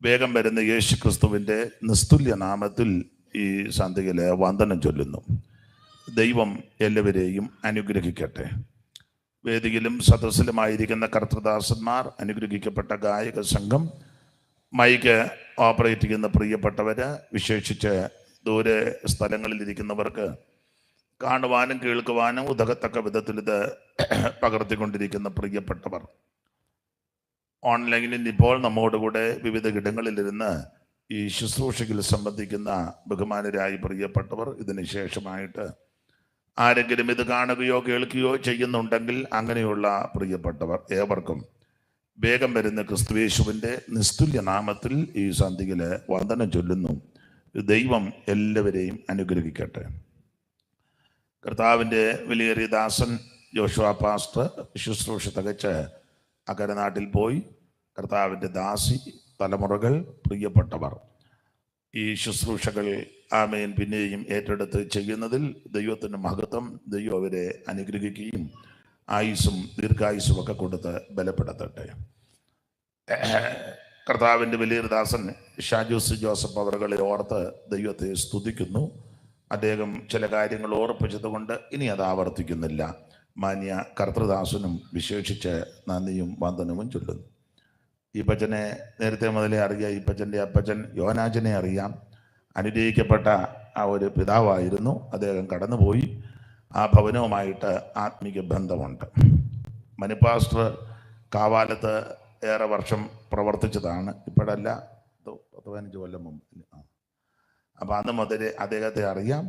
വേഗം വരുന്ന യേശു ക്രിസ്തുവിൻ്റെ നിസ്തുല്യ നാമത്തിൽ ഈ സന്ധ്യയിലെ വന്ദനം ചൊല്ലുന്നു. ദൈവം എല്ലാവരെയും അനുഗ്രഹിക്കട്ടെ. വേദിയിലും സദസ്സിലുമായിരിക്കുന്ന കർത്തൃദാസന്മാർ, അനുഗ്രഹിക്കപ്പെട്ട ഗായക സംഘം, മൈക്ക് ഓപ്പറേറ്റ് ചെയ്യുന്ന പ്രിയപ്പെട്ടവർ, വിശേഷിച്ച് ദൂരെ സ്ഥലങ്ങളിലിരിക്കുന്നവർക്ക് കാണുവാനും കേൾക്കുവാനും ഉതകത്തക്ക വിധത്തിൽ ഇത് പകർത്തിക്കൊണ്ടിരിക്കുന്ന പ്രിയപ്പെട്ടവർ, ഓൺലൈനിൽ ഇപ്പോൾ നമ്മോടുകൂടെ വിവിധ ഇടങ്ങളിലിരുന്ന് ഈ ശുശ്രൂഷയിൽ സംബന്ധിക്കുന്ന ബഹുമാനരായി പ്രിയപ്പെട്ടവർ, ഇതിന് ശേഷമായിട്ട് ആരെങ്കിലും ഇത് കാണുകയോ കേൾക്കുകയോ ചെയ്യുന്നുണ്ടെങ്കിൽ അങ്ങനെയുള്ള പ്രിയപ്പെട്ടവർ ഏവർക്കും വേഗം വരുന്ന ക്രിസ്തുയേശുവിൻ്റെ നിസ്തുല്യ നാമത്തിൽ ഈ സന്ധ്യയിൽ വന്ദനം ചൊല്ലുന്നു. ദൈവം എല്ലാവരെയും അനുഗ്രഹിക്കട്ടെ. കർത്താവിൻ്റെ വിലയേറിയ ദാസൻ ജോഷുവ പാസ്റ്റർ ശുശ്രൂഷ തികച്ച് അക്കരെ നാട്ടിൽ പോയി. കർത്താവിൻ്റെ ദാസി തലമുറകൾ, പ്രിയപ്പെട്ടവർ, ഈ ശുശ്രൂഷകൾ ആമേൻ പിന്നെയും ഏറ്റെടുത്ത് ചെയ്യുന്നതിൽ ദൈവത്തിൻ്റെ മഹത്വം, ദൈവം അവരെ അനുഗ്രഹിക്കുകയും ആയുസ്സും ദീർഘായുസ്സും ഒക്കെ കൊടുത്ത് ബലപ്പെടുത്തട്ടെ. കർത്താവിൻ്റെ വലിയൊരു ദാസൻ ഷാജൂസ് ജോസഫ് അവറുകളെ ഓർത്ത് ദൈവത്തെ സ്തുതിക്കുന്നു. അദ്ദേഹം ചില കാര്യങ്ങൾ ഓർപ്പിച്ചതുകൊണ്ട് ഇനി അത് ആവർത്തിക്കുന്നില്ല. മാന്യ കർത്തൃദാസനും വിശേഷിച്ച് നന്ദിയും വന്ദനവും ചൊല്ലുന്നു. ഈ പച്ചനെ നേരത്തെ മുതലേ അറിയാം. ഈ പച്ചൻ്റെ അപ്പച്ചൻ യോനാജനെ അറിയാം. അനുഗ്രഹിക്കപ്പെട്ട ആ ഒരു പിതാവായിരുന്നു. അദ്ദേഹം കടന്നുപോയി. ആ ഭവനവുമായിട്ട് ആത്മീക ബന്ധമുണ്ട്. മണിപ്പാസ്റ്റർ കാവാലത്ത് ഏറെ വർഷം പ്രവർത്തിച്ചതാണ്. ഇപ്പോഴല്ല, 15 കൊല്ലം മുമ്പ്. അപ്പം അന്ന് മുതൽ അദ്ദേഹത്തെ അറിയാം.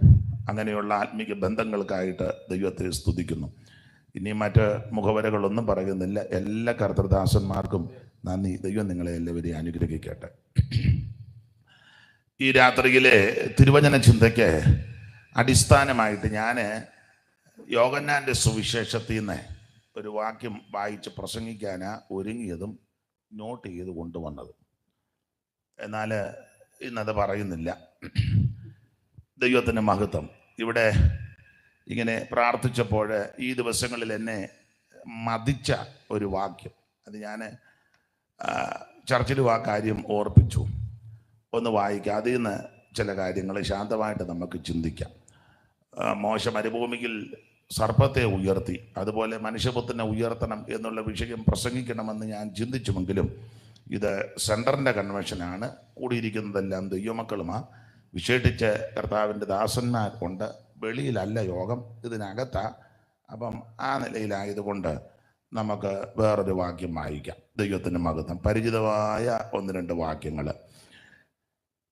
അങ്ങനെയുള്ള ആത്മീക ബന്ധങ്ങൾക്കായിട്ട് ദൈവത്തെ സ്തുതിക്കുന്നു. ഇനി മറ്റ് മുഖവരകളൊന്നും പറയുന്നില്ല. എല്ലാ കർത്തൃദാസന്മാർക്കും നന്ദി. ദൈവം നിങ്ങളെ എല്ലാവരെയും അനുഗ്രഹിക്കട്ടെ. ഈ രാത്രിയിലെ തിരുവചന ചിന്തയ്ക്ക് അടിസ്ഥാനമായിട്ട് ഞാൻ യോഹന്നാൻ്റെ സുവിശേഷത്തിൽ നിന്ന് ഒരു വാക്യം വായിച്ച് പ്രസംഗിക്കാനാണ് ഒരുങ്ങിയതും നോട്ട് ചെയ്ത് കൊണ്ടുവന്നത്. എന്നാൽ ഇന്നത് പറയുന്നില്ല. ദൈവത്തിൻ്റെ മഹത്വം. ഇവിടെ ഇങ്ങനെ പ്രാർത്ഥിച്ചപ്പോൾ ഈ ദിവസങ്ങളിൽ എന്നെ മതിച്ച ഒരു വാക്യം, അത് ഞാൻ ചർച്ചിലും ആ കാര്യം ഓർപ്പിച്ചു. ഒന്ന് വായിക്കാം. അതിൽ നിന്ന് ചില കാര്യങ്ങൾ ശാന്തമായിട്ട് നമുക്ക് ചിന്തിക്കാം. മോശ മരുഭൂമിയിൽ സർപ്പത്തെ ഉയർത്തി, അതുപോലെ മനുഷ്യപുത്രനെ ഉയർത്തണം എന്നുള്ള വിഷയം പ്രസംഗിക്കണമെന്ന് ഞാൻ ചിന്തിച്ചുവെങ്കിലും ഇത് സെൻറ്ററിൻ്റെ കൺവെൻഷനാണ്. കൂടിയിരിക്കുന്നതെല്ലാം ദൈവമക്കളുമാണ്. വിശേഷിച്ച് കർത്താവിൻ്റെ ദാസന്മാർ കൊണ്ട്, വെളിയിലല്ല യോഗം, ഇതിനകത്താണ്. അപ്പം ആ നിലയിലായതുകൊണ്ട് നമുക്ക് വേറൊരു വാക്യം വായിക്കാം. ദൈവത്തിൻ്റെ മഹത്വം. പരിചിതമായ 1-2 വാക്യങ്ങൾ.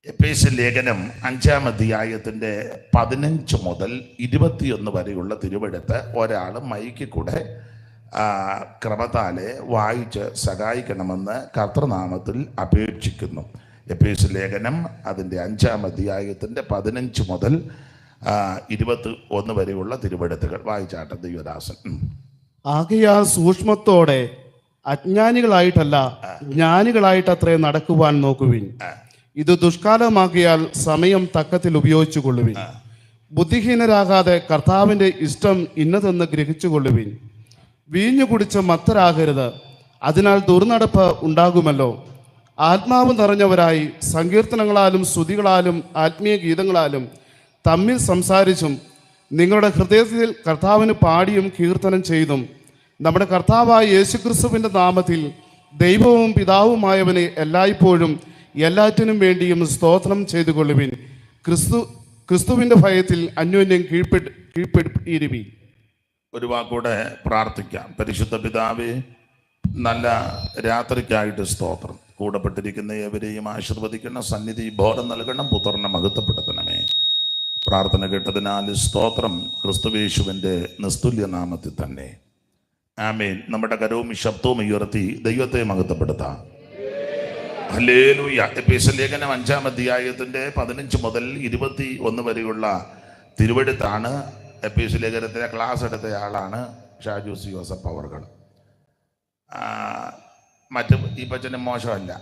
എഫേസ്യ ലേഖനം 5-ാം അധ്യായത്തിൻ്റെ 15 മുതൽ 21 വരെയുള്ള തിരുവെഴുത്ത് ഒരാൾ മൈക്കിൽ കൂടെ ക്രമത്താലെ വായിച്ച് സഹായിക്കണമെന്ന് കർത്തൃനാമത്തിൽ അപേക്ഷിക്കുന്നു. എഫേസ്യ ലേഖനം അതിൻ്റെ 5-ാം അധ്യായത്തിൻ്റെ 15 മുതൽ 21 വരെയുള്ള തിരുവെഴുത്തുകൾ വായിച്ചാട്ടെ ദൈവദാസൻ. ആകയാൽ സൂക്ഷ്മത്തോടെ അജ്ഞാനികളായിട്ടല്ല ജ്ഞാനികളായിട്ട് അത്രേ നടക്കുവാൻ നോക്കുവിൻ. ഇത് ദുഷ്കാലമാകിയാൽ സമയം തക്കത്തിൽ ഉപയോഗിച്ചു കൊള്ളുവിൻ. ബുദ്ധിഹീനരാകാതെ കർത്താവിൻ്റെ ഇഷ്ടം ഇന്നതെന്ന് ഗ്രഹിച്ചു കൊള്ളുവിൻ. വീഞ്ഞു കുടിച്ച് മത്തരാകരുത്, അതിനാൽ ദുർനടപ്പ് ഉണ്ടാകുമല്ലോ. ആത്മാവ് നിറഞ്ഞവരായി സങ്കീർത്തനങ്ങളാലും സ്തുതികളാലും ആത്മീയ ഗീതങ്ങളാലും തമ്മിൽ സംസാരിച്ചും നിങ്ങളുടെ ഹൃദയത്തിൽ കർത്താവിന് പാടിയും കീർത്തനം ചെയ്തും നമ്മുടെ കർത്താവായ യേശുക്രിസ്തുവിൻ്റെ നാമത്തിൽ ദൈവവും പിതാവുമായവനെ എല്ലായ്പ്പോഴും എല്ലാറ്റിനും വേണ്ടിയും സ്തോത്രം ചെയ്തു കൊള്ളുവിൻ. ക്രിസ്തുവിൻ്റെ ഭയത്തിൽ അന്യോന്യം കീഴ്പ്പെടുത്തിയിരുവീൻ. ഒരു വാക്കൂടെ പ്രാർത്ഥിക്കാം. പരിശുദ്ധ പിതാവേ, നല്ല രാത്രിക്കായിട്ട് സ്തോത്രം. കൂടപ്പെട്ടിരിക്കുന്ന ഏവരെയും ആശീർവദിക്കണം. സന്നിധി ബോധം നൽകണം. പുത്രനെ മഹത്വപ്പെടുത്തണമേ. പ്രാർത്ഥന കേട്ടതിനാൽ സ്തോത്രം. ക്രിസ്തുയേശുവിൻ്റെ നിസ്തുല്യ നാമത്തിൽ തന്നെ ആമേൻ. നമ്മുടെ കരവും ശബ്ദവും ഉയർത്തി ദൈവത്തെ മഹത്വപ്പെടുത്താം. ഹല്ലേലൂയ. എഫേസ്യ ലേഖനം 5-ാം അധ്യായത്തിൻ്റെ 15 മുതൽ 21 വരെയുള്ള തിരുവെഴുത്താണ്. എഫേസ്യ ലേഖനത്തിലെ ക്ലാസ് എടുത്ത ആളാണ് ഷാജൂസ് ജോസഫ് അവറുകൾ. മറ്റ് ഈ പച്ചനും മോശമല്ല.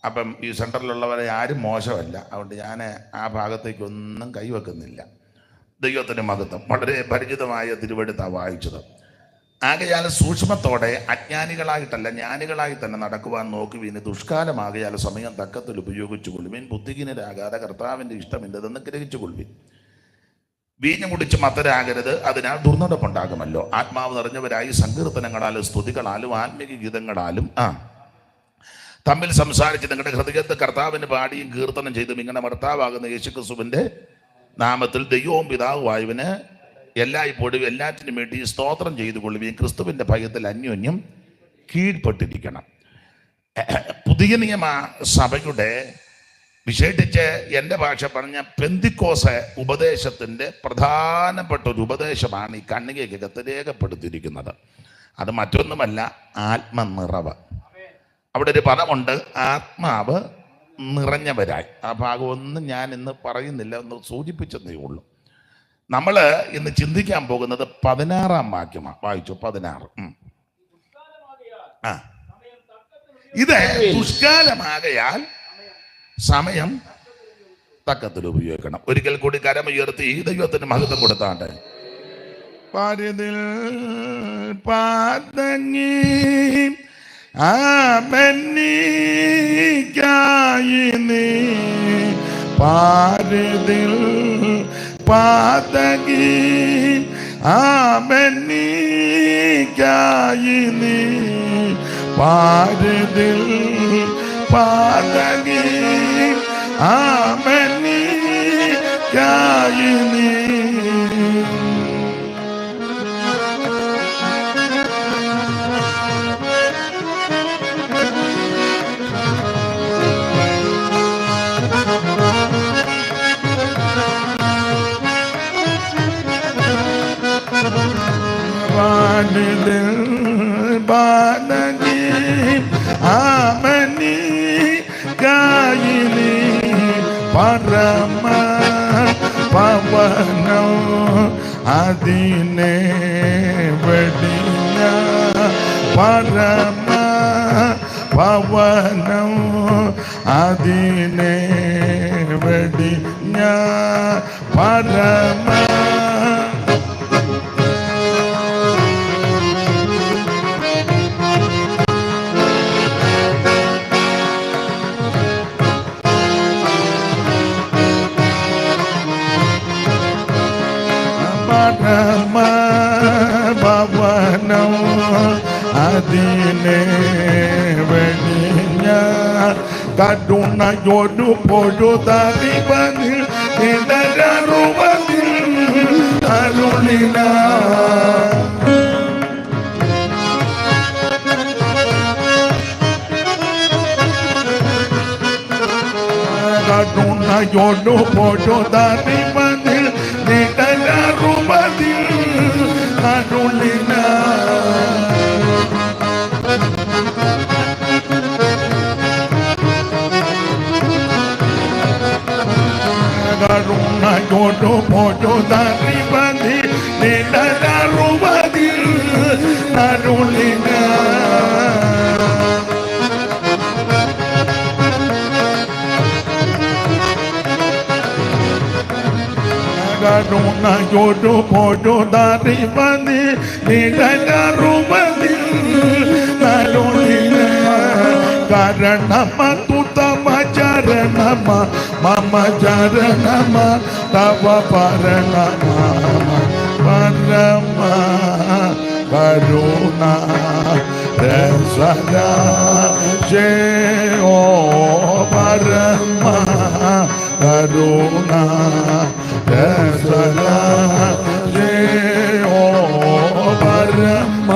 അപ്പം ഈ സെൻറ്ററിലുള്ളവരെ ആരും മോശമല്ല. അതുകൊണ്ട് ഞാൻ ആ ഭാഗത്തേക്കൊന്നും കൈവെക്കുന്നില്ല. ദൈവത്തിൻ്റെ മഹത്വം. വളരെ പരിചിതമായ തിരുവെഴുത്താണ് വായിച്ചത്. ആകയാൽ സൂക്ഷ്മത്തോടെ അജ്ഞാനികളായിട്ടല്ല ജ്ഞാനികളായി തന്നെ നടക്കുവാൻ നോക്കുവീന്. ദുഷ്കാലമാകയാൽ സമയം തക്കത്തിൽ ഉപയോഗിച്ചു കൊള്ളുവീൻ. ബുദ്ധിഹീനരാകാതെ കർത്താവിൻ്റെ ഇഷ്ടമില്ലതെന്ന് ഗ്രഹിച്ചു കൊള്ളുവീൻ. വീഞ്ഞു കുടിച്ച് മത്തരാകരുത്, അതിനാൽ ദുർനടപ്പുണ്ടാകുമല്ലോ. ആത്മാവ് നിറഞ്ഞവരായി സങ്കീർത്തനങ്ങളാലും സ്തുതികളാലും ആത്മീയ ഗീതങ്ങളാലും തമ്മിൽ സംസാരിച്ച് നിങ്ങളുടെ ഹൃദയത്തെ കർത്താവിന് പാടിയും കീർത്തനം ചെയ്തും ഇങ്ങനെ ഭർത്താവാകുന്ന യേശുക്രിസ്തുവിൻ്റെ നാമത്തിൽ ദൈവവും പിതാവുമായവന് എല്ലായ്പ്പോഴും എല്ലാറ്റിനും വേണ്ടി സ്തോത്രം ചെയ്തു കൊള്ളുകയും ക്രിസ്തുവിൻ്റെ ഭയത്തിൽ അന്യോന്യം കീഴ്പ്പെട്ടിരിക്കണം. പുതിയ നിയമ സഭയുടെ വിശേഷിച്ച് എൻ്റെ ഭാഷ പറഞ്ഞ പെന്തിക്കോസ് ഉപദേശത്തിൻ്റെ പ്രധാനപ്പെട്ട ഒരു ഉപദേശമാണ് ഈ കണ്ണികയ്ക്കകത്ത് രേഖപ്പെടുത്തിയിരിക്കുന്നത്. അത് മറ്റൊന്നുമല്ല, ആത്മനിറവ്. അവിടെ ഒരു പദമുണ്ട്, ആത്മാവ് നിറഞ്ഞവരായി. ആ ഭാഗമൊന്നും ഞാൻ ഇന്ന് പറയുന്നില്ല, ഒന്ന് സൂചിപ്പിച്ചതേ ഉള്ളൂ. നമ്മൾ ഇന്ന് ചിന്തിക്കാൻ പോകുന്നത് 16-ാം വാക്യമാണ്. വായിച്ചു 16. ഇത് ദുഷ്കാലമാകയാൽ സമയം തക്കത്തിൽ ഉപയോഗിക്കണം. ഒരിക്കൽ കൂടി കരമുയർത്തി ദൈവത്തിന് മഹത്വം കൊടുത്താണ്ട്. പാരിതിൽ പാതങ്ങി ആമന്നിക്കായി നീ പാരിതിൽ പാതങ്ങി ആമന്നിക്കായി നീ പാരിതിൽ പാതങ്ങി ആമന്നിക്കായി നീ. പാതങ്ങി ആമനി കായിനി പരമ പവനോ അതിനെ വെടിഞ്ഞ പരമ പവനോ അതിനെ വെടിഞ്ഞ പരമ ഭവനോ അതിനെ വെടിഞ്ഞ കരുണയൊരു പൊഴുതറിവതിൽ ഇടരുവതിൽ അരുളിന കരുണയൊരു പൊഴുതറിവതിൽ ഇടരുവതിൽ അരുളിന കരുണയോടു പൊഴുതറിവതി നിഴലറുവതി അരുളിന കരുണയോടു പൊഴുതറിവതി നിഴലറുവതി അരുളിന. കാരണമ തുതമ ചരണമ മമ ചരണമ തവ പരണമ പരമ കരുണ രസന ജയോ പരമ കരുണ രസന ജയോ പരമ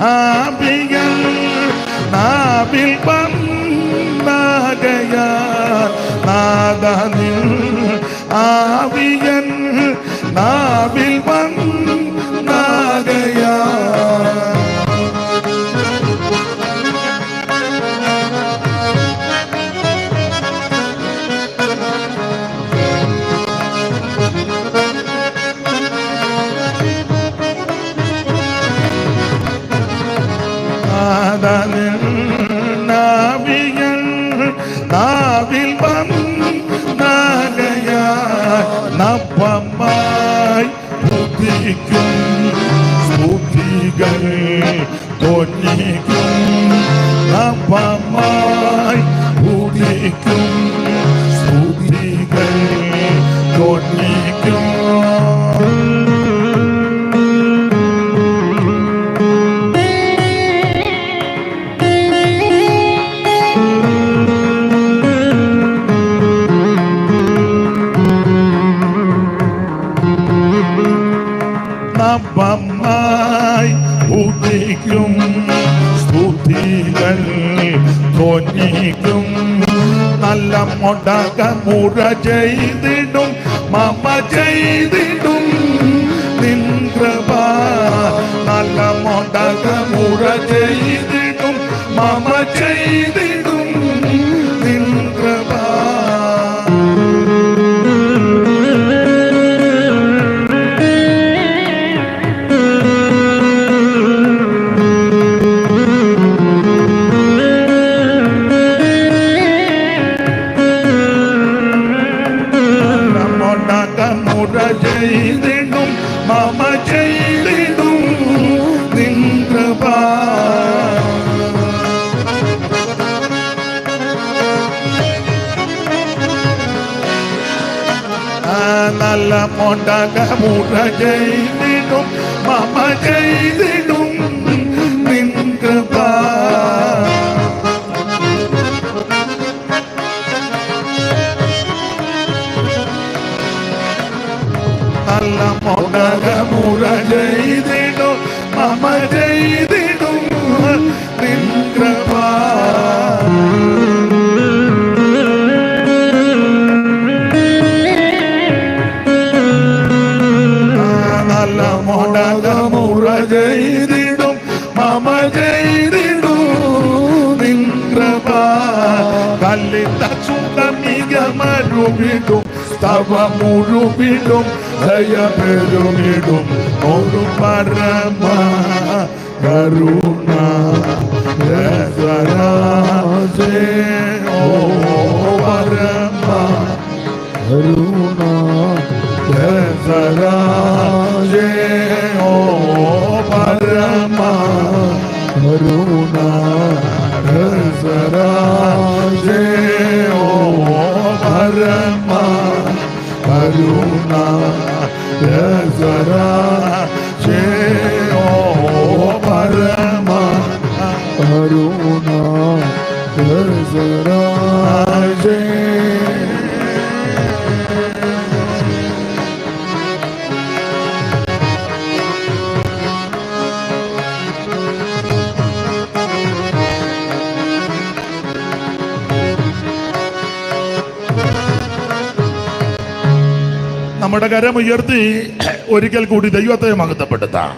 ആപികൾ നാവിൽ വന്നാകയാൽ നാദനിൽ ആവിയൻ നാവിൽ വന്നാകയാൽ നാവിയൻ നാവിൽ വന്നാകയാൽ നവമായി ഉദിക്കും സ്തുതികൾ ധ്വനിക്കും നവമായി ഉദിക്കും സ്തുതികൾ ധ്വനിക്കും നവമായി ഉദിക്കും സ്തുതികൾ ധ്വനിക്കും നല്ല മുടകമുറ ചെയ്തിടും മമ ചെയ്തിടും നിൻ കൃപ നല്ല മുടകമുറ ചെയ്തിടും മമ ചെയ്തിടും നിൻ കൃപ ചെയ്തിടും മമ ചെയ്തിടും നിൻ കൃപ നല്ല മുടകമുറ ചെയ്തിടും മമ ചെയ്തിടും നിൻ കൃപ നല്ല മുടകമുറ ചെയ്തിടും മമ ചെയ്തിടും നിൻ കൃപ നല്ല മുടകമുറ ചെയ്തിടും മമ ചെയ്തിടും നിൻ കൃപ കല്ലിത്ത ചുണ്ടമികമരുവിടും തവ മുഴുവിടും ദയപെരുമിടും ഒരു പരമ കരുണ രസരാജേ ഓ പരമ കരുണ രസരാജേ ഓ പരമ കരുണ രസരാജേ ഓ പരമ കരുണ രസരാജേ ഓ പരമ കരുണ രസരാജേ നമ്മുടെ കരമുയർത്തി ഒരിക്കൽ കൂടി ദൈവത്തെ മഹത്വപ്പെടുത്താം.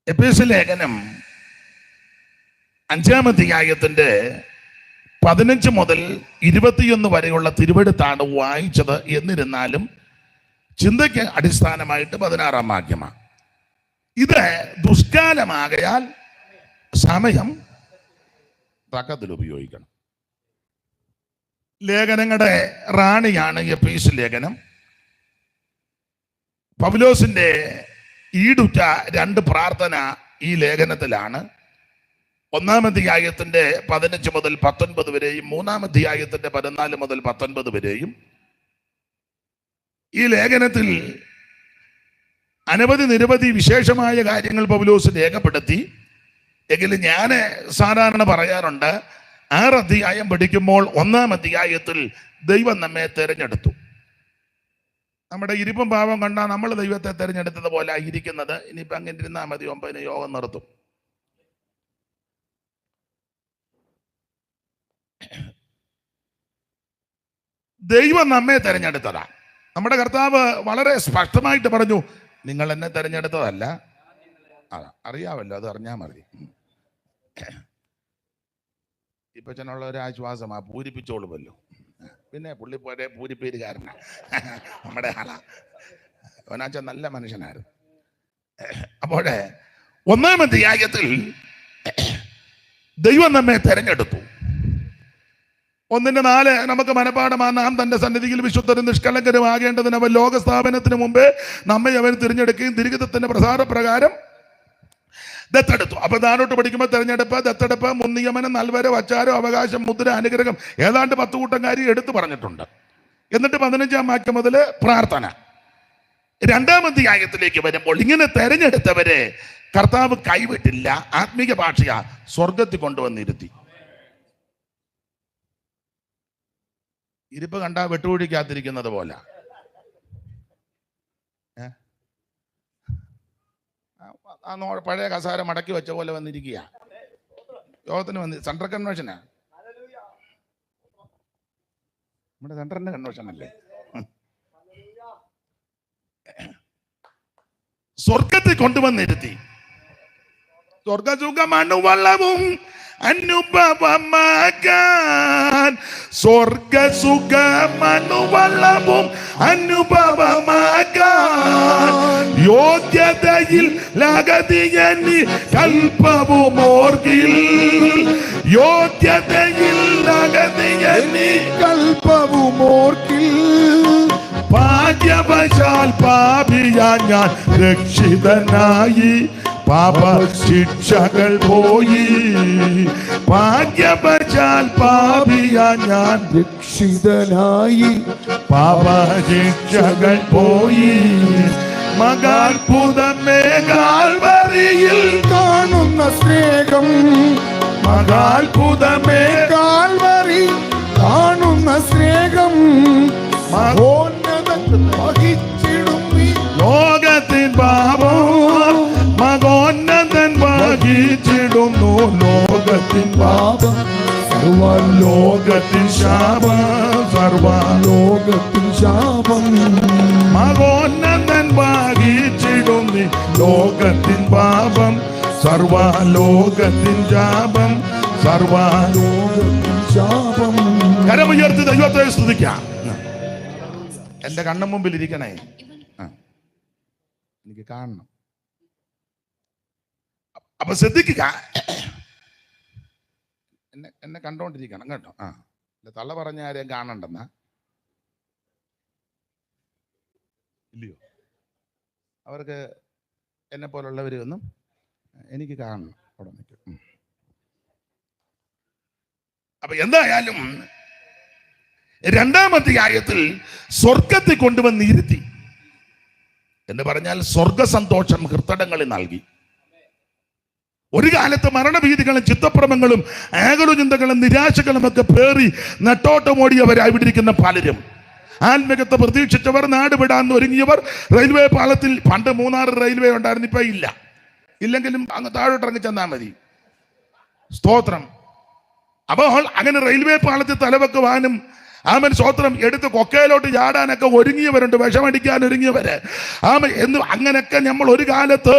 എഫേസ്യ ലേഖനം 5-ാം അധ്യായത്തിന്റെ 15 മുതൽ 21 വരെയുള്ള തിരുവെടുത്താണ് വായിച്ചത്. എന്നിരുന്നാലും ചിന്തയ്ക്ക് അടിസ്ഥാനമായിട്ട് 16-ാം വാക്യമാണ്. ഇത് ദുഷ്കാലമാകയാൽ സമയം തക്കത്തിൽ ഉപയോഗിക്കണം. ലേഖനങ്ങളുടെ റാണിയാണ് എഫേസ്യ ലേഖനം. പൗലോസിന്റെ ഈടുറ്റ 2 പ്രാർത്ഥന ഈ ലേഖനത്തിലാണ്. 1-ാം അധ്യായത്തിന്റെ 15 മുതൽ 19 വരെയും 3-ാം അധ്യായത്തിന്റെ 14 മുതൽ 19 വരെയും. ഈ ലേഖനത്തിൽ നിരവധി വിശേഷമായ കാര്യങ്ങൾ പൗലോസ് രേഖപ്പെടുത്തി. എങ്കിലും ഞാൻ സാധാരണ പറയാറുണ്ട്, 6 അധ്യായം പഠിക്കുമ്പോൾ 1-ാം അധ്യായത്തിൽ ദൈവം നമ്മെ തിരഞ്ഞെടുത്തു. നമ്മുടെ ഇരിപ്പും പാവം കണ്ടാൽ നമ്മൾ ദൈവത്തെ തിരഞ്ഞെടുത്തത് പോലെ ഇരിക്കുന്നത്. ഇനിയിപ്പോൾ അങ്ങനെ ഇരുന്നാൽ മതി, 9 യോഗം നിർത്തും. ദൈവം നമ്മെ തിരഞ്ഞെടുത്തതാ. നമ്മുടെ കർത്താവ് വളരെ സ്പഷ്ടമായിട്ട് പറഞ്ഞു, നിങ്ങൾ എന്നെ തിരഞ്ഞെടുത്തതല്ല. അറിയാമല്ലോ, അത് അറിഞ്ഞാൽ മതി. ഇപ്പൊ ചെന്നുള്ള ഒരു ആശ്വാസമാ, പൂരിപ്പിച്ചോളുമല്ലോ. പിന്നെ പുള്ളി പോലെ പൂരിപ്പേരുകാരനാ നമ്മുടെ ആളാ. അവനാച്ച നല്ല മനുഷ്യനായിരുന്നു. അപ്പോഴേ 1-ാം അധ്യായത്തിൽ ദൈവം നമ്മെ തെരഞ്ഞെടുത്തു. 1:4 നമുക്ക് മനപ്പാഠമാണ്. നാം തന്റെ സന്നിധിയിൽ വിശുദ്ധരും നിഷ്കളങ്കരും ആകേണ്ടതിന് അവൻ ലോകസ്ഥാപനത്തിന് മുമ്പേ നമ്മെ അവൻ തിരഞ്ഞെടുക്കുകയും തിരുഹിതത്തിന്റെ പ്രസാദപ്രകാരം ദത്തെടുത്തു. അപ്പൊ താനോട്ട് പഠിക്കുമ്പോൾ തെരഞ്ഞെടുപ്പ്, ദത്തെടുപ്പ്, മുൻനിയമനം, നൽവര, വച്ചാരം, അവകാശം, മുദ്ര, അനുഗ്രഹം, ഏതാണ്ട് 10 കൂട്ടം കാര്യം എടുത്തു പറഞ്ഞിട്ടുണ്ട്. എന്നിട്ട് 15-ാം വാക്യം മുതൽ പ്രാർത്ഥന. 2-ാം അധ്യായത്തിലേക്ക് വരുമ്പോൾ ഇങ്ങനെ തെരഞ്ഞെടുത്തവരെ കർത്താവ് കൈവിട്ടില്ല. ആത്മീക ഭാഷയാ, സ്വർഗത്തിൽ കൊണ്ടുവന്നിരുത്തി. ഇരിപ്പ് കണ്ടാ വെട്ടുപിടിക്കാത്തിരിക്കുന്നത് പോലെ. പഴയ കസാര മടക്കി വെച്ച പോലെ വന്നിരിക്കുക. യോഗത്തിന് വന്ന് സെൻട്രൽ കൺവെൻഷനാ, നമ്മുടെ സെൻട്രലിന്റെ കൺവെൻഷൻ അല്ലേ. സ്വർഗത്തിൽ കൊണ്ടുവന്നിരുത്തി. സ്വർഗസുഖമണുവളവും അനുഭവമാകാൻ, സ്വർഗസുഖമണുവളവും അനുഭവമാകാൻ, യോഗ്യതയിൽ ലഗതിയനി കൽപ്പവുമോർകിൽ, യോഗ്യതയിൽ ലഗതിയനി കൽപ്പവുമോർകിൽ, ഭാഗ്യവശാൽ പാപിയാ ഞാൻ രക്ഷിതനായി, പാപ ശിക്ഷകൾ പോയി, ഭാഗ്യവശാൽ പാപിയാ ഞാൻ രക്ഷിതനായി, പാപ ശിക്ഷകൾ പോയി, മകാത്ഭുതമേ കാൽവരിയിൽ കാണുന്ന സ്നേഹം, മകാത്ഭുതമേ കാൽവരി കാണുന്ന സ്നേഹം, ലോകത്തിൻ പാപം മകോന്നതൻ വഹിച്ചിടുന്നു, ലോകത്തിൻ പാപം സർവലോകത്തിൻ ശാപം, സർവലോകത്തിൻ ശാപം, മകോന്നതൻ വഹിച്ചിടുന്നു, ലോകത്തിൻ പാപം സർവലോകത്തിൻ ശാപം, സർവലോകത്തിൻ ശാപം. കരമുയർത്തി ദൈവത്തെ സ്തുതിക്കാം. എന്റെ കണ്ണു മുമ്പിൽ ഇരിക്കണേ, എനിക്ക് കാണണം. അപ്പൊ ശ്രദ്ധിക്കുക, എന്നെ കണ്ടോണ്ടിരിക്കണം കേട്ടോ. തള്ള പറഞ്ഞ ആരെയും കാണണ്ടെന്നാ ഇല്ലയോ? അവർക്ക് എന്നെ പോലുള്ളവരൊന്നും എനിക്ക് കാണണം അവിടെ നിൽക്കും. അപ്പൊ എന്തായാലും 2-ാം അധ്യായത്തിൽ സ്വർഗത്തിൽ കൊണ്ടുവന്നിരുത്തി എന്ന് പറഞ്ഞാൽ സ്വർഗ സന്തോഷം ഹൃദയങ്ങളിൽ നൽകി. ഒരു കാലത്ത് മരണഭീതികളും ചിത്തഭ്രമങ്ങളും ആകുലചിന്തകളും നിരാശകളും ഒക്കെ പേറി നെട്ടോട്ടമോടിയവരായി വിട്ടിരിക്കുന്ന പലരും, ആത്മീകത്തെ പ്രതീക്ഷിച്ചവർ, നാട് വിടാൻ ഒരുങ്ങിയവർ, റെയിൽവേ പാളത്തിൽ പണ്ട് 3-6 റെയിൽവേ ഉണ്ടായിരുന്നു, ഇപ്പൊ ഇല്ല. ഇല്ലെങ്കിലും അങ്ങ് താഴോട്ടിറങ്ങി ചെന്നാൽ മതി. സ്തോത്രം. അപ്പോൾ അങ്ങനെ റെയിൽവേ പാളത്തിൽ തലവെക്കുവാനും ആമൻ സ്തോത്രം എടുത്ത് കൊക്കയിലോട്ട് ചാടാനൊക്കെ ഒരുങ്ങിയവരുണ്ട്, വിഷമടിക്കാൻ ഒരുങ്ങിയവര്. എന്ന് അങ്ങനെയൊക്കെ നമ്മൾ ഒരു കാലത്ത്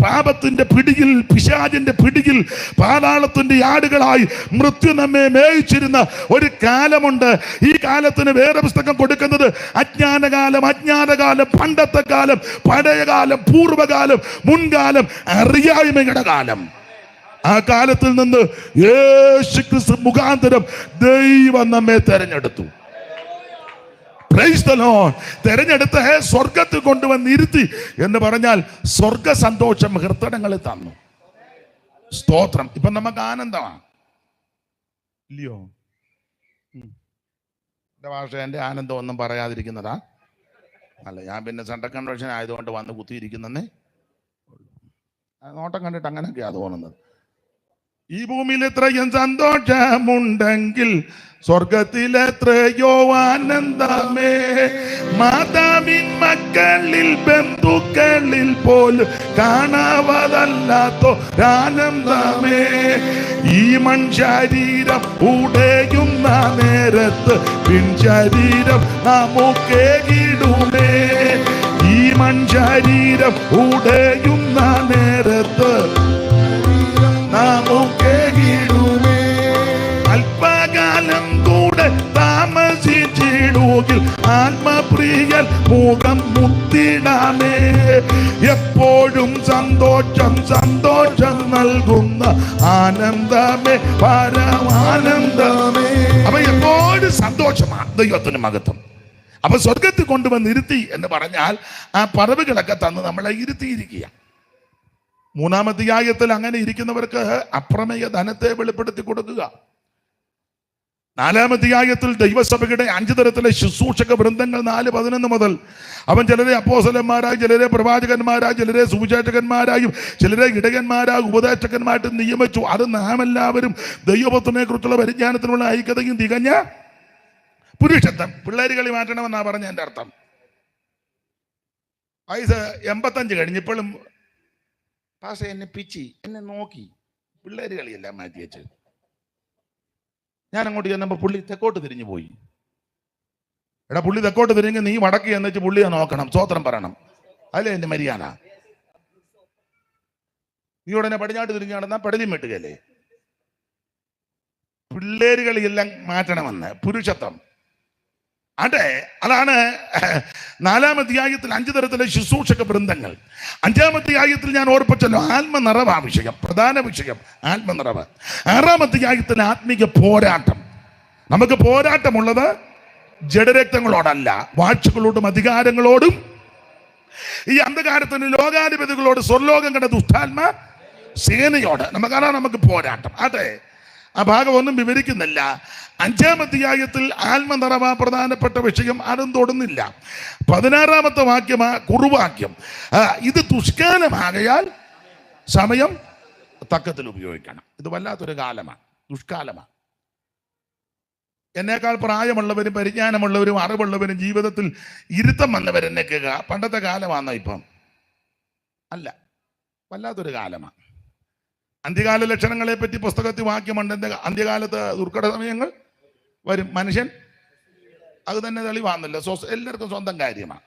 പാപത്തിന്റെ പിടിയിൽ, പിശാചിന്റെ പിടിയിൽ, പാതാളത്തിന്റെ ആടുകളായി മൃത്യു നമ്മെ മേയിച്ചിരുന്ന ഒരു കാലമുണ്ട്. ഈ കാലത്തിന് വേറെ പുസ്തകം കൊടുക്കുന്നത് അജ്ഞാനകാലം, പണ്ടത്തെ കാലം, പഴയകാലം, പൂർവ്വകാലം, മുൻകാലം, അറിയായ്മയുടെ കാലം. ആ കാലത്തിൽ നിന്ന് യേശുക്രിസ്തു മുഖാന്തരം ദൈവം നമ്മെ തെരഞ്ഞെടുത്തു. Price the Lord. തെരഞ്ഞെടുത്ത് സ്വർഗത്തിൽ കൊണ്ടുവന്നിരുത്തി എന്ന് പറഞ്ഞാൽ സ്വർഗ സന്തോഷം ഹൃദയങ്ങളിൽ തന്നു. സ്തോത്രം. ഇപ്പൊ നമുക്ക് ആനന്ദമാണ് ഇല്ലയോ? എന്റെ ഭാഷ എന്റെ ആനന്ദം ഒന്നും പറയാതിരിക്കുന്നതാ അല്ല. ഞാൻ പിന്നെ സെൻട്രൽ കൺവെൻഷൻ ആയതുകൊണ്ട് വന്ന് കുത്തിയിരിക്കുന്നേ. നോട്ടം കണ്ടിട്ട് അങ്ങനെയൊക്കെയാ തോന്നുന്നത്. ഈ ഭൂമിയിൽ ഇത്രയും സന്തോഷമുണ്ടെങ്കിൽ സ്വർഗത്തിലെത്രയോ ആനന്ദമേ, മാതാവിൻ മക്കളിൽ ബന്ധുക്കളിൽ പോലും കാണാവതല്ലാത്തൊരാനന്ദമേ. ഈ മൺശരീരം ഉടയുന്ന നേരത്ത് പിൻശരീരം നമുക്കേകിടുമേ. ഈ മൺശരീരം ഉടയുന്ന നേരത്ത് നമുക്കേകിടുമേ. അല്പകാലം കൂടെ താമസിച്ചിടുകിൽ ആത്മപ്രിയൻ മുഖം മുത്തിടാമേ. എപ്പോഴും സന്തോഷം സന്തോഷം നൽകുന്ന ആനന്ദമേ, പരമാനന്ദമേ. അപ്പൊ എപ്പോഴും സന്തോഷമാണ് ദൈവത്തിന് മഹത്വം. അപ്പൊ സ്വർഗത്തിൽ കൊണ്ടുവന്ന് ഇരുത്തി എന്ന് പറഞ്ഞാൽ ആ പറവുകളൊക്കെ തന്ന് നമ്മളെ ഇരുത്തിയിരിക്കുക. 3-ാം അധ്യായത്തിൽ അങ്ങനെ ഇരിക്കുന്നവർക്ക് അപ്രമേയ ധനത്തെ വെളിപ്പെടുത്തി കൊടുക്കുക. 4-ാം അധ്യായത്തിൽ ദൈവസഭയുടെ 5 തരത്തിലെ ശുശ്രൂഷക വൃന്ദങ്ങൾ 4:11 മുതൽ അവൻ ചിലരെ അപ്പോസ്തലന്മാരായി, ചിലരെ പ്രവാചകന്മാരായി, ചിലരെ സുവിശേഷകന്മാരായും, ചിലരെ ഇടയന്മാരായി, ഉപദേശകന്മാരായിട്ട് നിയമിച്ചു. അത് നാം എല്ലാവരും ദൈവപുത്രനെ കുറിച്ചുള്ള പരിജ്ഞാനത്തിനുള്ള ഐക്യതയും തികഞ്ഞ പുരുഷത്വം. പിള്ളേര് കളി മാറ്റണമെന്നാ പറഞ്ഞ എൻ്റെ അർത്ഥം. വയസ്സ് 85 കഴിഞ്ഞിപ്പോഴും പാസ എന്നെ പിച്ചി, എന്നെ നോക്കി. പിള്ളേര് കളിയെല്ലാം മാറ്റി വെച്ച് ഞാൻ അങ്ങോട്ട് ചെന്നപ്പോൾ പുള്ളി തെക്കോട്ട് തിരിഞ്ഞു പോയി. എടാ, പുള്ളി തെക്കോട്ട് തിരിഞ്ഞ് നീ വടക്ക് എന്ന് വെച്ച് പുള്ളിയെ നോക്കണം, സ്വോത്രം പറയണം. അല്ലേ എൻ്റെ മര്യാദ? നീ ഉടനെ പടിഞ്ഞാട്ട് തിരിഞ്ഞു നടന്നാൽ പടലിയും വെട്ടുകയല്ലേ? പിള്ളേര് കളിയെല്ലാം മാറ്റണമെന്ന് പുരുഷത്വം. അതാണ് 4-ാം അധ്യായത്തിൽ 5 തരത്തിലെ ശുശ്രൂഷക വൃന്ദങ്ങൾ. 5-ാം അധ്യായത്തിൽ ഞാൻ ഓർപ്പിച്ചല്ലോ, ആത്മനിറവാ വിഷയം, പ്രധാന വിഷയം ആത്മനിറവ്. 6-ാം അധ്യായത്തിൽ ആത്മീക പോരാട്ടം. നമുക്ക് പോരാട്ടമുള്ളത് ജഡരക്തങ്ങളോടല്ല, വാഴ്ചകളോടും അധികാരങ്ങളോടും ഈ അന്ധകാരത്തിന് ലോകാധിപതികളോട്, സ്വർലോകം കണ്ട ദുഷ്ടാത്മ സേനയോട് നമുക്ക് പോരാട്ടം. ആ ഭാഗം ഒന്നും വിവരിക്കുന്നില്ല. 5-ാം അധ്യായത്തിൽ ആത്മനിറവ പ്രധാനപ്പെട്ട വിഷയം, അതും തൊടുന്നില്ല. 16-ാമത്തെ വാക്യമാ കുറുവാക്യം. ഇത് ദുഷ്കാലമാകയാൽ സമയം തക്കത്തിൽ ഉപയോഗിക്കണം. ഇത് വല്ലാത്തൊരു കാലമാണ്, ദുഷ്കാലമാണ്. എന്നേക്കാൾ പ്രായമുള്ളവരും പരിജ്ഞാനമുള്ളവരും അറിവുള്ളവരും ജീവിതത്തിൽ ഇരുത്തം വന്നവരെന്നെ കേൾക്കുക. പണ്ടത്തെ കാലമാണോ ഇപ്പം? അല്ല, വല്ലാത്തൊരു കാലമാണ്. അന്ത്യകാല ലക്ഷണങ്ങളെ പറ്റി പുസ്തകത്തിൽ വാക്യമുണ്ട്. അന്ത്യകാലത്ത് ദുർഘട സമയങ്ങൾ വരും. മനുഷ്യൻ അത് തന്നെ തെളിവാന്നല്ലോ. എല്ലാവർക്കും സ്വന്തം കാര്യമാണ്.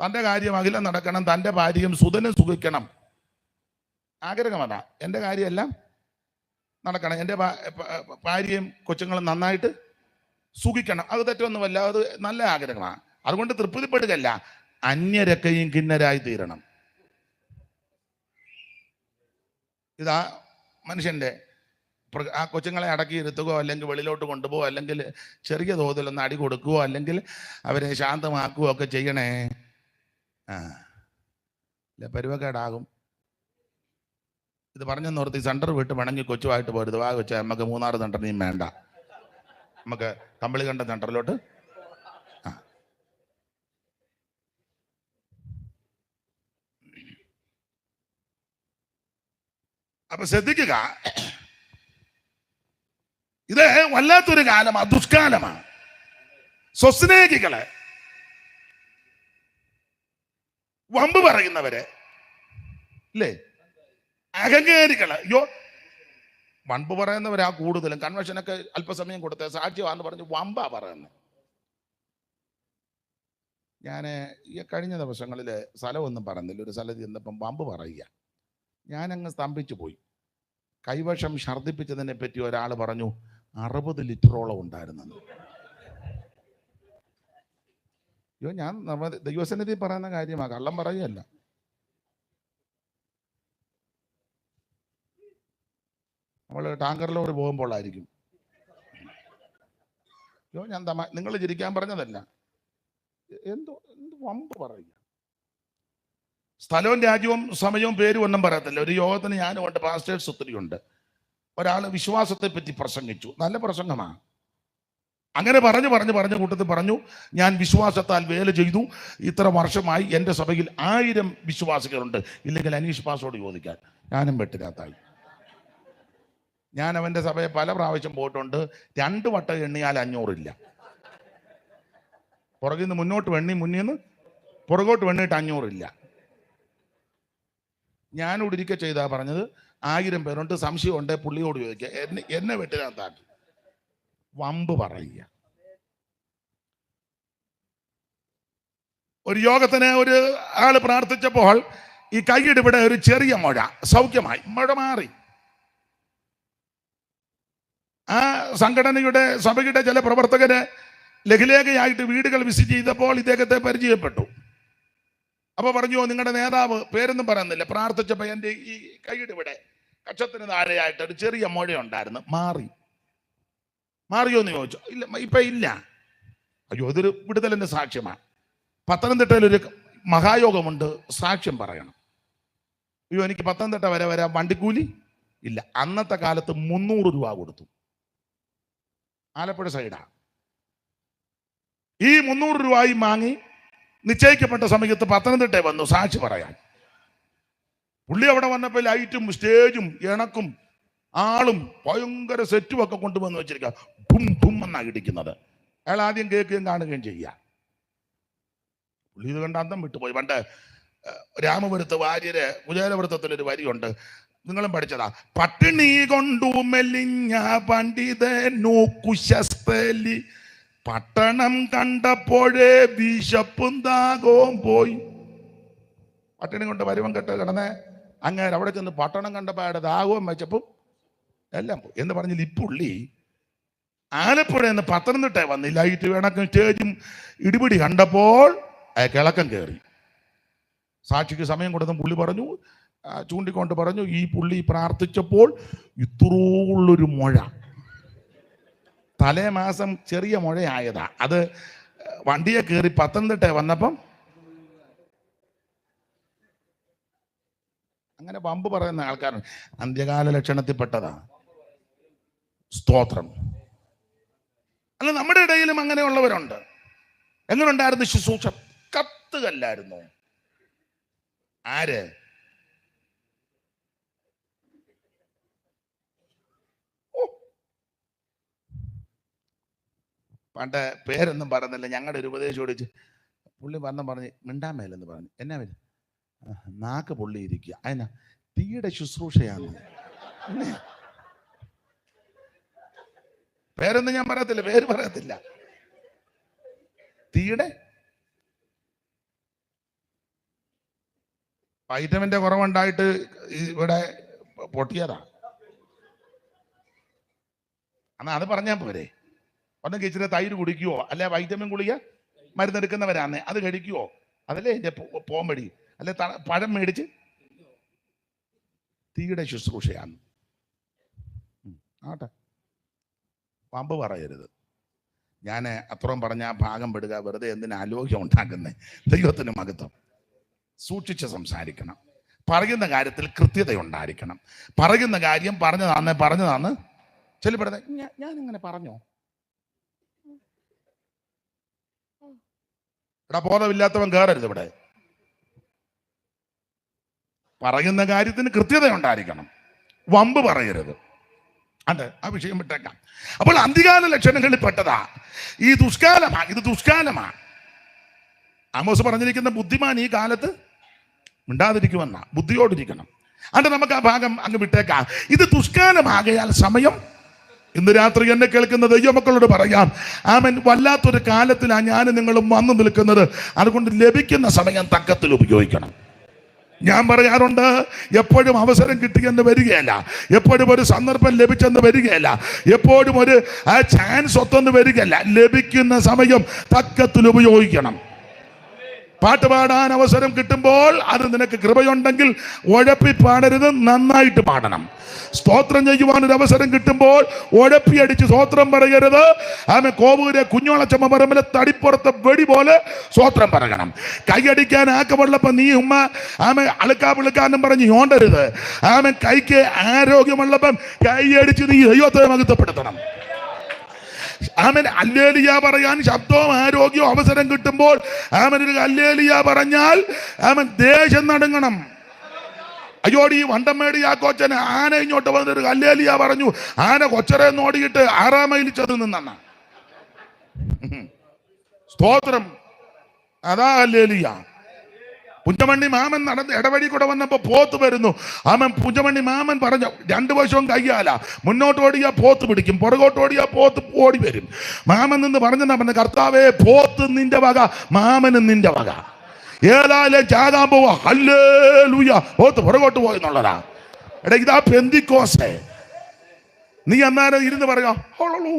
തൻ്റെ കാര്യം അഖിലം നടക്കണം, തൻ്റെ ഭാര്യയും സുതനും സുഖിക്കണം. ആഗ്രഹം അതാ. എൻ്റെ കാര്യമെല്ലാം നടക്കണം, എൻ്റെ ഭാര്യയും കൊച്ചുങ്ങളും നന്നായിട്ട് സുഖിക്കണം. അത് തെറ്റൊന്നുമല്ല, അത് നല്ല ആഗ്രഹമാണ്. അതുകൊണ്ട് തൃപ്തിപ്പെടുകയല്ല, അന്യരൊക്കെയും കിന്നരായി തീരണം. ഇതാ മനുഷ്യൻ്റെ. ആ കൊച്ചുങ്ങളെ അടക്കിയിരുത്തുകയോ അല്ലെങ്കിൽ വെളിയിലോട്ട് കൊണ്ടുപോകുകയോ അല്ലെങ്കിൽ ചെറിയ തോതിലൊന്ന് അടി കൊടുക്കുകയോ അല്ലെങ്കിൽ അവരെ ശാന്തമാക്കുകയോ ഒക്കെ ചെയ്യണേ. ഇല്ല, പരുവക്കേടാകും. ഇത് പറഞ്ഞെന്നോർത്ത് ഈ സെൻറ്റർ വിട്ട് വേണമെങ്കിൽ കൊച്ചുമായിട്ട് പോരുത്. വാ കൊച്ചാൽ നമുക്ക് 3-6 സെൻറ്ററിനെയും വേണ്ട, നമുക്ക് കമ്പിളി കണ്ട സെൻറ്ററിലോട്ട്. അപ്പൊ ശ്രദ്ധിക്കുക, ഇത് വല്ലാത്തൊരു കാലമാണ്, ദുഷ്കാലമാണ്. സ്വസ്നേഹികള്, വമ്പ് പറയുന്നവര്, അല്ലേ, അഹങ്കാരികള്. വമ്പ് പറയുന്നവരാ കൂടുതലും. കൺവെൻഷനൊക്കെ അല്പസമയം കൊടുത്ത സാക്ഷ്യമാണെന്ന് പറഞ്ഞ് വമ്പാ പറയുന്നത്. ഞാൻ ഈ കഴിഞ്ഞ ദിവസങ്ങളിൽ സ്ഥലമൊന്നും പറഞ്ഞില്ല, ഒരു സ്ഥലത്ത് ചെന്നപ്പം വമ്പ് പറയുക. ഞാനങ്ങ് സ്തംഭിച്ചു പോയി. കൈവശം ഛർദ്ദിപ്പിച്ചതിനെ പറ്റി ഒരാൾ പറഞ്ഞു 60 ലിറ്ററോളം ഉണ്ടായിരുന്നെന്ന്. ഞാൻ ദൈവസന്നിധി പറയുന്ന കാര്യമാണ്, കള്ളം പറയുകയല്ല. നമ്മൾ ടാങ്കർ ലോറി പോകുമ്പോഴായിരിക്കും. ഞാൻ നിങ്ങൾ ചിരിക്കാൻ പറഞ്ഞതല്ല, എന്ത് വമ്പ് പറയുക. സ്ഥലവും രാജ്യവും സമയവും പേരും ഒന്നും പറയത്തില്ല. ഒരു യോഗത്തിന് ഞാനും ഉണ്ട്, പാസ്റ്റേഴ്സ് ഒത്തിരി ഉണ്ട്. ഒരാൾ വിശ്വാസത്തെ പറ്റി പ്രസംഗിച്ചു, നല്ല പ്രസംഗമാണ്. അങ്ങനെ പറഞ്ഞു കൂട്ടത്തിൽ പറഞ്ഞു, ഞാൻ വിശ്വാസത്താൽ വേല ചെയ്തു, ഇത്ര വർഷമായി എൻ്റെ സഭയിൽ 1000 വിശ്വാസികളുണ്ട്, ഇല്ലെങ്കിൽ അനീഷ് പാസോട് ചോദിക്കാൻ. ഞാനും വെട്ടിനകത്തായി. ഞാൻ അവൻ്റെ സഭയെ പല പ്രാവശ്യം പോയിട്ടുണ്ട്. 2 വട്ടം എണ്ണിയാൽ 500 പുറകിൽ നിന്ന് മുന്നോട്ട് മുന്നിൽ നിന്ന് പുറകോട്ട് വെണ്ണിട്ട് 500. ഞാനിവിടെ ഒരിക്കൽ ചെയ്താ പറഞ്ഞത്, 1000 പേരുണ്ട്, സംശയം ഉണ്ട്, പുള്ളിയോട് ചോദിക്കുക, എന്നെ വെട്ടിനകത്താക്കി വമ്പ് പറയുക. ഒരു യോഗത്തിന് ഒരു ആള് പ്രാർത്ഥിച്ചപ്പോൾ ഈ കൈയുടെ ഇവിടെ ഒരു ചെറിയ മുഴ സൗഖ്യമായി, മുഴ മാറി. ആ സംഘടനയുടെ സഭയുടെ ചില പ്രവർത്തകര് ലഘുലേഖയായിട്ട് വീടുകൾ വിസിറ്റ് ചെയ്തപ്പോൾ ഇദ്ദേഹത്തെ പരിചയപ്പെട്ടു. അപ്പൊ പറഞ്ഞു, നിങ്ങളുടെ നേതാവ്, പേരൊന്നും പറയുന്നില്ല, പ്രാർത്ഥിച്ചപ്പോ എൻ്റെ ഈ കൈയുടെ ഇവിടെ കക്ഷത്തിന് താഴെയായിട്ട് ഒരു ചെറിയ മുഴയുണ്ടായിരുന്നു, മാറിയോ എന്ന് ചോദിച്ചു. ഇല്ല, ഇപ്പൊ ഇല്ല. അയ്യോ, ഇതൊരു വിടുതലിന്റെ സാക്ഷ്യമാണ്. പത്തനംതിട്ടയിൽ ഒരു മഹായോഗമുണ്ട്, സാക്ഷ്യം പറയണം. അയ്യോ, എനിക്ക് പത്തനംതിട്ട വരെ വരാൻ വണ്ടിക്കൂലി ഇല്ല. അന്നത്തെ കാലത്ത് 300 രൂപ കൊടുത്തു. ആലപ്പുഴ സൈഡാ. ഈ 300 രൂപയും വാങ്ങി നിശ്ചയിക്കപ്പെട്ട സമയത്ത് പത്തനംതിട്ട വന്നു സാക്ഷി പറയാൻ. പുള്ളി അവിടെ വന്നപ്പോൾ ലൈറ്റും സ്റ്റേജും ഇണക്കും ആളും ഭയങ്കര സെറ്റും ഒക്കെ കൊണ്ടുവന്ന് വെച്ചിരിക്കുക. ഠും ഠും എന്നാണ് ഇടിക്കുന്നത്. അയാൾ ആദ്യം കേൾക്കുകയും കാണുകയും ചെയ്യുക. പുള്ളി ഇത് കണ്ട് അന്തം വിട്ടുപോയി. പണ്ട് രാമപുരത്ത് വാര്യര് കുചേലവൃത്തത്തിലൊരു വരിയുണ്ട്, നിങ്ങളും പഠിച്ചതാ. പട്ടിണി കൊണ്ടു മെലിഞ്ഞ പണ്ഡിതനു കുശസ്ഥലി, പട്ടണം കണ്ടപ്പോഴേ വിശപ്പും ദാഹവും പോയി. പട്ടിണി കൊണ്ട് വരുവം കെട്ട് കിടന്നേ അങ്ങേര് അവിടെ ചെന്ന് പട്ടണം കണ്ടപ്പോൾ അയാളുടെ ദാഹവും വെച്ചപ്പും എല്ലാം പോയി എന്ന് പറഞ്ഞാൽ ഈ പുള്ളി ആലപ്പുഴ നിന്ന് പത്തനംതിട്ട വന്ന് ലൈറ്റ് വേണക്കും സ്റ്റേജും ഇടിപിടി കണ്ടപ്പോൾ കിളക്കം കയറി. സാക്ഷിക്ക് സമയം കൊടുത്തും പുള്ളി പറഞ്ഞു, ചൂണ്ടിക്കൊണ്ട് പറഞ്ഞു, ഈ പുള്ളി പ്രാർത്ഥിച്ചപ്പോൾ ഇത്രയുള്ളൊരു മുഴ, തലേ മാസം ചെറിയ മുഴയായതാ, അത് വണ്ടിയെ കയറി പത്തനംതിട്ട വന്നപ്പം അങ്ങനെ വമ്പ് പറയുന്ന ആൾക്കാരുണ്ട്. അന്ത്യകാല ലക്ഷണത്തിൽപ്പെട്ടതാ. സ്തോത്രം. അല്ല, നമ്മുടെ ഇടയിലും അങ്ങനെയുള്ളവരുണ്ട്. എങ്ങനെ ഉണ്ടായിരുന്നു ശുശ്രൂഷ? കത്തുകല്ലായിരുന്നു. ആര്? പണ്ട് പേരൊന്നും പറയുന്നില്ല, ഞങ്ങളുടെ ഒരു ഉപദേശം ഓടിച്ച് പുള്ളി പറഞ്ഞ് മിണ്ടാമേലെന്ന് പറഞ്ഞു. എന്നാ വരും? നാക്ക് പുള്ളി ഇരിക്കുക. അതിനാ തീയുടെ ശുശ്രൂഷയാണ്. പേരൊന്നും ഞാൻ പറയത്തില്ല, പേര് പറയത്തില്ല. തീയുടെ വൈറ്റമിന്റെ കുറവുണ്ടായിട്ട് ഇവിടെ പൊട്ടിയതാ. എന്നാ അത് പറഞ്ഞാൽ പോരെ. ഒന്നെങ്കിൽ ഇച്ചിരി തൈര് കുടിക്കുവോ, അല്ലെ വൈറ്റമിൻ ഗുളിക മരുന്നെടുക്കുന്നവരാണ്, അത് കഴിക്കുവോ? അതല്ലേ എൻ്റെ പോംപടി. അല്ലെ പഴം മേടിച്ച്. തീയുടെ ശുശ്രൂഷയാണ്. ആട്ടെ, പമ്പ് പറയരുത്. ഞാൻ അത്രയും പറഞ്ഞ ആ ഭാഗം പെടുക, വെറുതെ എന്തിനാ ആലോക്യം ഉണ്ടാക്കുന്നേ? ദൈവത്തിന് മഹത്വം. സൂക്ഷിച്ച് സംസാരിക്കണം. പറയുന്ന കാര്യത്തിൽ കൃത്യത ഉണ്ടായിരിക്കണം. പറയുന്ന കാര്യം പറഞ്ഞതാന്ന് ചെല്ലിപ്പെടുന്നത്. ഞാൻ ഇങ്ങനെ പറഞ്ഞോ? ഇവിടെ ബോധമില്ലാത്തവൻ കയറരുത്. ഇവിടെ പറയുന്ന കാര്യത്തിന് കൃത്യത ഉണ്ടായിരിക്കണം. വമ്പ് പറയരുത്. അതെ, ആ വിഷയം വിട്ടേക്കാം. അപ്പോൾ അന്ത്യകാല ലക്ഷണങ്ങളിൽ പെട്ടതാ ഈ ദുഷ്കാലമാ. ഇത് ദുഷ്കാലമാ. ആമോസ് പറഞ്ഞിരിക്കുന്ന ബുദ്ധിമാൻ ഈ കാലത്ത് മിണ്ടാതിരിക്കുമെന്ന, ബുദ്ധിയോടിരിക്കണം. അത് നമുക്ക് ആ ഭാഗം അങ്ങ് വിട്ടേക്കാം. ഇത് ദുഷ്കാലമാകയാൽ സമയം. ഇന്ന് രാത്രി എന്നെ കേൾക്കുന്ന ദൈവമക്കളോട് പറയാം, ആമൻ, വല്ലാത്തൊരു കാലത്തിലാണ് ഞാനും നിങ്ങളും വന്നു നിൽക്കുന്നത്. അതുകൊണ്ട് ലഭിക്കുന്ന സമയം തക്കത്തിൽ ഉപയോഗിക്കണം. ഞാൻ പറയാറുണ്ട്, എപ്പോഴും അവസരം കിട്ടിയെന്ന് വരികയല്ല, എപ്പോഴും ഒരു സന്ദർഭം ലഭിച്ചെന്ന് വരികയല്ല, എപ്പോഴും ഒരു ചാൻസ് ഒത്തെന്ന് വരികയല്ല. ലഭിക്കുന്ന സമയം തക്കത്തിൽ ഉപയോഗിക്കണം. പാട്ട് പാടാൻ അവസരം കിട്ടുമ്പോൾ അത് നിനക്ക് കൃപയുണ്ടെങ്കിൽ ഉഴപ്പി പാടരുത്, നന്നായിട്ട് പാടണം. സ്തോത്രം ചെയ്യുവാൻ ഒരു അവസരം കിട്ടുമ്പോൾ ഉഴപ്പി അടിച്ച് സ്തോത്രം പറയരുത്. ആമേ, കോവൂരെ കുഞ്ഞോളച്ചമ്മ പറമ്പിലെ തടിപ്പുറത്തെ വെടി പോലെ സ്തോത്രം പറയണം. കൈയടിക്കാൻ ആക്കമുള്ളപ്പോ നീ ഉമ്മ ആമേ അളുക്കാപിളുക്കാന്നും പറഞ്ഞ് ഓണ്ടരുത്. ആമേ, കൈക്ക് ആരോഗ്യമുള്ളപ്പം കൈയടിച്ച് നീ ദൈവത്തെ മഹത്വപ്പെടുത്തണം. ആമൻ, ഹല്ലേലൂയ പറയാൻ ശബ്ദവും ആരോഗ്യവും അവസരം കിട്ടുമ്പോൾ ആമൻ ഒരു ഹല്ലേലൂയ പറഞ്ഞാൽ ആമൻ ദേശം നടുങ്ങണം. അയ്യോടി വണ്ടമേടി ആ കൊച്ചന് ആന ഇങ്ങോട്ട് വന്നൊരു ഹല്ലേലൂയ പറഞ്ഞു. ആന കൊച്ചരെ നോടിയിട്ട് 6 മൈൽ ചെന്ന് നിന്ന. സ്തോത്രം. അതാ ഹല്ലേലൂയ. പുഞ്ചമണ്ണി മാമൻ നടന്ന് ഇടവഴി കൂടെ വന്നപ്പോ പോത്ത് വരുന്നു. അവൻ പുഞ്ചമണ്ണി മാമൻ പറഞ്ഞു 2 വശവും കയ്യാല, മുന്നോട്ട് ഓടിയാ പോത്ത് പിടിക്കും, പുറകോട്ട് ഓടിയാ പോത്ത് ഓടി വരും. മാമൻ നിന്ന് പറഞ്ഞെന്നാ പറഞ്ഞ, കർത്താവേ പോത്ത് നിന്റെ വക, മാമനും നിന്റെ വക, ഏതായാലും ചാകാൻ പോവാ, ഹല്ലേലൂയ. പോത്ത് പുറകോട്ട് പോയെന്നുള്ളതാ. എടാ ഇതാ പെന്തിക്കോസ്തേ. നീ അന്നേരം ഇരുന്ന് പറയാ ഹോളൂ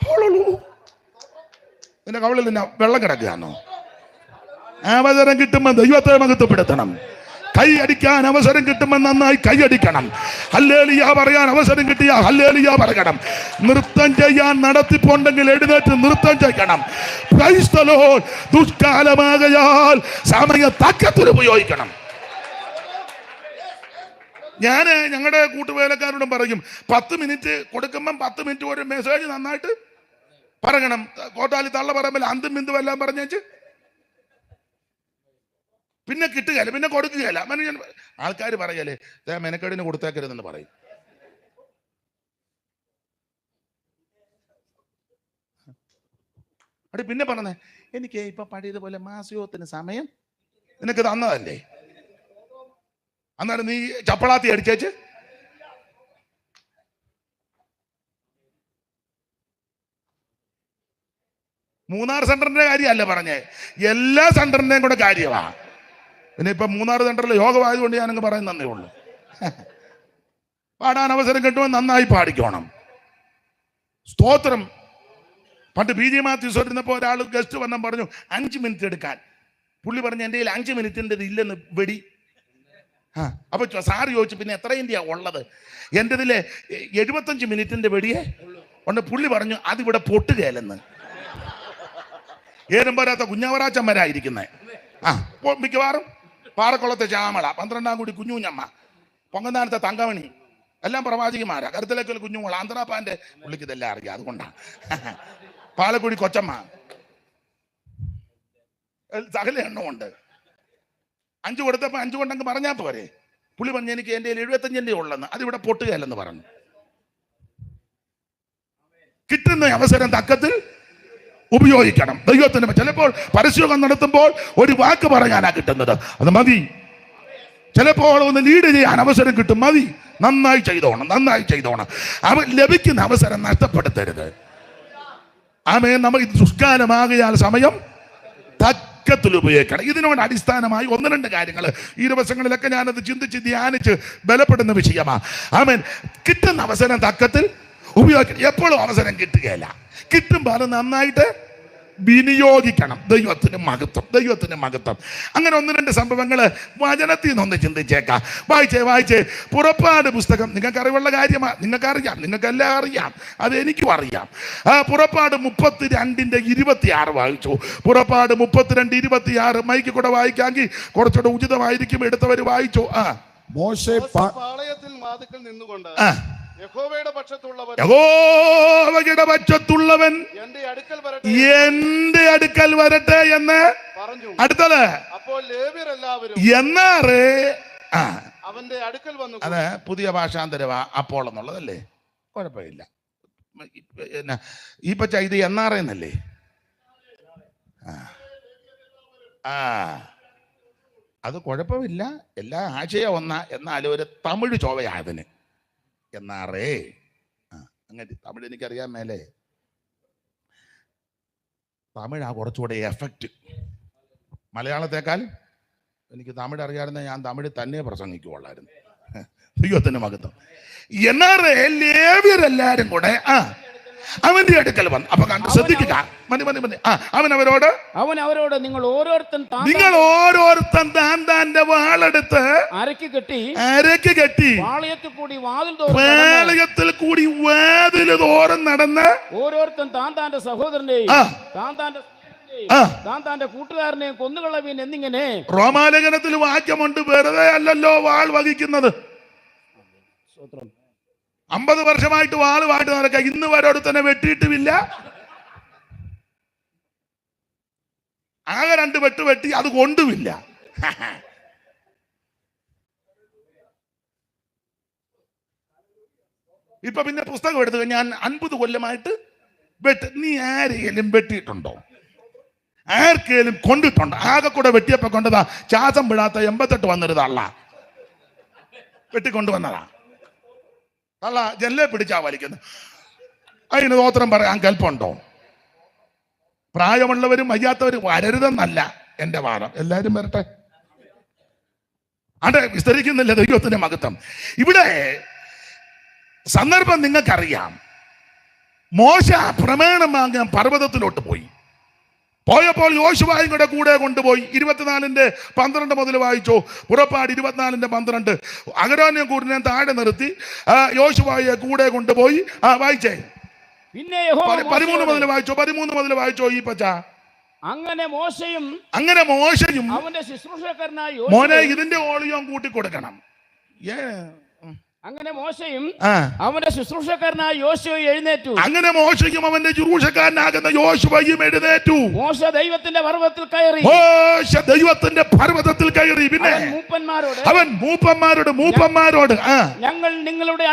ഹോളൂ. നിന്റെ കവളിൽ നിന്നെ വെള്ളം കിടക്കുകയാണോ? അവസരം കിട്ടുമ്പോൾ ദൈവത്തെ മഹത്വപ്പെടുത്തണം. കൈ അടിക്കാൻ അവസരം കിട്ടുമ്പോൾ നന്നായി കൈയടിക്കണം. ഹല്ലേലൂയ പറയാൻ അവസരം കിട്ടിയ ഹല്ലേലൂയ പറയണം. നൃത്തം ചെയ്യാൻ നടത്തിപ്പുണ്ടെങ്കിൽ എഴുന്നേറ്റ് നൃത്തം ചെയ്യണം. Price the Lord. ദുഷ്കാലമാകയാൽ സമയം തക്കത്തിൽ ഉപയോഗിക്കണം. ഞാൻ ഞങ്ങളുടെ കൂട്ടുവേലക്കാരോടും പറയും, 10 മിനിറ്റ് കൊടുക്കുമ്പം 10 മിനിറ്റ് ഒരു മെസ്സേജ് നന്നായിട്ട് പറയണം. കോട്ടാലി തള്ള പറമ്പിൽ അന്തും ബിന്ദു എല്ലാം പറഞ്ഞേച്ച് പിന്നെ കിട്ടുകയല്ല, പിന്നെ കൊടുക്കുകയല്ല. ആൾക്കാർ പറയല്ലേ മെനക്കേടിന് കൊടുത്തേക്കരുതെന്ന് പറയും. അടി പിന്നെ പറഞ്ഞേ, എനിക്ക് ഇപ്പൊ പഴയതുപോലെ മാസികത്തിന് സമയം നിനക്ക് തന്നതല്ലേ, അന്നേരം നീ ചപ്പളാത്തി അടിച്ചേച്ച് മൂന്നാർ സെന്ററിന്റെ കാര്യമല്ല പറഞ്ഞേ, എല്ലാ സെന്ററിന്റെയും കൂടെ കാര്യമാണ്. പിന്നെ ഇപ്പൊ മൂന്നാർ സെന്ററിൽ യോഗമായതുകൊണ്ട് ഞാനങ്ങ് പറയുന്നതേ ഉള്ളൂ. പാടാൻ അവസരം കിട്ടുമ്പോൾ നന്നായി പാടിക്കോണം. സ്തോത്രം. പണ്ട് BG മാത്യൂസ് ഇരുന്നപ്പോൾ ഒരാൾ ഗസ്റ്റ് വന്നാൽ പറഞ്ഞു 5 മിനിറ്റ് എടുക്കാൻ. പുള്ളി പറഞ്ഞു എൻ്റെ കയ്യിൽ 5 മിനിറ്റിൻ്റെ ഇല്ലെന്ന് വെടി. അപ്പൊ സാറ് ചോദിച്ചു പിന്നെ എത്ര ഇന്ത്യ ഉള്ളത്? എൻ്റെ ഇതിൽ 75 മിനിറ്റിന്റെ വെടിയെ ഉണ്ട്. പുള്ളി പറഞ്ഞു അതിവിടെ പൊട്ടുകയല്ലെന്ന്. ഏതും പോരാത്ത കുഞ്ഞവറാച്ചന്മാരായിരിക്കുന്നേ. മിക്കവാറും പാറക്കുളത്തെ ചാമള, 12-ാം കുടി കുഞ്ഞുഞ്ഞമ്മ, പൊങ്ങന്താനത്തെ തങ്കമണി എല്ലാം പ്രവാചകിമാരാ. കരുത്തലേക്കൽ കുഞ്ഞുമോൾ, ആന്ധ്രാപ്പാന്റെ പുള്ളിക്ക് ഇതെല്ലാം അറിയാം, അതുകൊണ്ടാണ്. പാലക്കുടി കൊച്ചമ്മ, സകല എണ്ണമുണ്ട്. 5 കൊടുത്തപ്പോ 5 കൊണ്ടങ്ങ് പറഞ്ഞാൽ പോരെ. പുള്ളി പറഞ്ഞു എനിക്ക് എൻ്റെ 75 ഉള്ളെന്ന്, അതിവിടെ പൊട്ടുകയല്ലെന്ന് പറഞ്ഞു. കിട്ടുന്ന അവസരം തക്കത്തിൽ ഉപയോഗിക്കണം. ദൈവത്തിന് ചിലപ്പോൾ പരസ്യയോഗം നടത്തുമ്പോൾ ഒരു വാക്ക് പറയാനാ കിട്ടുന്നത്, അത് മതി. ചിലപ്പോൾ ഒന്ന് ലീഡ് ചെയ്യാൻ അവസരം കിട്ടും, മതി. നന്നായി ചെയ്തോണം, നന്നായി ചെയ്തോണം. അവൻ ലഭിക്കുന്ന അവസരം നഷ്ടപ്പെടുത്തരുത്. ആമേ. നമ്മൾ ഇത് ദുഷ്കാലമാകയാൽ സമയം തക്കത്തിൽ ഉപയോഗിക്കണം. ഇതിനോട് അടിസ്ഥാനമായി 1-2 കാര്യങ്ങൾ ഈ ദിവസങ്ങളിലൊക്കെ ഞാനത് ചിന്തിച്ച് ധ്യാനിച്ച് ബലപ്പെടുന്ന വിഷയമാണ്. ആമേൻ. കിട്ടുന്ന അവസരം തക്കത്തിൽ ഉപയോഗിക്കണം. എപ്പോഴും അവസരം കിട്ടുകയില്ല, കിട്ടുമ്പോൾ അത് നന്നായിട്ട് വിനിയോഗിക്കണം. ദൈവത്തിന് മഹത്വം, ദൈവത്തിന് മഹത്വം. അങ്ങനെ 1-2 സംഭവങ്ങൾ വചനത്തിൽ നിന്നൊന്ന് ചിന്തിച്ചേക്കാം. വായിച്ചേ പുറപ്പാട് പുസ്തകം. നിങ്ങൾക്ക് അറിവുള്ള കാര്യമാണ്, നിങ്ങൾക്കറിയാം, നിങ്ങൾക്കെല്ലാം അറിയാം, അത് എനിക്കും അറിയാം. പുറപ്പാട് 32:26 വായിച്ചു. പുറപ്പാട് 32:26 മൈക്ക് കൂടെ വായിക്കാമെങ്കിൽ കുറച്ചുകൂടെ ഉചിതമായിരിക്കും. എടുത്തവർ വായിച്ചു. മോശെ പാളയത്തിൽ വാതിൽക്കൽ നിന്നുകൊണ്ട് യഹോവയുടെ പക്ഷത്തുള്ളവൻ എന്റെ അടുക്കൽ വരട്ടെ എന്ന് പറഞ്ഞു. അടുത്തത് അപ്പോൾ ലേവ്യരെല്ലാവരും എന്നാറേ അവന്റെ അടുക്കൽ വന്നു. അതെ, പുതിയ ഭാഷാന്തരവാ അപ്പോൾ എന്നുള്ളതല്ലേ, കുഴപ്പമില്ല. ഈ പച്ച ഇത് എന്നാറേന്നല്ലേ? അത് കുഴപ്പമില്ല, എല്ലാ ആശയം ഒന്നാ. എന്നാലും ഒരു തമിഴ് ചോവയായതിന് എന്നാറേ. അങ്ങനെ തമിഴ് എനിക്കറിയാൻ മേലെ. തമിഴാ കുറച്ചുകൂടെ എഫക്റ്റ് മലയാളത്തെക്കാൾ. എനിക്ക് തമിഴ് അറിയാമായിരുന്ന ഞാൻ തമിഴ് തന്നെ പ്രസംഗിക്കുള്ളായിരുന്നു. ദൈവത്തിന്റെ മഹത്വം. എന്നാറേ ലേവ്യരെല്ലാരും കൂടെ അവന്റെ അടുക്കൽ വന്നു. അപ്പൊ കണ്ട് ശ്രദ്ധിക്കുക. അവൻ അവരോട് നിങ്ങൾ ഓരോരുത്തൻ താന്റെ വാളെടുത്ത് അരക്ക് കെട്ടി പാളയത്തിൽ കൂടി വാതിൽ തോറും നടന്ന് ഓരോരുത്തൻ താന്റെ സഹോദരനെയും താന്റെ കൂട്ടുകാരനെയും കൊന്നുകളവീൻ എന്നിങ്ങനെ. റോമാലേഖനത്തിൽ വാക്യമുണ്ട്, വെറുതെ അല്ലല്ലോ വാൾ വഹിക്കുന്നത്. 50 വർഷമായിട്ട് വാളുമായിട്ട് നടക്കുക. ഇന്ന് വരോട് തന്നെ വെട്ടിയിട്ടുമില്ല. ആകെ 2 വെട്ട് വെട്ടി, അത് കൊണ്ടുമില്ല. ഇപ്പൊ പിന്നെ പുസ്തകം എടുത്തു ഞാൻ 50 കൊല്ലമായിട്ട് നീ ആരെയും വെട്ടിയിട്ടുണ്ടോ? ആർക്കേലും കൊണ്ടിട്ടുണ്ടോ? ആകെ കൂടെ വെട്ടിയപ്പോ കൊണ്ടതാ ശ്വാസം വിടാത്ത 88 വന്നിരുന്നല്ല വെട്ടിക്കൊണ്ടുവന്നതാ. അല്ല ജനലെ പിടിച്ചാ വലിക്കുന്നത്. അതിന് സ്തോത്രം പറയാൻ കൽപ്പുണ്ടോ? പ്രായമുള്ളവരും വയ്യാത്തവരും വരരുതെന്നല്ല എന്റെ വാദം. എല്ലാരും വരട്ടെ. അവിടെ വിസ്തരിക്കുന്നില്ല ദൈവത്തിന്റെ മഹത്വം. ഇവിടെ സന്ദർഭം നിങ്ങൾക്കറിയാം. മോശ പ്രമാണം വാങ്ങാൻ പർവ്വതത്തിലോട്ട് പോയപ്പോൾ യോശുവായും കൂടെ കൊണ്ടുപോയി. 24:12 മുതൽ വായിച്ചോ. പുറപ്പാട് 24:12. അഹരോനെ കൂടിനെ താഴെ നിർത്തി യോശുവായെ കൂടെ കൊണ്ടുപോയി. വായിച്ചേ. പിന്നെ 13 മുതൽ വായിച്ചോ ഈ പച്ച. അങ്ങനെ മോശയും അവന്റെ ശുശ്രൂഷക്കാരനായ മോനെ ഇതിന്റെ ഓളിയോ കൂട്ടി കൊടുക്കണം. അങ്ങനെ മോശയും അവന്റെ ശുശ്രൂഷക്കാരനായ യോശുവ എഴുന്നേറ്റു. അങ്ങനെ മോശയും അവന്റെ ശുശ്രൂഷക്കാരനാകുന്ന യോശുവയും എഴുന്നേറ്റു. മോശ ദൈവത്തിന്റെ പർവ്വതത്തിൽ കയറി. പിന്നെ അവൻ മൂപ്പന്മാരോട് ഞങ്ങൾ നിങ്ങളുടെ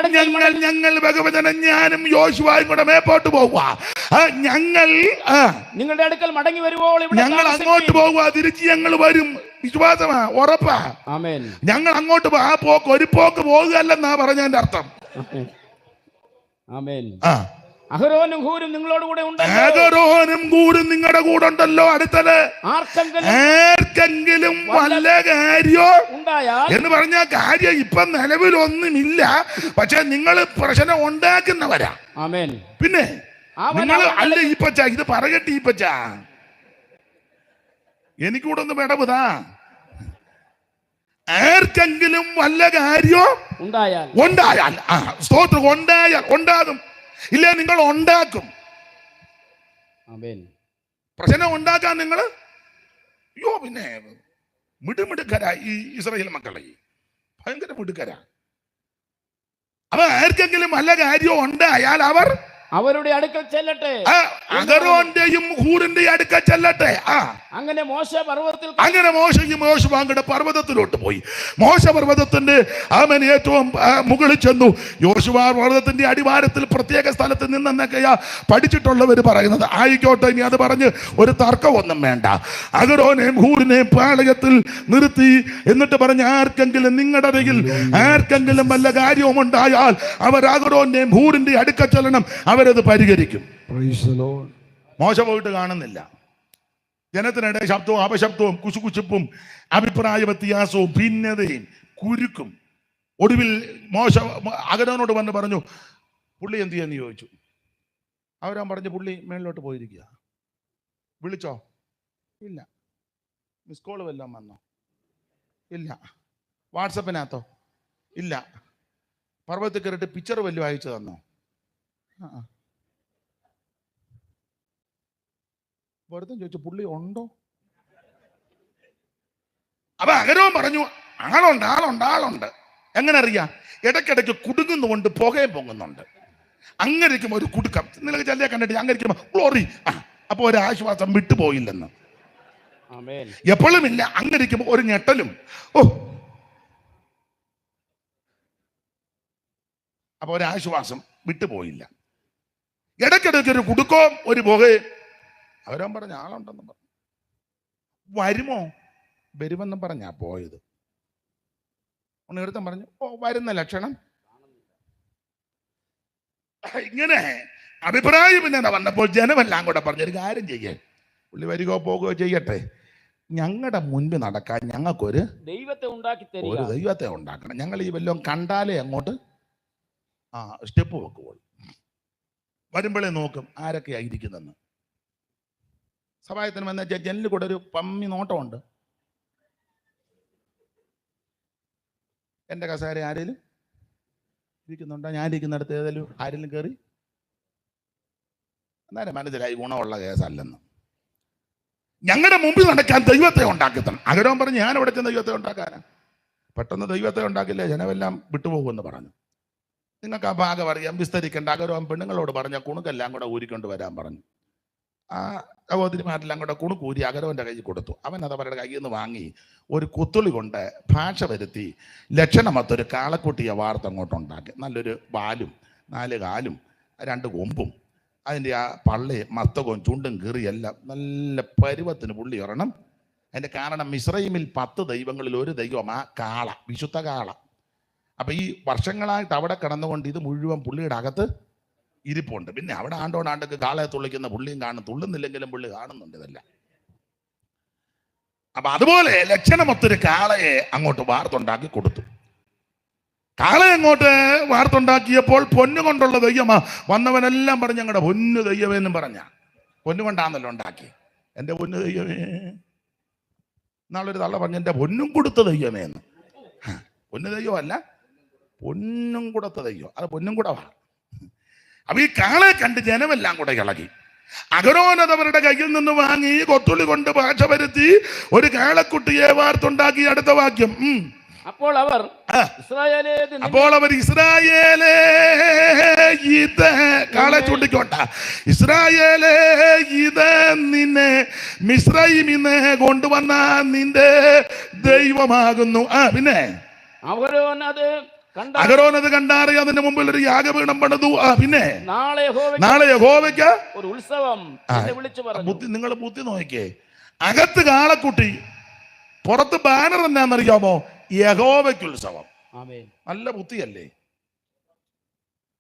ഞങ്ങൾ ഭഗവതനും ഞാനും യോശുവയും കൂടെ മേപ്പോട്ട് പോവുക. ഞങ്ങൾ നിങ്ങളുടെ അടുക്കൽ മടങ്ങി വരുമ്പോൾ ഞങ്ങൾ അങ്ങോട്ട് പോവുക. തിരിച്ച് ഞങ്ങൾ വരും. വിശ്വാസമാ, ഉറപ്പാ. ഞങ്ങൾ അങ്ങോട്ട് ആ പോക്ക് ഒരു പോക്ക് പോകുകയല്ലെന്നാ പറഞ്ഞതിന്റെ അർത്ഥം. അഹരോനും ഹൂരും നിങ്ങളോട് കൂടെ നിങ്ങളുടെ കൂടെ ഉണ്ടല്ലോ. അടുത്തത് ആർക്കെങ്കിലും വല്ല കാര്യോ എന്ന് പറഞ്ഞ കാര്യം ഇപ്പൊ നിലവിലൊന്നുമില്ല. പക്ഷെ നിങ്ങൾ പ്രശ്നം ഉണ്ടാക്കുന്നവരാ. പിന്നെ നിങ്ങൾ അല്ല ഈ പച്ച ഇത് പറയട്ടെ. ഈ പച്ച എനിക്കൂടെ ഒന്ന് വിടവുതാ. ആർക്കെങ്കിലും വല്ല കാര്യോ ഉണ്ടായാൽ സ്തോത്രം ഉണ്ടാകും. ഇല്ലേ നിങ്ങൾ ഉണ്ടാക്കും. പ്രശ്നം ഉണ്ടാക്കാൻ നിങ്ങൾ പിന്നെ മിടുമിടുക്കരാ ഈ ഇസ്രായേൽ മക്കളെ. ഭയങ്കര മിടുക്കരാ. അപ്പൊ ആർക്കെങ്കിലും വല്ല കാര്യോ ഉണ്ടായാൽ അവരുടെ അടുക്കൽ ചെല്ലട്ടെ. അഹരോന്റെയും ഹൂറിന്റെയും അടുക്കൽ ചെല്ലട്ടെ. അങ്ങനെ മോശയും യോശുവയുടെ പർവ്വതത്തിലോട്ട് പോയി. മോശ പർവ്വതത്തിന്റെ ഏറ്റവും മുകളിൽ ചെന്നു. യോശുവ പർവ്വതത്തിന്റെ അടിവാരത്തിൽ പ്രത്യേക സ്ഥലത്ത് നിന്നൊക്കെയാ പഠിച്ചിട്ടുള്ളവർ പറയുന്നത്. ആയിക്കോട്ടെ, ഇനി അത് പറഞ്ഞ് ഒരു തർക്കമൊന്നും വേണ്ട. അഹരോനെയും ഹൂറിനെയും പാളയത്തിൽ നിർത്തി. എന്നിട്ട് പറഞ്ഞ് ആർക്കെങ്കിലും നിങ്ങളുടെ അരികിൽ ആർക്കെങ്കിലും വല്ല കാര്യവും ഉണ്ടായാൽ അവർ അഹരോന്റെയും ഹൂറിന്റെയും അടുക്കൽ ചെല്ലണം. അവരത് പരിഹരിക്കും. മോശ പോയിട്ട് കാണുന്നില്ല. ജനത്തിനിടെ ശബ്ദവും അപശബ്ദവും കുശുകുശുപ്പും അഭിപ്രായ വ്യത്യാസവും ഭിന്നതയും കുരുക്കും. ഒടുവിൽ മോശ അഹരോനോട് വന്ന് പറഞ്ഞു, പുള്ളി എന്ത് ചെയ്യാന്ന് ചോദിച്ചു. അവരാൻ പറഞ്ഞു, പുള്ളി മേളിലോട്ട് പോയിരിക്കുക. വിളിച്ചോ? ഇല്ല. മിസ് കോൾ വല്ലതും വന്നോ? ഇല്ല. വാട്സപ്പിനകത്തോ? ഇല്ല. പർവ്വതത്തിൽ കയറിയിട്ട് പിക്ചർ വല്ലതും അയച്ചു തന്നോ? വെറുതെ ചോദിച്ചു, പുള്ളി ഉണ്ടോ? അപ്പൊ അഹരോൻ പറഞ്ഞു, ആളുണ്ട്. എങ്ങനെ അറിയാം? ഇടയ്ക്കിടയ്ക്ക് കുടുങ്ങുന്നുണ്ട്, പുകയും പൊങ്ങുന്നുണ്ട്. അങ്ങനെയിരിക്കും ഒരു കുടുക്കം. നിങ്ങൾക്ക് ചെല്ലിയെ കണ്ടിട്ട് അങ്ങനെയിരിക്കുമ്പോ ഗ്ലോറി. അപ്പൊ ഒരു ആശ്വാസം വിട്ടുപോയില്ലെന്ന്. എപ്പോഴും ഇല്ല. അങ്ങനെയിരിക്കുമ്പോ ഒരു ഞെട്ടലും. അപ്പൊ ഒരു ആശ്വാസം വിട്ടുപോയില്ല. ഇടയ്ക്കിടയ്ക്ക് ഒരു കുടുക്കവും ഒരു പുകയും. അവരാൻ പറഞ്ഞ ആളുണ്ടെന്ന് പറഞ്ഞു. വരുമെന്നും പറഞ്ഞാ പോയത്. നേരത്തെ പറഞ്ഞു, വരുന്ന ലക്ഷണം. ഇങ്ങനെ അഭിപ്രായം പിന്നെ വന്നപ്പോൾ ജനമെല്ലാം കൂടെ പറഞ്ഞൊരു കാര്യം ചെയ്യേ, പുള്ളി വരികയോ പോകുകയോ ചെയ്യട്ടെ, ഞങ്ങളുടെ മുൻപ് നടക്കാൻ ഞങ്ങൾക്കൊരു ദൈവത്തെ ഉണ്ടാക്കണം. ഞങ്ങൾ ഈ വല്ലതും കണ്ടാലേ അങ്ങോട്ട് സ്റ്റെപ്പ് വെക്കുള്ളൂ. വരുമ്പോഴേ നോക്കും ആരൊക്കെയാ ഇരിക്കുന്നെന്ന്. സഭായത്തിന് വന്ന ജനലിൽ കൂടെ ഒരു പമ്മി നോട്ടമുണ്ട്. എൻ്റെ കസേര ആരെങ്കിലും ഇരിക്കുന്നുണ്ടോ? ഞാൻ ഇരിക്കുന്നിടത്ത് ഏതെങ്കിലും ആരെങ്കിലും കയറി? എന്നാലും മനസ്സിലായി ഗുണമുള്ള കേസല്ലെന്ന്. ഞങ്ങളുടെ മുമ്പിൽ നടക്കാൻ ദൈവത്തെ ഉണ്ടാക്കി തന്നെ. അഹരോൻ പറഞ്ഞു, ഞാൻ ഇവിടെ ചെന്ന് ദൈവത്തെ ഉണ്ടാക്കാനാ. പെട്ടെന്ന് ദൈവത്തെ ഉണ്ടാക്കില്ലേ, ജനമെല്ലാം വിട്ടുപോകുമെന്ന് പറഞ്ഞു. നിങ്ങൾക്ക് ആ ഭാഗം അറിയാം, വിസ്തരിക്കേണ്ട. അഹരോൻ പെണ്ണുങ്ങളോട് പറഞ്ഞ കുണുക്കെല്ലാം കൂടെ ഊരിക്കൊണ്ട് വരാൻ പറഞ്ഞു. ആ സഹോദരിമാരെല്ലാം കൂടെ കുണുക്കൂരി അഹരോന്റെ കയ്യിൽ കൊടുത്തു. അവൻ അത് അവരുടെ കയ്യിൽ നിന്ന് വാങ്ങി ഒരു കുത്തുളി കൊണ്ട് ഭാഷ വരുത്തി ലക്ഷണമൊത്തൊരു കാളക്കുട്ടിയെ വാർത്ത് അങ്ങോട്ടുണ്ടാക്കി. നല്ലൊരു വാലും 4 കാലും 2 കൊമ്പും അതിൻ്റെ ആ പള്ളി മസ്തകവും ചുണ്ടും കീറി എല്ലാം നല്ല പരുവത്തിന് പുള്ളി ഇറണം. അതിൻ്റെ കാരണം മിസ്രൈമിൽ 10 ദൈവങ്ങളിൽ ഒരു ദൈവം ആ കാള, വിശുദ്ധ കാള. അപ്പം ഈ വർഷങ്ങളായിട്ട് അവിടെ കിടന്നുകൊണ്ട് ഇത് മുഴുവൻ പുള്ളിയുടെ അകത്ത് ഇരിപ്പുണ്ട്. പിന്നെ അവിടെ ആണ്ടോടാണ്ടൊക്കെ കാളയെ തുള്ളിക്കുന്ന പുള്ളിയും കാണും, തുള്ളുന്നില്ലെങ്കിലും പുള്ളി കാണുന്നുണ്ട് ഇതെല്ലാം. അപ്പൊ അതുപോലെ ലക്ഷണമൊത്തൊരു കാളയെ അങ്ങോട്ട് വാർത്തുണ്ടാക്കി കൊടുത്തു. കാളയെ അങ്ങോട്ട് വാർത്തുണ്ടാക്കിയപ്പോൾ പൊന്നുകൊണ്ടുള്ള ദൈവമാ. വന്നവനെല്ലാം പറഞ്ഞ് ഞങ്ങളുടെ പൊന്നു ദൈവമെന്നും പറഞ്ഞ, പൊന്നുകൊണ്ടാണല്ലോ ഉണ്ടാക്കി. എൻ്റെ പൊന്നു ദൈവമേ. നാളൊരു തള്ള പറഞ്ഞു എൻ്റെ പൊന്നും കൊടുത്ത ദൈവമേന്ന്. പൊന്നു ദൈവമല്ല, പൊന്നും കൊടുത്ത ദൈവം. അത് പൊന്നും കൂടവാ. അപ്പൊ ഈ കാളയെ കണ്ട് ജനമെല്ലാം കൂടെ ഇളകി. അഹരോനവരുടെ കയ്യിൽ നിന്ന് വാങ്ങി കൊത്തുള്ളി കൊണ്ട് ഭാഷ വരുത്തി ഒരു കാളക്കുട്ടിയെ വാർത്തുണ്ടാക്കി. അടുത്ത വാക്യം. അപ്പോൾ അവർ ഇസ്രായേലേ ഇത് കാളെ ചൂണ്ടിക്കോട്ട, ഇസ്രായേലേ ഇത് നിന്നെ മിസ്രൈമിന്ന് കൊണ്ടുവന്ന നിന്റെ ദൈവമാകുന്നു. പിന്നെ അഹരോനത് കണ്ടാറി അതിന്റെ മുമ്പിൽ ഒരു യാഗപീഠം പണിതു. പിന്നെ നാളെ യഹോവയ്ക്ക് ഒരു ഉത്സവം. നിങ്ങൾ ബുദ്ധി നോക്കിക്കേ. അകത്ത് കാളക്കുട്ടി, പുറത്ത് ബാനർ എന്നാന്നറിയാമോ? യഹോവയ്ക്ക് ഉത്സവം. നല്ല ബുദ്ധിയല്ലേ?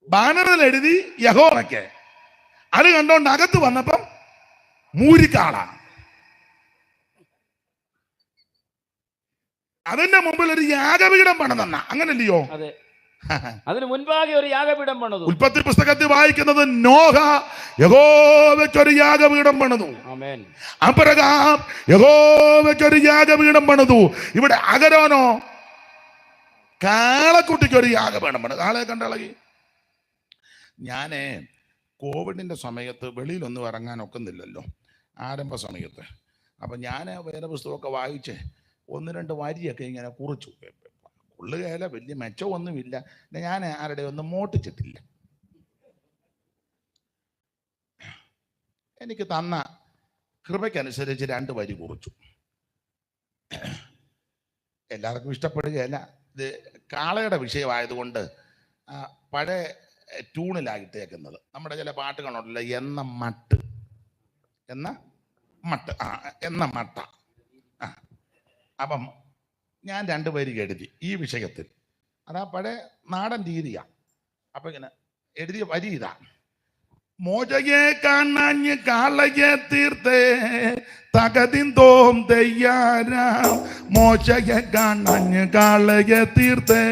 ബാനറിൽ എഴുതി യഹോവയ്ക്ക്. അത് കണ്ടോണ്ട് അകത്ത് വന്നപ്പം മൂരിക്കാള. അതിന്റെ മുമ്പിൽ ഒരു യാഗപീഠം പണിതെന്ന, അങ്ങനല്ലയോ? അതിന് മുൻപാകെ ഒരു യാഗപീഠം പണിതു. ഉൽപ്പത്തി പുസ്തകത്തിൽ വായിക്കുന്നത് നോഹ യഹോവയ്ക്കൊരു യാഗപീഠം പണിതു. അബ്രഹാം യഹോവയ്ക്കൊരു യാഗപീഠം പണിതു. ഇവിടെ അഹരോനോ കാളക്കുട്ടിക്കൊരു യാഗപീഠം പണിതു. കാളയെ കണ്ടിളകി. ഞാന് കോവിഡിന്റെ സമയത്ത് വെളിയിലൊന്നും ഇറങ്ങാൻ ഒക്കുന്നില്ലല്ലോ, ആരംഭ സമയത്ത്. അപ്പൊ ഞാൻ വേദപുസ്തകമൊക്കെ വായിച്ച് 1-2 വരിയൊക്കെ ഇങ്ങനെ കുറിച്ചു. കൊള്ളുകയില്ല, വലിയ മെച്ചമൊന്നുമില്ല. ഞാൻ ആരുടെ ഒന്നും മോട്ടിച്ചിട്ടില്ല. എനിക്ക് തന്ന കൃപയ്ക്കനുസരിച്ച് 2 വരി കുറിച്ചു. എല്ലാവർക്കും ഇഷ്ടപ്പെടുകയല്ല. ഇത് കാളയുടെ വിഷയമായതുകൊണ്ട് പഴയ ട്യൂണിലായിട്ടേക്കുന്നത്. നമ്മുടെ ചില പാട്ടുകളുണ്ടല്ലോ, എന്ന മട്ട്, എന്ന മട്ട. അപ്പം ഞാൻ 2 വരി എഴുതി ഈ വിഷയത്തിൽ. അതാ പഴയ നാടൻ രീതിയാ. അപ്പൊ ഇങ്ങനെ എഴുതിയ വരി ഇതാ. മോചയെ കാണാഞ്ഞ് കാളയെ തീർത്തേ തകതിന്തോം തെയ്യാരാം. മോശയെ കാണാഞ്ഞ് കാളയെ തീർത്തേ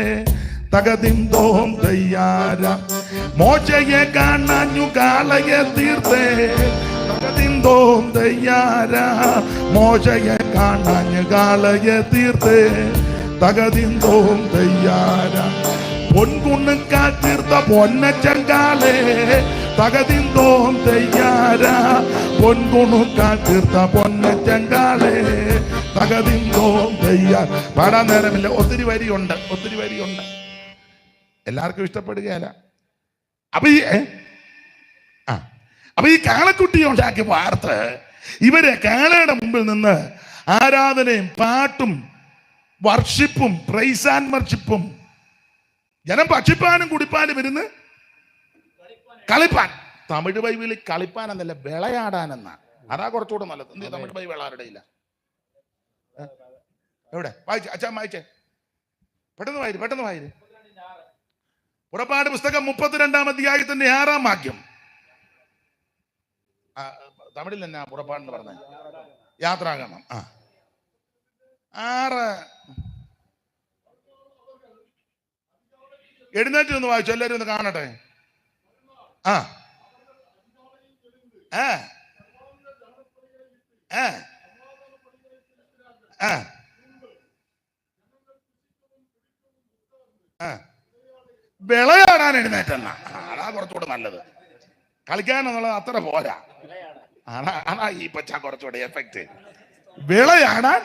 തകതിന്തോം തെയ്യാരാം. മോശയെ കാണാഞ്ഞു കാളയെ തീർത്തേ തകതിന്തോം തെയ്യാരാം. മോശയെ കാണാഞ്ഞ് കാളയെ തീർത്തേ തകതിന്തോം തെയ്യാരാം. പൊൻകുണ്ണുക്കാൽ തീർത്ത പൊന്നച്ചങ്കാളെ തകതിന്തോം തെയ്യാരാ. പൊൻകുണുക്കാൽ തീർത്ത പൊന്നച്ചങ്കാളെ തകതിന്തോം തെയ്യാ. പാടാൻ നേരമില്ല, ഒത്തിരി വരിയുണ്ട്. എല്ലാവർക്കും ഇഷ്ടപ്പെടുകയല്ല. അപ്പൊ ഈ കാളക്കുട്ടിയെ ഉണ്ടാക്കി വാർത്ത് ഇവരെ കാളയുടെ മുമ്പിൽ നിന്ന് ആരാധനയും പാട്ടും വർഷിപ്പും പ്രൈസ് ആൻഡ് വർഷിപ്പും. ജനം ഭക്ഷിപ്പാനും കുടിപ്പാനും ഇരുന്ന് കളിപ്പാൻ. തമിഴ് ബൈബിളിൽ കളിപ്പാൻ എന്നല്ല, വിളയാടാനെന്ന. അതാ കുറച്ചുകൂടെ നല്ലത്. എന്ത് തമിഴ് ബൈബിൾ ആരുടെ ഇല്ല? എവിടെ വായിച്ചേ? അച്ഛൻ വായിച്ചേ, പെട്ടെന്ന് വായിര്. പുറപ്പാട് പുസ്തകം 32-ാം അധ്യായത്തിന്റെ 6-ാം വാക്യം. തമിഴിൽ തന്നെ പുറപ്പാടെന്ന് പറഞ്ഞ യാത്രാഗമം 6. എഴുന്നേറ്റ് ഒന്ന് വായിച്ചു, എല്ലാവരും ഒന്ന് കാണട്ടെ. വിളയാടാൻ എഴുന്നേറ്റെന്ന. അതാ കുറച്ചുകൂടെ നല്ലത്. കളിക്കാനെന്നുള്ളത് അത്ര പോരാ. അതാ ഈ പച്ച കുറച്ചുകൂടെ എഫക്റ്റ്. വിളയാടാൻ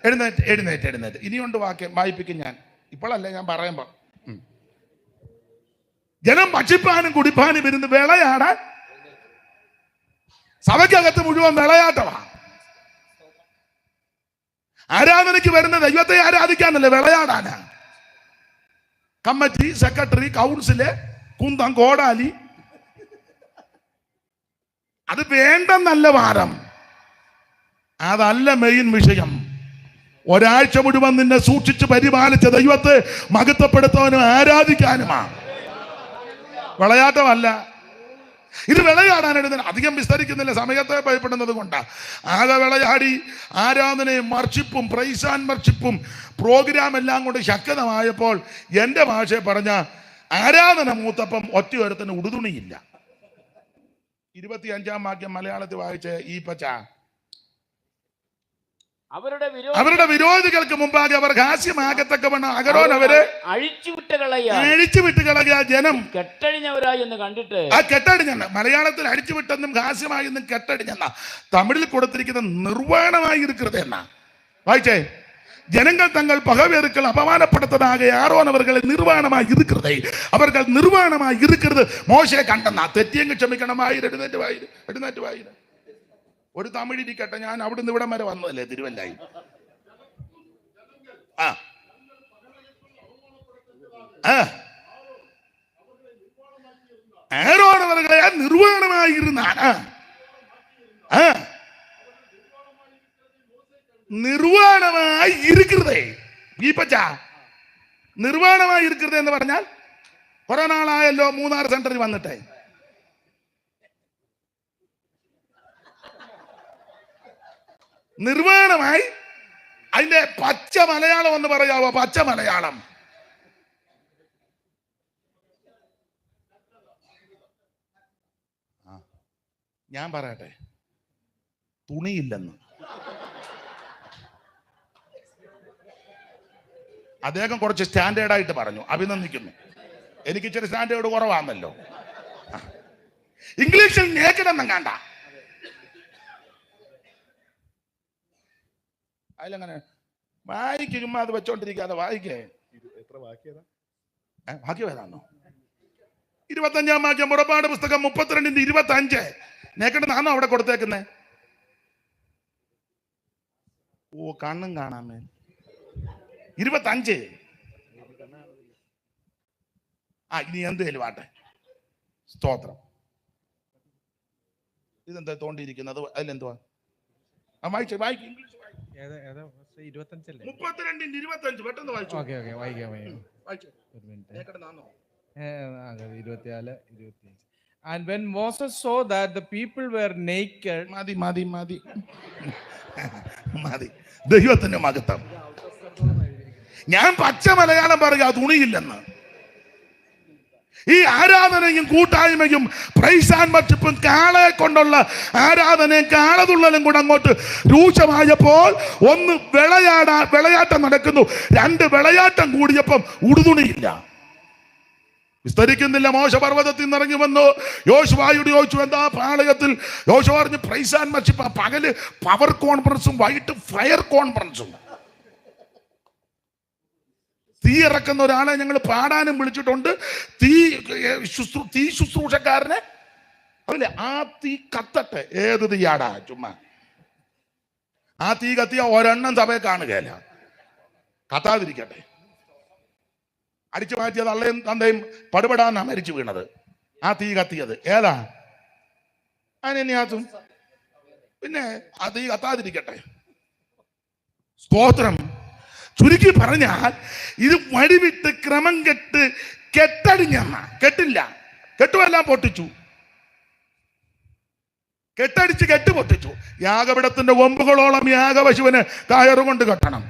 എഴുന്നേറ്റ്. ഇനിയുണ്ട് വാക്യം, വായിപ്പിക്കും ഞാൻ. ഇപ്പോഴല്ലേ, ഞാൻ പറയുമ്പോ. ജനം ഭക്ഷിപ്പാനും കുടിപ്പാനും ഇരുന്ന് വിളയാടാൻ. സഭയ്ക്കകത്ത് മുഴുവൻ വിളയാട്ടമാ. ആരാധനയ്ക്ക് വരുന്ന ദൈവത്തെ ആരാധിക്കാനല്ലേ, വിളയാടാനാ. കമ്മിറ്റി, സെക്രട്ടറി, കൗൺസില്, കുന്തം കോടാലി, അത് വേണ്ടെന്നല്ല വാദം, അതല്ല മെയിൻ വിഷയം. ഒരാഴ്ച മുഴുവൻ നിന്നെ സൂക്ഷിച്ച് പരിപാലിച്ച ദൈവത്തെ മഹത്വപ്പെടുത്താനും ആരാധിക്കാനുമാണ്, വിളയാട്ടമല്ല. ഇത് വിളയാടാനായിട്ട് അധികം വിസ്തരിക്കുന്നില്ല, സമയത്തെ ഭയപ്പെടുന്നത് കൊണ്ടാണ്. ആകെ വിളയാടി ആരാധനയും വർഷിപ്പും പ്രൈസ് ആൻഡ് വർഷിപ്പും പ്രോഗ്രാം എല്ലാം കൊണ്ട് ശക്തമായപ്പോൾ എൻ്റെ ഭാഷയെ പറഞ്ഞ ആരാധന മൂത്തപ്പം ഒറ്റയൊരുത്തിന് ഉടുതുണിയില്ല. 25-ാം വാക്യം മലയാളത്തിൽ വായിച്ച് ഈ പച്ച. അവരുടെ വിരോധികൾക്ക് മുമ്പാകെ അവർ ഹാസ്യമാകത്തക്കവണ്ണം അഹരോൻ അവരെ അഴിച്ചുവിട്ട് കളയ ജനം കെട്ടഴിഞ്ഞവരായി എന്ന് കണ്ടിട്ട്. ആ കെട്ടടിഞ്ഞെന്ന മലയാളത്തിൽ അഴിച്ചുവിട്ടെന്നും ഹാസ്യമായെന്നും കെട്ടടിഞ്ഞെന്ന തമിഴിൽ കൊടുത്തിരിക്കുന്ന നിർവാണമായി ഇരിക്കുന്നത് എന്നാ വായിച്ചേ. ജനങ്ങൾ തങ്ങൾ പകവേറുക്കൾ അപമാനപ്പെടുത്തതാകെ ആരോൻ അവർകളെ നിർവാണമായി ഇരിക്കുന്നതേ, അവർകൾ നിർവാണമായി ഇരിക്കുന്നത് മോശയെ കണ്ടെന്നാ. തെറ്റിയെങ്കിൽ ക്ഷമിക്കണമായി. എഴുന്നേറ്റ് വായി. ഒരു തമിഴിരിക്കട്ടെ, ഞാൻ അവിടുന്ന് ഇവിടം വരെ വന്നതല്ലേ, തിരുവല്ലായി. ആരോൻ അവർകളെ നിർവാണമായിരുന്നാണ്. നിർവാണമായി ഇരിക്കുന്നതേ ഈ പച്ച. നിർവാണമായി ഇരിക്കുന്നത് എന്ന് പറഞ്ഞാൽ കുറെ നാളായല്ലോ മൂന്നാർ സെന്ററിൽ വന്നിട്ടേ. നിർവാണമായി അതിന്റെ പച്ച മലയാളം എന്ന് പറയാവോ? പച്ച മലയാളം. ഞാൻ പറയട്ടെ, തുണിയില്ലെന്ന്. അദ്ദേഹം കുറച്ച് സ്റ്റാൻഡേർഡായിട്ട് പറഞ്ഞു, അഭിനന്ദിക്കുന്നു. എനിക്ക് ഇച്ചിരി സ്റ്റാൻഡേർഡ് കുറവാണല്ലോ. ഇംഗ്ലീഷിൽ നേക്കിടൊന്നും കണ്ട അതിലങ്ങനെ വായിക്ക്, ചുമ്മാ അത് വെച്ചോണ്ടിരിക്കാതെ വായിക്കേ. ബാക്കി ഏതാണോ? 25-ാം വാക്യം പുറപ്പാട് പുസ്തകം 32:25. നേക്കിടുന്നാണോ അവിടെ കൊടുത്തേക്കുന്നേ? ഓ, കണ്ണും കാണാമേ. 25. ഇനി എന്തേലും ആട്ടെ, സ്തോത്രം. ഇതെന്താ തോണ്ടിയിരിക്കുന്നത്? അതിലെന്തുവാ? വായിച്ചു വായിക്കും. ഇംഗ്ലീഷ് 32:25 പെട്ടെന്ന് വായിച്ചു. And when Moses saw that the people were naked, മതി ദൈവത്തിന്റെ മഹത്വം. ഞാൻ പച്ച മലയാളം പറയുക, തുണിയില്ലെന്ന്. ഈ ആരാധനയും കൂട്ടായ്മയും പ്രൈസ് ആൻഡ് വർഷിപ്പും കാളയെ കൊണ്ടുള്ള ആരാധനയും കാളതുള്ളലും കൂടെ അങ്ങോട്ട് രൂക്ഷമായപ്പോൾ ഒന്ന് വിളയാട്ടം നടക്കുന്നു, 2 വിളയാട്ടം കൂടിയപ്പം ഉടുതുണിയില്ല. വിസ്തരിക്കുന്നില്ല. മോശ പർവ്വതത്തിൽ നിന്ന് ഇറങ്ങി വന്നു. യോശുവയോട് ചോദിച്ചു, എന്താ പാളയത്തിൽ? യോശുവ പറഞ്ഞു, പ്രൈസ് ആൻഡ് വർഷിപ്പ്. പകല് പവർ കോൺഫറൻസും വൈകിട്ട് ഫയർ കോൺഫറൻസും. തീ ഇറക്കുന്ന ഒരാളെ ഞങ്ങൾ പാടാനും വിളിച്ചിട്ടുണ്ട്. തീ ശുശ്രൂഷക്കാരനെ അതല്ലേ, ആ തീ കത്തട്ടെ. ഏത് തീയാടാ? ചുമ്മാ ആ തീ കത്തിയ ഒരെണ്ണം സഭയെ കാണുകയല്ല. കത്താതിരിക്കട്ടെ. അടിച്ചു മാറ്റിയത് അള്ളയും തന്തയും പടുപെടാന്നാ മരിച്ചു വീണത്. ആ തീ കത്തിയത് ഏതാ? അനന്യാസും. പിന്നെ ആ തീ കത്താതിരിക്കട്ടെ. സ്തോത്രം. ചുരുക്കി പറഞ്ഞാൽ ഇത് വഴിവിട്ട് ക്രമം കെട്ട് കെട്ടടിഞ്ഞെന്ന. കെട്ടില്ല, കെട്ടുമെല്ലാം പൊട്ടിച്ചു. കെട്ടടിച്ച് കെട്ട് പൊട്ടിച്ചു. യാഗപീഠത്തിന്റെ കൊമ്പുകളോളം യാഗപശുവിന് കയറുകൊണ്ട് കെട്ടണം.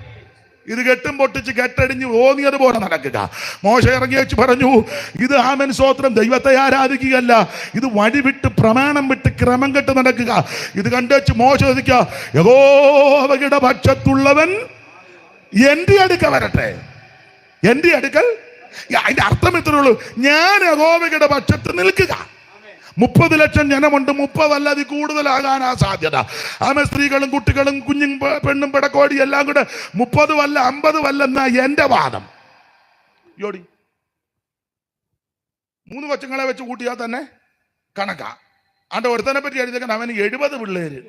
ഇത് കെട്ടും പൊട്ടിച്ച് കെട്ടടിഞ്ഞ് ഓന്നിയതുപോലെ നടക്കുക. മോശ ഇറങ്ങി വെച്ച് പറഞ്ഞു, ഇത് ആമൻ സ്തോത്രം, ദൈവത്തെ ആരാധിക്കുകയല്ല, ഇത് വഴിവിട്ട് പ്രമാണം വിട്ട് ക്രമം കെട്ട് നടക്കുക. ഇത് കണ്ടുവച്ച് മോശ ചോദിക്കുക, യഹോവയുടെ പക്ഷത്തുള്ളവൻ എന്റെ അടുക്ക വരട്ടെ. എന്റെ അടുക്കൽ. അതിന്റെ അർത്ഥം ഇത്രേ ഉള്ളൂ, ഞാൻ യഹോവയുടെ പക്ഷത്ത് നിൽക്കുക. 30 ലക്ഷം ജനമുണ്ട്, 30 അല്ലാതെ കൂടുതലാകാനാ സാധ്യത. ആമേ, സ്ത്രീകളും കുട്ടികളും കുഞ്ഞും പെണ്ണും പിടക്കോടി എല്ലാം കൂടെ 30 അല്ല 50 അല്ലെന്നാ എന്റെ വാദം. യോടി 3 കൊച്ചുങ്ങളെ വെച്ച് കൂട്ടിയാൽ തന്നെ കണക്കാ. ആണ്ട് ഒരുത്തനെ പറ്റി എഴുതിയേക്കാൻ അവന് 70 പിള്ളേര്.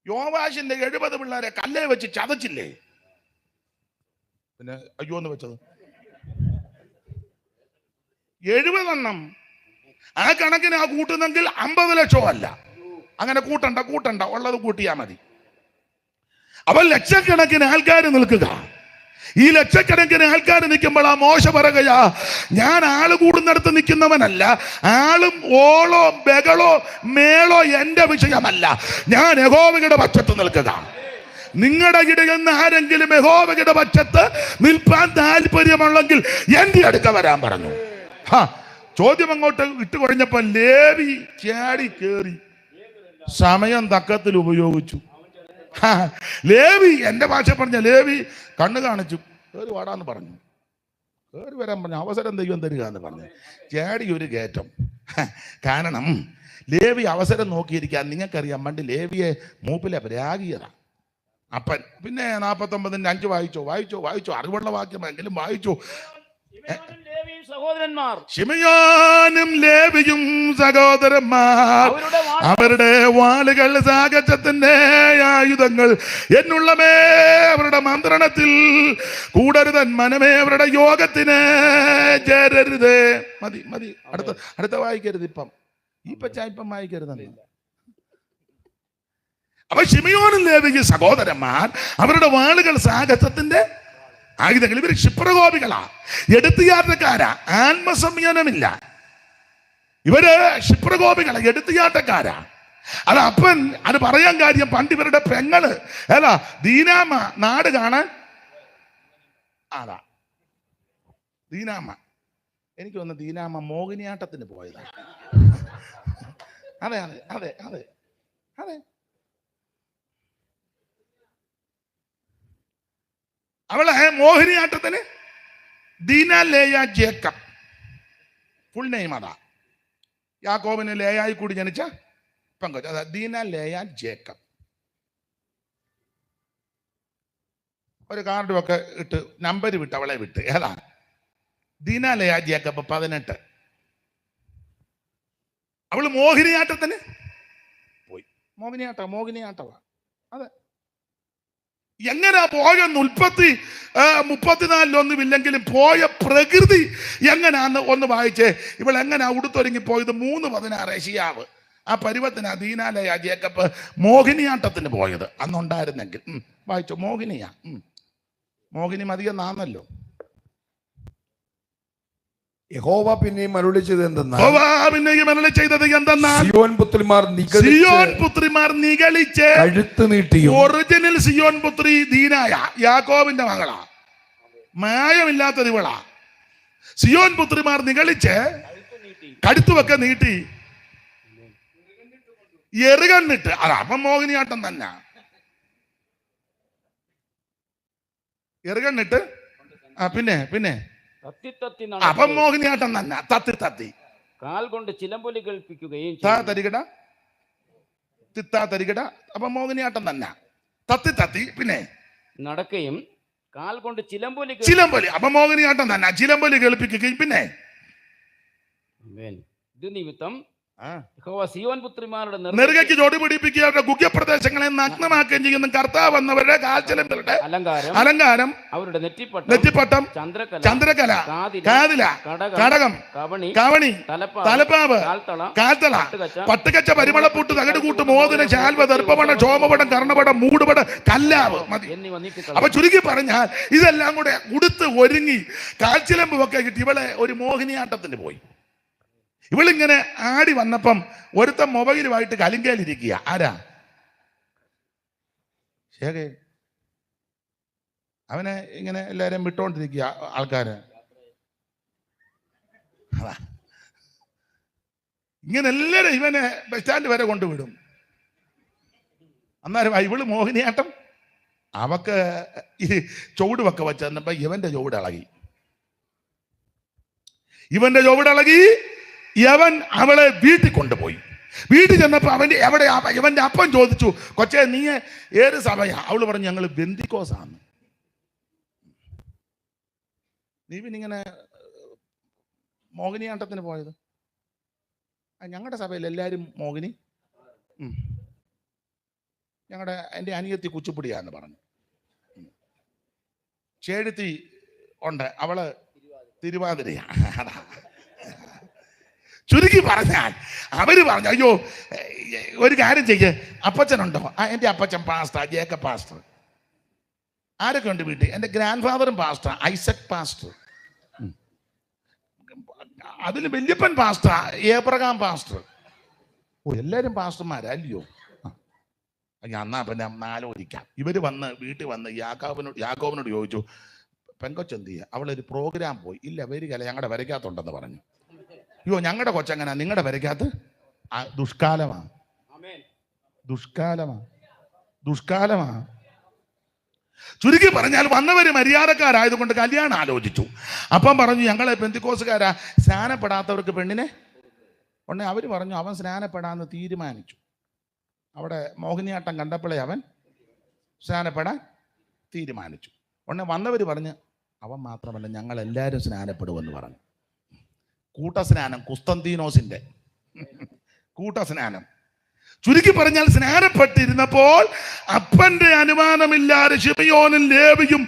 യോവാശിന്റെ 70 പിള്ളേരെ കല്ലേ വെച്ച് ചതച്ചില്ലേ? പിന്നെ അയ്യോ എന്ന് വെച്ചത് 70 ആ കണക്കിന് ആ കൂട്ടുന്നെങ്കിൽ 50 ലക്ഷം അല്ല. അങ്ങനെ കൂട്ടണ്ട, ഉള്ളത് കൂട്ടിയാ മതി. അവൻ ലക്ഷക്കണക്കിന് ആൾക്കാർ നിൽക്കുക. ഈ ലക്ഷക്കണക്കിന് ആൾക്കാർ നിൽക്കുമ്പോൾ ആ മോശ പറയുകയാ, ഞാൻ ആള് കൂടുന്നിടത്ത് നിൽക്കുന്നവനല്ല, ആളും ഓളോ ബഹളോ മേളോ എന്റെ വിഷയമല്ല, ഞാൻ യഹോവയുടെ പക്ഷത്ത് നിൽക്കുക. നിങ്ങളുടെ ഇടയിൽ നിന്ന് ആരെങ്കിലും യഹോവയുടെ പക്ഷത്ത് നിൽപ്പാൻ താല്പര്യമുള്ളെങ്കിൽ എന്റെ അടുക്ക വരാൻ പറഞ്ഞു. ചോദ്യം അങ്ങോട്ട് ഇട്ടുകൊഴിഞ്ഞപ്പോ ലേവി ചാടി കേറി സമയം തക്കത്തിൽ ഉപയോഗിച്ചു. ലേവി, എന്റെ ഭാഷ പറഞ്ഞ ലേവി കണ്ണ് കാണിച്ചു, കേറി വാടാന്ന് പറഞ്ഞു. കേറി വരാൻ പറഞ്ഞു, അവസരം ദൈവം തരിക എന്ന് പറഞ്ഞു. ചാടി ഒരു കയറ്റം. കാരണം ലേവി അവസരം നോക്കിയിരിക്കാൻ. നിങ്ങൾക്കറിയാം, പണ്ട് ലേവിയെ മൂപ്പിലെ രാഗിയതാ അപ്പൻ. പിന്നെ 49 5 വായിച്ചോ, അറിവുള്ള വാക്യമെങ്കിലും വായിച്ചു. ശിമയോനും ലേവിയും സഹോദരന്മാർ, അവരുടെ വാളുകൾ സാഹചര്യത്തിന്റെ ആയുധങ്ങൾ, എന്നുള്ളമേ അവരുടെ മന്ത്രണത്തിൽ കൂടരുതൻ, മനമേ അവരുടെ യോഗത്തിന് ചേരരുത്. മതി, അടുത്ത വായിക്കരുത്. ഇപ്പം വായിക്കരുത്. അപ്പൊ ശിമയോനും ലേവിയും സഹോദരന്മാർ, അവരുടെ വാളുകൾ സാഹചര്യത്തിന്റെ ആയുധങ്ങൾ. ഇവർ ക്ഷിപ്രകോപികളാ, എടുത്തുചാട്ടക്കാരാ, ആത്മസംയമനമില്ല. ഇവര് ക്ഷിപ്രകോപികളാ, എടുത്തുചാട്ടക്കാരാ. അത് അപ്പൻ അത് പറയാൻ കാര്യം, പണ്ട് ഇവരുടെ പെങ്ങള് അല്ല ദീനാമ്മ നാട് കാണാൻ ആടാ. ദീനാമ്മ, എനിക്ക് തോന്നുന്നു ദീനാമ്മ മോഹിനിയാട്ടത്തിന് പോയതാ. അതെ. അവളെ മോഹിനിയാട്ടത്തിന് ദീന ലേയ ജേക്കബ്, ഫുൾ നെയിം അതാ. യാക്കോബിന് ലേയായി കൂടി ജനിച്ച പെങ്കൊച്ച്, അതാ ദീന ലേയ ജേക്കബ്. ഒരു കാർഡും ഒക്കെ ഇട്ട് നമ്പർ വിട്ട് അവളെ വിട്ട്. ഏതാ? ദീന ലേയ ജേക്കബ് 18. അവള് മോഹിനിയാട്ടത്തിന് പോയി. മോഹിനിയാട്ടവാ. അതെ. എങ്ങനെയാ പോയെന്ന് 34 പോയ പ്രകൃതി എങ്ങനെയാന്ന് ഒന്ന് വായിച്ചേ. ഇവൾ എങ്ങനെയാ ഉടുത്തൊരുങ്ങി പോയത്? 3:16 ഏശയ്യാവ്. ആ പരുവത്തിന് ദീനാലയ ജേക്കബ് മോഹിനിയാട്ടത്തിന് പോയത് അന്നുണ്ടായിരുന്നെങ്കിൽ. വായിച്ചോ. മോഹിനി മതിയെ നാന്നല്ലോ. യഹോവ പിന്നെയും അരുളി ചെയ്തത് എന്തെന്നാൽ, സിയോൻ പുത്രിമാർ നിഗളിച്ച് കഴുത്ത് നീട്ടിയും. ഒറിജിനൽ സിയോൻ പുത്രി ദീനായ യാക്കോബിന്റെ മകളാ, മായമില്ലാത്തത് ഇവളാ. സിയോൻ പുത്രിമാർ നിഗളിച്ച് കഴുത്തുമൊക്കെ നീട്ടി എറുകണ്ണിട്ട്. അതാ അപ്പം മോഹിനിയാട്ടം തന്നെ. എറുകണ്ണിട്ട് പിന്നെ അപ്പം മോഹിനിയാട്ടം തന്നെ. തത്തി കാൽ കൊണ്ട് ചിലമ്പൊലി കേൾപ്പിക്കുകയും തരികിട. അപ്പം മോഹിനിയാട്ടം തന്നെ. തത്തി പിന്നെ നടക്കുകയും കാൽ കൊണ്ട് ചിലമ്പൊലി. അപ്പം മോഹിനിയാട്ടം തന്നെ. ചിലമ്പൊലി കേൾപ്പിക്കുകയും പിന്നെ ഇത് നിമിത്തം സിയോൻ പുത്രിമാരുടെ നെറുകയ്ക്ക് ജോടി പിടിപ്പിക്കുക, അവരുടെ ഗുഹ്യപ്രദേശങ്ങളെ നഗ്നമാക്കുകയും ചെയ്യുന്ന കർത്താവ് എന്നവരുടെ കാൽച്ചലമ്പരുടെ അലങ്കാരം, അവരുടെ നെറ്റിപ്പട്ടം, ചന്ദ്രകല, കാതില, കടകം, കവണി, തലപ്പാവ്, കാൽത്തള, പട്ടുകച്ച, പരിമളപ്പൂട്ട്, തകടുകൂട്ട്, മോതിരം, ശാൽവ, ദർപ്പപടം, ക്ഷോമപടം, കർണപടം, മൂടുപടം, കല്ലാവ്. അപ്പൊ ചുരുക്കി പറഞ്ഞാൽ ഇതെല്ലാം കൂടെ ഉടുത്ത് ഒരുങ്ങി കാൽച്ചിലമ്പും ഒക്കെ കിട്ടി ഇവളെ ഒരു മോഹിനിയാട്ടത്തിന് പോയി. ഇവളിങ്ങനെ ആടി വന്നപ്പം ഒരുത്തൻ മൊബൈലുമായിട്ട് കലിങ്കയിലിരിക്കുക. ആരാ? ശേഖേ. അവനെ ഇങ്ങനെ എല്ലാവരും വിട്ടോണ്ടിരിക്കുക ആൾക്കാര്. ഇങ്ങനെ എല്ലാവരും ഇവനെ ബസ് സ്റ്റാൻഡ് വരെ കൊണ്ടുവിടും. അന്നേരം ഇവള് മോഹിനിയാട്ടം. അവക്ക് ഈ ചുവടുവൊക്കെ വെച്ചപ്പോ ഇവന്റെ ചുവടിളകി. യവൻ അവളെ വീട്ടിൽ കൊണ്ടുപോയി. വീട്ടിൽ ചെന്നപ്പോ ഇവന്റെ അപ്പൻ ചോദിച്ചു, കൊച്ചേ നീ ഏത് സഭയാ? അവള് പറഞ്ഞു, ഞങ്ങൾ ബെന്തിക്കോസാണ്. നീ പിന്നിങ്ങനെ മോഹിനിയാട്ടത്തിന് പോയത്? ഞങ്ങളുടെ സഭയിൽ എല്ലാവരും മോഹിനി. എൻ്റെ അനിയത്തി കുച്ചിപ്പുടിയാന്ന് പറഞ്ഞു. ചേഴുത്തി ഉണ്ട്, അവള് തിരുവാതിരയാ. ചുരുക്കി പറഞ്ഞാൽ അവര് പറഞ്ഞു, അയ്യോ ഒരു കാര്യം ചെയ്യേ, അപ്പച്ചനുണ്ടോ? എൻ്റെ അപ്പച്ചൻ പാസ്റ്റർ, ജേക്കബ് പാസ്റ്റർ. ആരൊക്കെ ഉണ്ട് വീട്ടിൽ? എൻ്റെ ഗ്രാൻഡ് ഫാദറും പാസ്റ്റർ, ഐസക് പാസ്റ്റർ. അതിൽ വല്യപ്പൻ പാസ്റ്റർ, ഏബ്രഹാം പാസ്റ്റർ. ഓ, എല്ലാവരും പാസ്റ്റർമാരല്ലയോ? ഞാൻ എന്നാ പിന്നെ ആലോചിക്കാം. ഇവര് വന്ന് വീട്ടിൽ വന്ന് യാക്കോബിനോട് ചോദിച്ചു, പെങ്കൊച്ചെന്തിയ? അവളൊരു പ്രോഗ്രാം പോയി. ഇല്ല, വരികയല്ല, ഞങ്ങളുടെ വരയ്ക്കകത്തുണ്ടെന്ന് പറഞ്ഞു. അയ്യോ, ഞങ്ങളുടെ കൊച്ചെങ്ങനാ നിങ്ങളുടെ വരയ്ക്കകത്ത്? ദുഷ്കാലമാ, ദുഷ്കാലമാ, ദുഷ്കാലമാ. ചുരുക്കി പറഞ്ഞാൽ വന്നവര് മര്യാദക്കാരായതുകൊണ്ട് കല്യാണം ആലോചിച്ചു. അപ്പം പറഞ്ഞു, ഞങ്ങളെ പെന്തിക്കോസുകാരാ, സ്നാനപ്പെടാത്തവർക്ക് പെണ്ണിനെ ഉടനെ അവര് പറഞ്ഞു അവൻ സ്നാനപ്പെടാന്ന് തീരുമാനിച്ചു. അവിടെ മോഹിനിയാട്ടം കണ്ടപ്പോഴേ അവൻ സ്നാനപ്പെടാൻ തീരുമാനിച്ചു. ഉടനെ വന്നവർ പറഞ്ഞ് അവൻ മാത്രമല്ല, ഞങ്ങൾ എല്ലാവരും സ്നാനപ്പെടുമെന്ന് പറഞ്ഞു. കൂട്ടസ്നാനം, കുസ്തന്തീനോസിന്റെ കൂട്ടസ്നാനം. ചുരുക്കി പറഞ്ഞാൽ സ്നാനപ്പെട്ടിരുന്നപ്പോൾ അപ്പന്റെ അനുമാനമില്ലാതെ ശിമയോനും ലേവിയും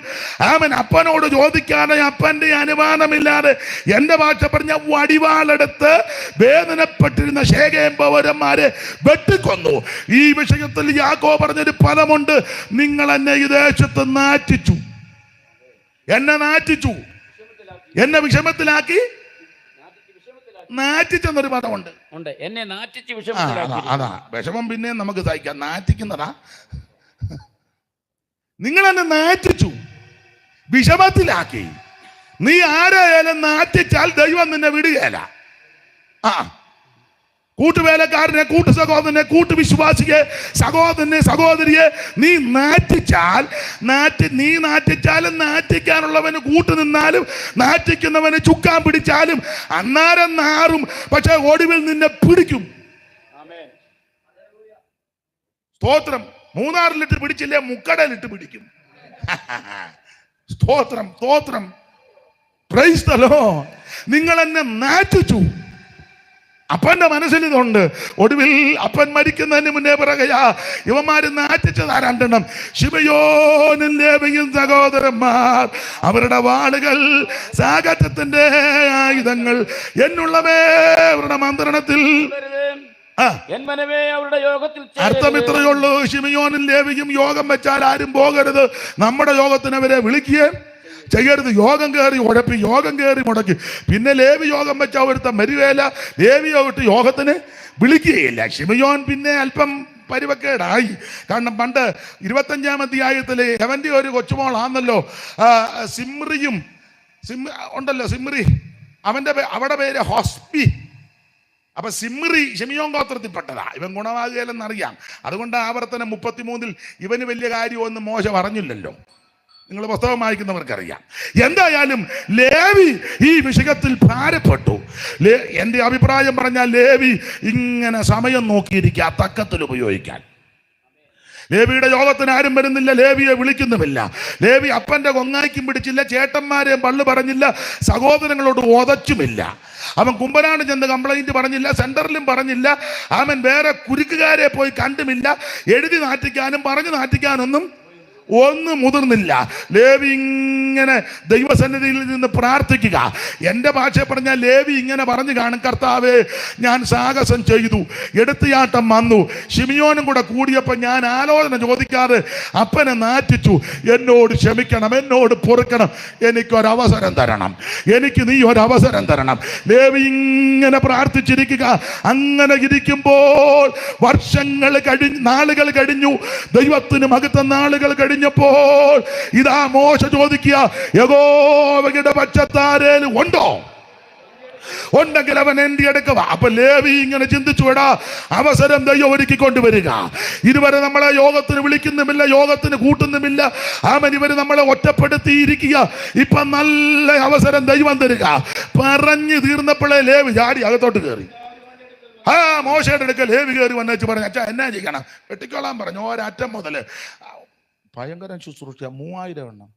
അപ്പനോട് ചോദിക്കാതെ, അപ്പന്റെ അനുമാനമില്ലാതെ, എന്റെ ഭാഷ പറഞ്ഞ വടിവാളെടുത്ത് വേദനപ്പെട്ടിരുന്ന ശേഖേം പൗരന്മാരെ വെട്ടിക്കൊന്നു. ഈ വിഷയത്തിൽ യാക്കോബ് പറഞ്ഞൊരു ഫലമുണ്ട്, നിങ്ങൾ എന്നെ ഈ ദേശത്ത് നാറ്റിച്ചു, എന്നെ നാറ്റിച്ചു, എന്നെ വിഷമത്തിലാക്കി. നാറ്റിച്ചെന്നൊരു പദമുണ്ട്, എന്നെ നാറ്റിച്ച് അതാ വിഷമം. പിന്നെ നമുക്ക് സഹിക്കാം, നാറ്റിക്കുന്നതാ. നിങ്ങൾ എന്നെ നാറ്റിച്ചു, വിഷമത്തിലാക്കി. നീ ആരായാലും നാറ്റിച്ചാൽ ദൈവം നിന്നെ വിടുകയില്ല. കൂട്ടുവേലക്കാരനെ, കൂട്ടു സഹോദരനെ, കൂട്ടുവിശ്വാസിയെ, സഹോദരനെ, സഹോദരിയെ നീ നാറ്റിച്ചാൽ, നീ നാറ്റിച്ചാലും നാറ്റിക്കാനുള്ളവന് കൂട്ടു നിന്നാലും നാറ്റിക്കുന്നവന് ചുക്കാൻ പിടിച്ചാലും അന്നാരം നാറും, പക്ഷെ ഒടുവിൽ നിന്നെ പിടിക്കും. സ്തോത്രം. മൂന്നാറിലിട്ട് പിടിച്ചില്ലേ, മുക്കടലിട്ട് പിടിക്കും. സ്തോത്രം, സ്തോത്രം. Price the Lord. നിങ്ങൾ എന്നെ നാറ്റിച്ചു. അപ്പന്റെ മനസ്സിൽ ഇതുണ്ട്. ഒടുവിൽ അപ്പൻ മരിക്കുന്നതിന് മുന്നേ പറയുകയാ, ഇവന്മാര് നാറ്റിച്ചതാ രണ്ടെണ്ണം, ശിമയോനും ലേവിയും സഹോദരന്മാർ. അവരുടെ വാളുകൾ സാഗത്യത്തിന്റെ ആയുധങ്ങൾ, എന്നുള്ളവേ അവരുടെ മന്ത്രണത്തിൽ. അർത്ഥം ഇത്രയുള്ളൂ, ശിമയോനും ലേവിയും യോഗം വെച്ചാൽ ആരും പോകരുത്. നമ്മുടെ യോഗത്തിന് അവരെ വിളിക്കുകയും ചെയ്യരുത്. യോഗം കയറി ഉഴപ്പി, യോഗം കയറി മുടക്കി. പിന്നെ ലേവി യോഗം വെച്ച ഒരുത്ത മരുവേല, ലേവിയോട്ട് യോഗത്തിന് വിളിക്കുകയില്ല. ശിമയോൻ പിന്നെ അല്പം പരിവക്കേടായി. കാരണം പണ്ട് 25-ാം അധ്യായത്തില് അവന്റെ ഒരു കൊച്ചുമോളാന്നല്ലോ സിമ്രിയും ഉണ്ടല്ലോ, സിമ്രി. അവിടെ പേര് ഹോസ്പി. അപ്പൊ സിമ്രി ശിമയോൻ ഗോത്രത്തിൽപ്പെട്ടതാ. ഇവൻ ഗുണവാകുകയില്ലെന്നറിയാം. അതുകൊണ്ട് ആവർത്തനം 33-ൽ ഇവന് വലിയ കാര്യമൊന്നും മോശ പറഞ്ഞില്ലല്ലോ. നിങ്ങൾ പുസ്തകം വായിക്കുന്നവർക്കറിയാം. എന്തായാലും ലേവി ഈ വിഷയത്തിൽ ഭാരപ്പെട്ടു. എൻ്റെ അഭിപ്രായം പറഞ്ഞാൽ ലേവി ഇങ്ങനെ സമയം നോക്കിയിരിക്കുക, തക്കത്തിൽ ഉപയോഗിക്കാൻ. ലേവിയുടെ യോഗത്തിന് ആരും വരുന്നില്ല, ലേവിയെ വിളിക്കുന്നുമില്ല. ലേവി അപ്പന്റെ കൊങ്ങായ്ക്കും പിടിച്ചില്ല, ചേട്ടന്മാരെയും പള്ളു പറഞ്ഞില്ല, സഹോദരങ്ങളോട് ഓതച്ചുമില്ല. അവൻ കുമ്പനാട് ചെന്ന് കംപ്ലൈന്റ് പറഞ്ഞില്ല, സെന്ററിലും പറഞ്ഞില്ല. അവൻ വേറെ കുരുക്കുകാരെ പോയി കണ്ടുമില്ല. എഴുതി നാറ്റിക്കാനും പറഞ്ഞു നാറ്റിക്കാനൊന്നും ഒന്നും മുതിർന്നില്ല. ലേവി ഇങ്ങനെ ദൈവസന്നിധിയിൽ നിന്ന് പ്രാർത്ഥിക്കുക. എൻ്റെ ഭാഷ പറഞ്ഞാൽ ലേവി ഇങ്ങനെ പറഞ്ഞു കാണും, കർത്താവേ ഞാൻ സാഹസം ചെയ്തു, എടുത്തിയാട്ടം വന്നു, ശിമിയോനും കൂടെ കൂടിയപ്പോൾ ഞാൻ ആലോചന ചോദിക്കാതെ അപ്പനെ നാറ്റിച്ചു, എന്നോട് ക്ഷമിക്കണം, എന്നോട് പൊറുക്കണം, എനിക്കൊരവസരം തരണം, എനിക്ക് നീ ഒരവസരം തരണം. ലേവി ഇങ്ങനെ പ്രാർത്ഥിച്ചിരിക്കുക. അങ്ങനെ ഇരിക്കുമ്പോൾ വർഷങ്ങൾ നാളുകൾ കഴിഞ്ഞു, ദൈവത്തിന് മഹത്വ നാളുകൾ കഴിഞ്ഞപ്പോൾ ഇതാ മോശ ചോദിക്കുക, യഹോവയുടെ പക്ഷത്താരേലും ഉണ്ടോ? ഉണ്ടെങ്കിൽ അവൻ എൻ്റെ അടുക്കവ. അപ്പൊ ലേവി ഇങ്ങനെ ചിന്തിച്ചു, എടാ അവസരം ദൈവം ഒരുക്കിക്കൊണ്ടുവരിക. ഇതുവരെ നമ്മളെ യോഗത്തിന് വിളിക്കുന്നുമില്ല, യോഗത്തിന് കൂട്ടുന്നുമില്ല. ഇവര് നമ്മളെ ഒറ്റപ്പെടുത്തിയിരിക്കുക. ഇപ്പൊ നല്ല അവസരം ദൈവം തരിക. പറഞ്ഞു തീർന്നപ്പോഴേ ലേവി ചാടി അകത്തോട്ട് കയറി. മോശയുടെ അടുക്കൽ ലേവി കയറി വന്നേച്ച് പറഞ്ഞു, അച്ഛാ എന്നാ ചെയ്യണം? വെട്ടിക്കോളാൻ പറഞ്ഞു. ഒരറ്റം മുതൽ ഭയങ്കര ശുശ്രൂഷ, 3000 എണ്ണം.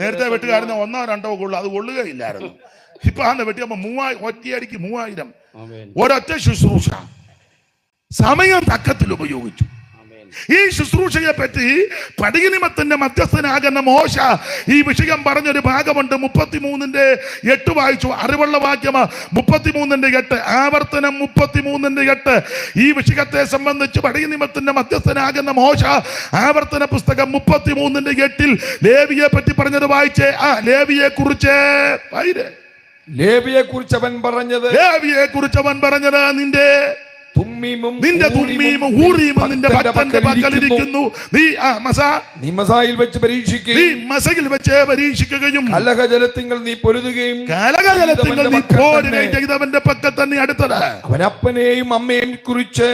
നേരത്തെ വെട്ടുകാരുന്ന 1 or 2 കൊള്ളു, അത് കൊള്ളുകയില്ലായിരുന്നു. ഇപ്പൊ അന്ന് വെട്ടിയപ്പോ 3000, ഒറ്റയടിക്ക് 3000. ഒരൊറ്റ ശുശ്രൂഷ, സമയം തക്കത്തിൽ ഉപയോഗിച്ചു. ഈ ശുശ്രൂഷയെ പറ്റി പടയനിമത്തിന്റെ മധ്യസ്ഥനാകുന്ന മോശ ഈ വിഷയം പറഞ്ഞൊരു ഭാഗമുണ്ട്. 33:8 വായിച്ചു. അറിവുള്ള വാക്യമാ 33:8. ആവർത്തനം 33:8. ഈ വിഷയത്തെ സംബന്ധിച്ച് പടയനിമത്തിന്റെ മധ്യസ്ഥനാകുന്ന മോശ ആവർത്തന പുസ്തകം 33:8 ലേവിയെ പറ്റി പറഞ്ഞത് വായിച്ചേ. ലേവിയെ കുറിച്ച് ലേവിയെ കുറിച്ച് അവൻ പറഞ്ഞത് നിന്റെ തുമ്മീമും ഊറീമും നിന്റെ ഭക്തന്റെ പക്കലിരിക്കുന്നു. നീ മസായിൽ വെച്ച് പരീക്ഷിക്കുകയും കലഹജലത്തിങ്കൽ നീ പൊരുതുകയും ചെയ്തവന്റെ പക്കൽ തന്നെ അടുത്തത്. അവനപ്പനെയും അമ്മയെയും കുറിച്ച്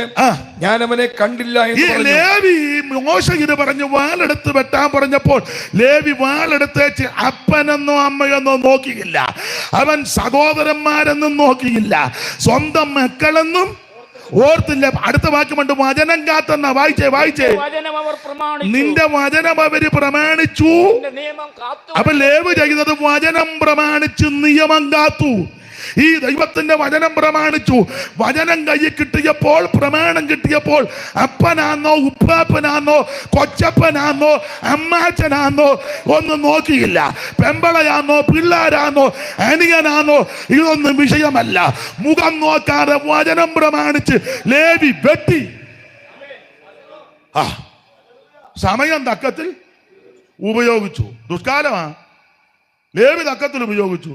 ഞാൻ അവനെ കണ്ടില്ല. ലേവി മോശയിന് പറഞ്ഞു വാളെടുത്ത് വെട്ടാൻ പറഞ്ഞപ്പോൾ ലേവി വാളെടുത്തേച്ച് അപ്പനെന്നോ അമ്മയെന്നോ നോക്കിയില്ല. അവൻ സഹോദരന്മാരെന്നും നോക്കിയില്ല. സ്വന്തം മക്കളെന്നും ഓർത്തില്ല. അടുത്ത വാക്യമുണ്ട്, വചനം കാത്തെന്ന. വായിച്ചേ. നിന്റെ വചനം അവര് പ്രമാണിച്ചു. അപ്പൊ ലേവി ചെയ്തത് വചനം പ്രമാണിച്ചു, നിയമം കാത്തു. ഈ ദൈവത്തിന്റെ വചനം പ്രമാണിച്ചു. വചനം കയ്യിൽ കിട്ടിയപ്പോൾ, പ്രമാണം കിട്ടിയപ്പോൾ അപ്പനാന്നോ ഉപ്പാപ്പനാന്നോ കൊച്ചപ്പനാന്നോ അമ്മാച്ചനാന്നോ ഒന്നും നോക്കിയില്ല. പെമ്പളയാന്നോ പിള്ളാരാന്നോ അനിയനാന്നോ ഇതൊന്നും വിഷയമല്ല. മുഖം നോക്കാതെ വചനം പ്രമാണിച്ച് ലേവി വെട്ടി. സമയം തക്കത്തിൽ ഉപയോഗിച്ചു. ദുഷ്കാലമാ. ലേവി തക്കത്തിൽ ഉപയോഗിച്ചു.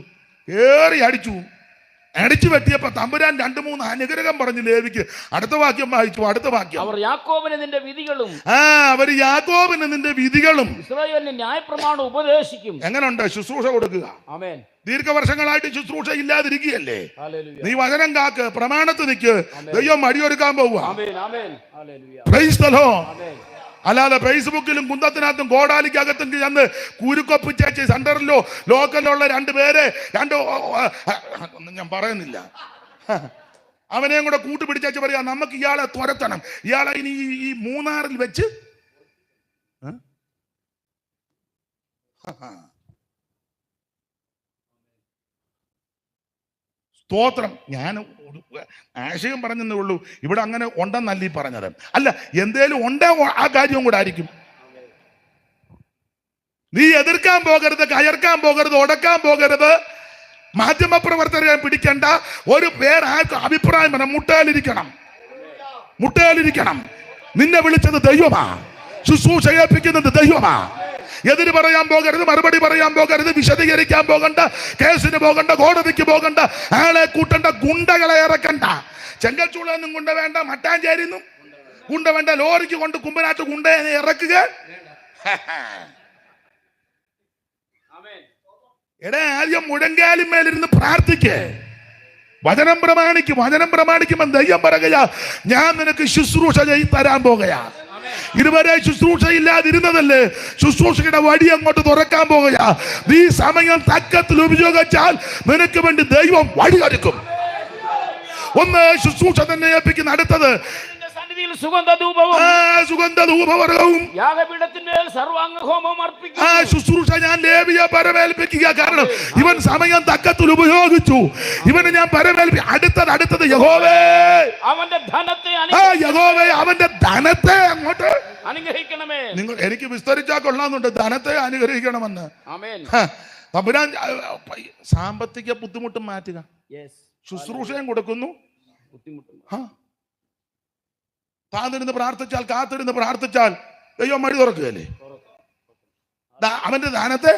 ഏറി അടിച്ചു വെട്ടിയപ്പോ തമ്പുരാൻ 2-3 അനുഗ്രഹം പറഞ്ഞു ലേവിക്ക്. അടുത്ത വാക്യം വായിച്ചു. അടുത്ത വാക്യം, അവർ യാക്കോബിന് നിന്റെ വിധികളും ഇസ്രായേലിന് ന്യായപ്രമാണം ഉപദേശിക്കും. എങ്ങനെയുണ്ട് ശുശ്രൂഷ കൊടുക്കുക? ആമേൻ. ദീർഘവർഷങ്ങളായിട്ട് ശുശ്രൂഷ ഇല്ലാതിരിക്കുകയല്ലേ? നീ വചനം കാക്ക്, പ്രമാണത്ത് നിൽക്ക്. ദൈവം മടിയൊരുക്കാൻ പോവുക. Price the Lord. അല്ലാതെ ഫേസ്ബുക്കിലും കുന്തത്തിനകത്തും കോടാലിക്കകത്തും ചെന്ന് കുരുക്കൊപ്പിച്ചേച്ച് സെന്ററിലോ ലോക്കലിലോ ഉള്ള 2 പേരെ ഒന്നും ഞാൻ പറയുന്നില്ല, അവനെയും കൂടെ കൂട്ടുപിടിച്ചു പറയാ നമുക്ക് ഇയാളെ തുരത്തണം. ഇയാളെ ഇനി ഈ മൂന്നാറിൽ വെച്ച് സ്തോത്രം. ഞാൻ ആശയം പറഞ്ഞതേ ഉള്ളൂ. ഇവിടെ അങ്ങനെ ഉണ്ടെന്നല്ല ഈ പറഞ്ഞത്. അല്ല, എന്തേലും ഉണ്ടോ ആ കാര്യവും കൂടെ ആയിരിക്കും. നീ എതിർക്കാൻ പോകരുത്, കയർക്കാൻ പോകരുത്, ഉടക്കാൻ പോകരുത്. മാധ്യമപ്രവർത്തകരെ പിടിക്കേണ്ട. ഒരു പേര് ആർക്കും അഭിപ്രായം വേണം. മുട്ടയിലിരിക്കണം. നിന്നെ വിളിച്ചത് ദൈവമാ. ശുശ്രൂഷ ഏൽപ്പിക്കുന്നത് ദൈവമാ. എതിര് പറയാൻ പോകരുത്, മറുപടി പറയാൻ പോകരുത്, വിശദീകരിക്കാൻ പോകണ്ട, കേസിന് പോകണ്ട, കോടതിക്ക് പോകണ്ട, ആളെ കൂട്ടണ്ട, ഗുണ്ടകളെ ഇറക്കണ്ട. ചെങ്കൽച്ചൂളൊന്നും ഗുണ്ട വേണ്ട, മട്ടാഞ്ചേരിന്നും ഗുണ്ട വേണ്ട, ലോറിക്ക് കൊണ്ട് കുമ്പനാട്ട് ഗുണ്ടയെ ഇറക്കുക. ആദ്യം മുഴങ്കാലിന്മേലിരുന്ന് പ്രാർത്ഥിക്കേ. വചനം പ്രമാണിക്കുമ്പോൾ ദൈവം പറയുക, ഞാൻ നിനക്ക് ശുശ്രൂഷ ചെയ്ത് തരാൻ പോകുകയാ. ഇതുവരെ ശുശ്രൂഷ ഇല്ലാതിരുന്നതല്ലേ, ശുശ്രൂഷയുടെ വഴി അങ്ങോട്ട് തുറക്കാൻ പോകുകയാ. നീ സമയം തക്കത്തിൽ ഉപയോഗിച്ചാൽ നിനക്ക് വേണ്ടി ദൈവം വഴിയൊരുക്കും. ഒന്ന് ശുശ്രൂഷ തന്നെ ഏൽപ്പിക്കുന്ന. അടുത്തത് സുഗന്ധധൂപവർഗവും ശുശ്രൂഷ ഞാൻ ലേവിയെ പരമേൽപ്പിക്കുക. കാരണം ഇവൻ സമയം തക്കത്തിൽ ഉപയോഗിച്ചു. ഇവന് ഞാൻ അടുത്തത് യഹോവേ അവന്റെ ധനത്തെ അങ്ങോട്ട് അനുഗ്രഹിക്കണമേ. നിങ്ങൾ എനിക്ക് വിസ്തരിച്ചാൽ കൊള്ളാന്നുണ്ട്, ധനത്തെ അനുഗ്രഹിക്കണമെന്ന്. തമ്പുരാൻ സാമ്പത്തിക ബുദ്ധിമുട്ടും മാറ്റുക, ശുശ്രൂഷയും കൊടുക്കുന്നു. കാത്തിരുന്ന് പ്രാർത്ഥിച്ചാൽ ദൈവം മടി തുറക്കുകയല്ലേ. അവന്റെ ദാനത്തെ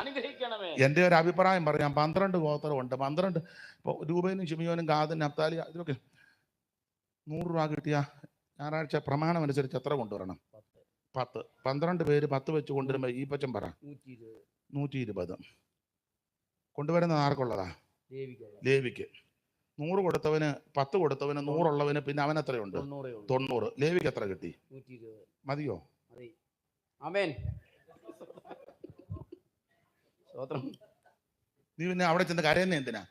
അനുഗ്രഹിക്കണമേ. എന്റെ ഒരു അഭിപ്രായം പറയാം. 12 ഗോത്രമുണ്ട്. 12 ഇപ്പൊ രൂപേനും ശിമിയോനും ഗാദിനും നഫ്താലി ഇതൊക്കെ 100 രൂപ കിട്ടിയ ഞായറാഴ്ച പ്രമാണം അനുസരിച്ച് എത്ര കൊണ്ടുവരണം? 10. 12 പേര് 10 വെച്ച് കൊണ്ടുവരുമ്പോ ഈ പച്ചം പറ 120 കൊണ്ടുവരുന്നത് ആർക്കുള്ളതാ? ലേവിക്ക്. 100 കൊടുത്തവന് 10 കൊടുത്തവന് 100 ഉള്ളവന് പിന്നെ അവൻ എത്രയുണ്ട്? 90. ലേവിക്ക് എത്ര കിട്ടി? 120. മതിയോ? നീ പിന്നെ അവിടെ ചെന്ന് കരയുന്ന എന്തിനാ?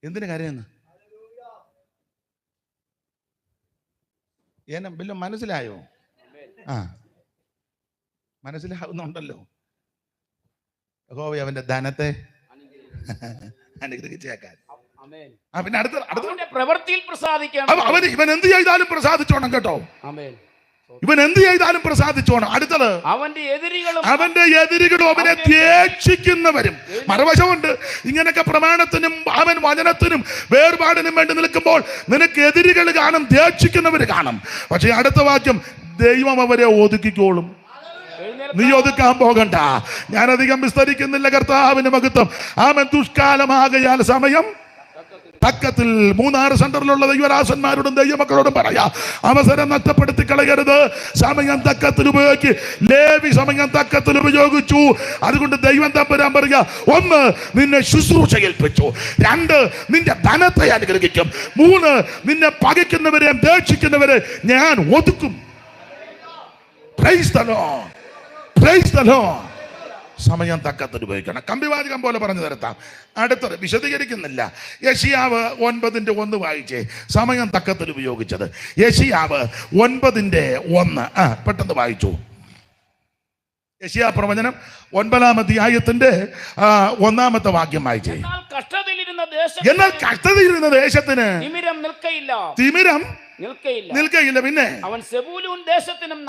എന്തിനു കരയുന്നു? വല്ല മനസ്സിലായോ? മനസ്സിലാവുന്നുണ്ടല്ലോ. യഹോവ അവന്റെ ധനത്തെ അനുഗ്രഹിച്ചേക്കാൻ. പിന്നെ അടുത്ത അവന്റെ പ്രവൃത്തിയിൽ പ്രസാദിക്കണം. ഇവൻ എന്ത് ചെയ്താലും പ്രസാദിച്ചോണം കേട്ടോ. ഇവൻ എന്ത് ചെയ്താലും പ്രസാദിച്ചോണം. അടുത്തത് അവന്റെ എതിരികളും അവനെ ദ്വേഷിക്കുന്നവരും. മറുവശമുണ്ട്. ഇങ്ങനൊക്കെ പ്രമാണത്തിനും അവൻ വചനത്തിനും വേർപാടിനും വേണ്ടി നിൽക്കുമ്പോൾ നിനക്ക് എതിരികൾ കാണും, ദ്വേഷിക്കുന്നവർ കാണും. പക്ഷെ അടുത്ത വാക്യം, ദൈവം അവരെ ഒതുക്കിക്കോളും. നീ ഒതുക്കാൻ പോകണ്ട. ഞാനധികം വിസ്തരിക്കുന്നില്ല. കർത്താവിന് മഹത്വം. ആമൻ. ദുഷ്കാലമാകയാൽ സമയം തക്കത്തിൽ. 3-6 സെന്ററിലുള്ള ദൈവദാസന്മാരോടും ദൈവമക്കളോടും പറയാ, അവസരം നഷ്ടപ്പെടുത്തി കളയരുത്. സമയം തക്കത്തിൽ ഉപയോഗിക്ക്. ലേവി സമയം തക്കത്തിൽ ഉപയോഗിച്ചു. അതുകൊണ്ട് ദൈവം തമ്പുരാൻ പറയാ, 1 നിന്നെ ശുശ്രൂഷ ഏൽപ്പിച്ചു, 2 നിന്റെ ധനത്തെ അനുഗ്രഹിക്കും, 3 നിന്നെ പകയ്ക്കുന്നവരെ ദേക്ഷിക്കുന്നവരെ ഞാൻ ഒതുക്കും. Praise the Lord, praise the Lord. സമയം തക്കത്തിൽ ഉപയോഗിക്കണം. കമ്പിവാചകം പോലെ പറഞ്ഞു തരത്താം. അടുത്തത് വിശദീകരിക്കുന്നില്ല. യെശയ്യാവ് 9:1 വായിച്ചേ. സമയം തക്കത്തിൽ ഉപയോഗിച്ചത് യെശയ്യാവ് 9:1. പെട്ടെന്ന് വായിച്ചു. യെശയ്യാ പ്രവചനം 9-ാം അധ്യായത്തിന്റെ 1-ാമത്തെ വാക്യം വായിച്ചേ. എന്നാൽ കഷ്ടതയിരുന്ന ദേശത്തിന് തിമിരം നിൽക്കയില്ല. പിന്നെ അവൻ സെബൂലൂൻ ദേശത്തിനും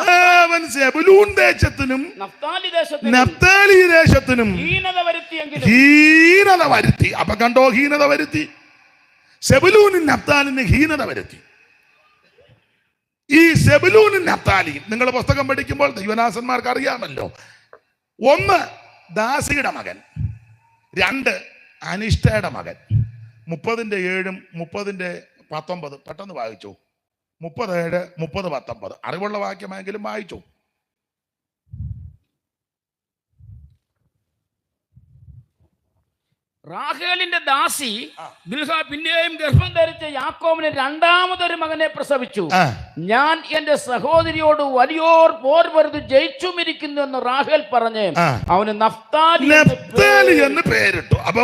നഫ്താലി ദേശത്തിനും ഹീനത വരുത്തി. അപ്പൊ കണ്ടോ, ഹീനത വരുത്തി. സെബൂലൂനും നഫ്താലിന് ഹീനത വരുത്തി. ഈ സെബൂലൂനും നഫ്താലിയും നിങ്ങൾ പുസ്തകം പഠിക്കുമ്പോൾ ദൈവദാസന്മാർക്ക് അറിയാമല്ലോ. 1 ദാസിയുടെ മകൻ, 2 അനിഷ്ടയുടെ മകൻ. 30:7 30:19 പെട്ടെന്ന് വായിച്ചു. 37 30:19 അറിവുള്ള വാക്യമെങ്കിലും വായിച്ചു. റാഹേലിന്റെ ദാസി ബിൽഹാ പിന്നെയും ഗർഭം ധരിച്ച യാക്കോബിന് 2ാമതൊരു മകനെ പ്രസവിച്ചു. ഞാൻ എന്റെ സഹോദരിയോട് വലിയോർ പോർ വെറുതെ ജയിച്ചുമിരിക്കുന്നു എന്ന് റാഹേൽ പറഞ്ഞ് അവന് നഫ്താലി എന്ന് പേരിട്ടു. അപ്പൊ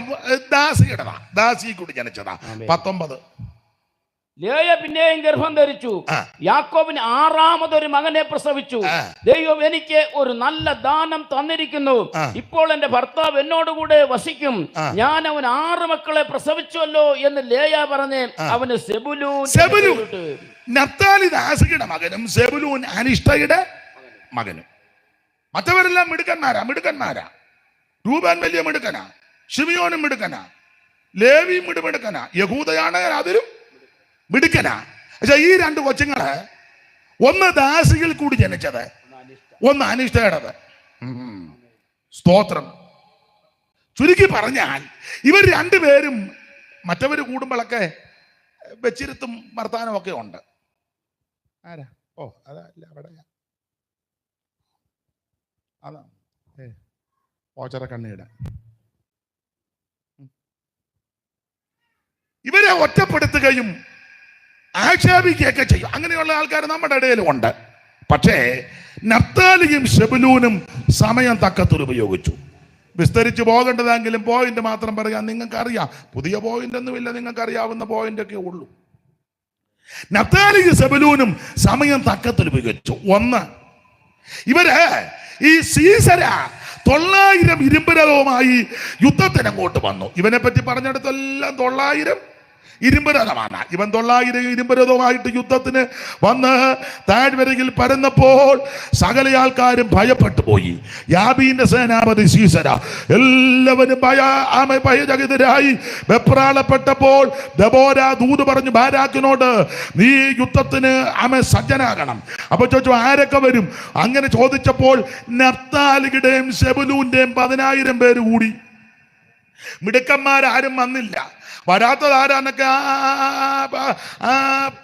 ദാസി കൂടി ജനിച്ചതാ. 19 ലേയ പിന്നെയും ഗർഭം ധരിച്ചു. യാക്കോബിന് 6ാമതൊരു മകനെ പ്രസവിച്ചു. ദൈവം എനിക്ക് ഒരു നല്ല ദാനം തന്നിരിക്കുന്നു. ഇപ്പോൾ എന്റെ ഭർത്താവ് എന്നോടുകൂടെ വസിക്കും. ഞാൻ അവൻ 6 മക്കളെ പ്രസവിച്ചുവല്ലോ എന്ന് ലേയ പറഞ്ഞ് അവന് സെബുലൂൻ. നഫ്താലി ദാസിയുടെ മകനും സെബുലൂൻ അനിഷ്ടയുടെ മകനും. മറ്റവരെല്ലാം മിടുക്കന്മാരാ. രൂബേൻ വലിയ മിടുക്കനാ, ശിമിയോനും മിടുക്കനാ, ലേവിയും മിടുക്കനാ, യഹൂദയാണ് അതിലും മിടുക്കനാ. പക്ഷെ ഈ 2 കൊച്ചുങ്ങള്, 1 ദാസിയിൽ കൂടി ജനിച്ചത്, 1 അനിഷ്ടയുടേത്. സ്തോത്രം. ചുരുക്കി പറഞ്ഞാൽ ഇവർ 2 പേരും മറ്റവര് കൂടുമ്പോഴൊക്കെ വെച്ചിരുത്തും വർത്താനം ഒക്കെ ഉണ്ട്. ആരാ? ഓ അതല്ല, അവിടെ അതാ ഓച്ചറ കണ്ണീട്. ഇവരെ ഒറ്റപ്പെടുത്തുകയും ആക്ഷേപിക്കുകയൊക്കെ ചെയ്യും. അങ്ങനെയുള്ള ആൾക്കാർ നമ്മുടെ ഇടയിലും ഉണ്ട്. പക്ഷേ നഫ്താലിയും സെബൂലൂനും സമയം തക്കത്തിൽ ഉപയോഗിച്ചു. വിസ്തരിച്ച് പോകേണ്ടതെങ്കിലും പോയിന്റ് മാത്രം പറയാം. നിങ്ങൾക്കറിയാം, പുതിയ പോയിന്റ് ഒന്നുമില്ല, നിങ്ങൾക്കറിയാവുന്ന പോയിന്റ് ഒക്കെ ഉള്ളൂ. നഫ്താലിയും സെബൂലൂനും സമയം തക്കത്തിൽ ഉപയോഗിച്ചു. 1 ഇവര് ഈ സീസര 900 ഇരുമ്പുരഥവുമായി യുദ്ധത്തിന് അങ്ങോട്ട് വന്നു. ഇവനെ പറ്റി പറഞ്ഞിടത്തെല്ലാം 900 ഇരുമ്പുരഥമാണ്. ഇവൻ 900 ഇരുമ്പുരഥവുമായിട്ട് യുദ്ധത്തിന് വന്ന് താഴ്വരയിൽ പരന്നപ്പോൾ സകല ആൾക്കാരും ഭയപ്പെട്ടു പോയി. യാബീന്റെ സേനാപതി സീസര എല്ലാവരും ഭയചകിതരായി വെപ്രാളപ്പെട്ടപ്പോൾ ദെബോര ദൂത് പറഞ്ഞു ബാരാക്കിനോട്, നീ യുദ്ധത്തിന് സജ്ജനാകണം. അപ്പൊ ചോദിച്ചു, ആരൊക്കെ വരും? അങ്ങനെ ചോദിച്ചപ്പോൾ നഫ്താലിയുടെയും സെബൂലൂന്റെയും 10,000 പേര് കൂടി. മിടുക്കന്മാരാരും വന്നില്ല. വരാത്തത് ആരാന്നൊക്കെ